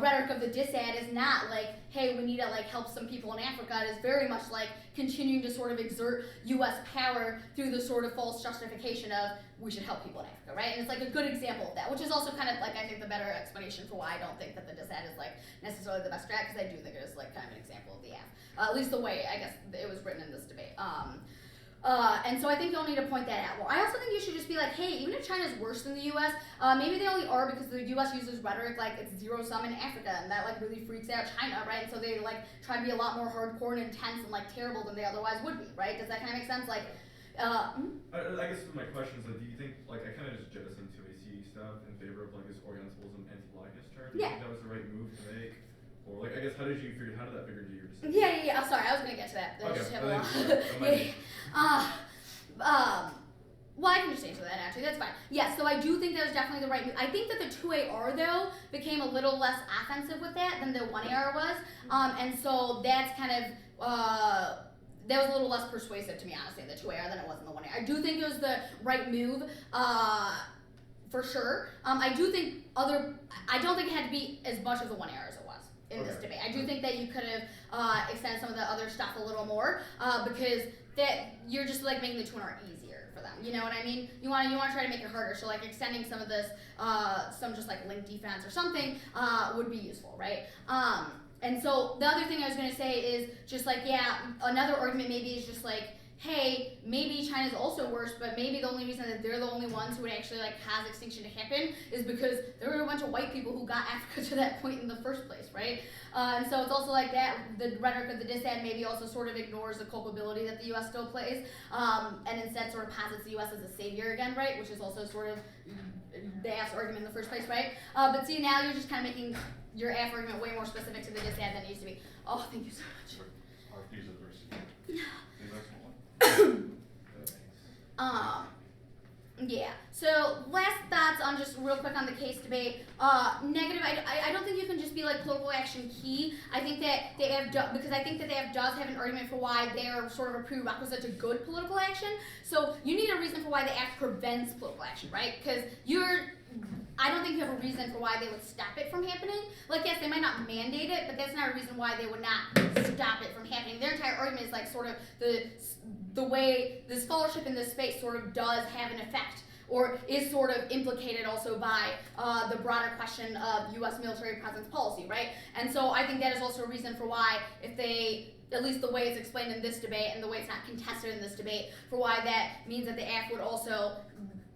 rhetoric of the disad is not like, hey, we need to like help some people in Africa. It is very much like continuing to sort of exert US power through the sort of false justification of we should help people in Africa, right? And it's like a good example of that, which is also kind of like, I think, the better explanation for why I don't think that the disad is like necessarily the best strat, because I do think it is like kind of an example of the AF. At least the way, I guess, it was written in this debate. And so I think you'll need to point that out more. I also think you should just be like, hey, even if China's worse than the US, maybe they only are because the US uses rhetoric like it's zero sum in Africa, and that like really freaks out China, right? And so they like try to be a lot more hardcore and intense and like terrible than they otherwise would be, right? Does that kind of make sense? Like, I guess my question is, like, do you think, like, I kind of just jettisoned 2AC stuff in favor of like this Orientalism anti-Ligas turn? Do you think that was the right move to make? Or like, I guess, how did that figure into your decision? Yeah. I'm sorry, I was gonna get to that. I just have a lot. Well, I can just answer that actually. That's fine. Yeah, so I do think that was definitely the right move. I think that the 2AR though became a little less offensive with that than the 1AR was, and so that's kind of that was a little less persuasive to me, honestly, in the 2AR than it was in the 1AR. I do think it was the right move, for sure. I don't think it had to be as much of the 1AR as it was in this debate. I do think that you could have extended some of the other stuff a little more, because that you're just like making the 2NR easier, for them. You know what I mean? You want to try to make it harder. So like extending some of this, some just like link defense or something would be useful, right? And so the other thing I was going to say is just like, yeah, another argument maybe is just like, hey, maybe China's also worse, but maybe the only reason that they're the only ones who would actually like cause extinction to happen is because there were a bunch of white people who got Africa to that point in the first place, right? And so it's also like that, the rhetoric of the dissent maybe also sort of ignores the culpability that the U.S. still plays, and instead sort of posits the U.S. as a savior again, right? Which is also sort of the ass argument in the first place, right? But see, now you're just kind of making your ass argument way more specific to the dissent than it used to be. Oh, thank you so much. Our views of diversity. Yeah. So last thoughts on just real quick on the case debate. Negative. I don't think you can just be like political action key. I think that they have because I think that they does have an argument for why they are sort of a prerequisite to good political action. So you need a reason for why the act prevents political action, right? Because I don't think you have a reason for why they would stop it from happening. Like, yes, they might not mandate it, but that's not a reason why they would not stop it from happening. Their entire argument is like sort of the way the scholarship in this space sort of does have an effect, or is sort of implicated also by the broader question of U.S. military presence policy, right? And so I think that is also a reason for why, if they, at least the way it's explained in this debate and the way it's not contested in this debate, for why that means that the act would also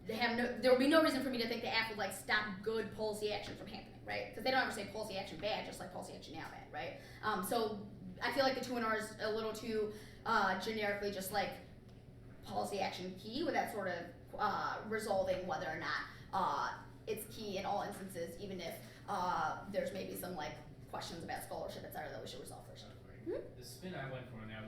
there would be no reason for me to think the act would like stop good policy action from happening, right? Because they don't ever say policy action bad, just like policy action now bad, right? So I feel like the 2-and-R is a little too generically just like policy action key, without sort of resolving whether or not it's key in all instances, even if there's maybe some like questions about scholarship, etc., that we should resolve first. The spin I went for now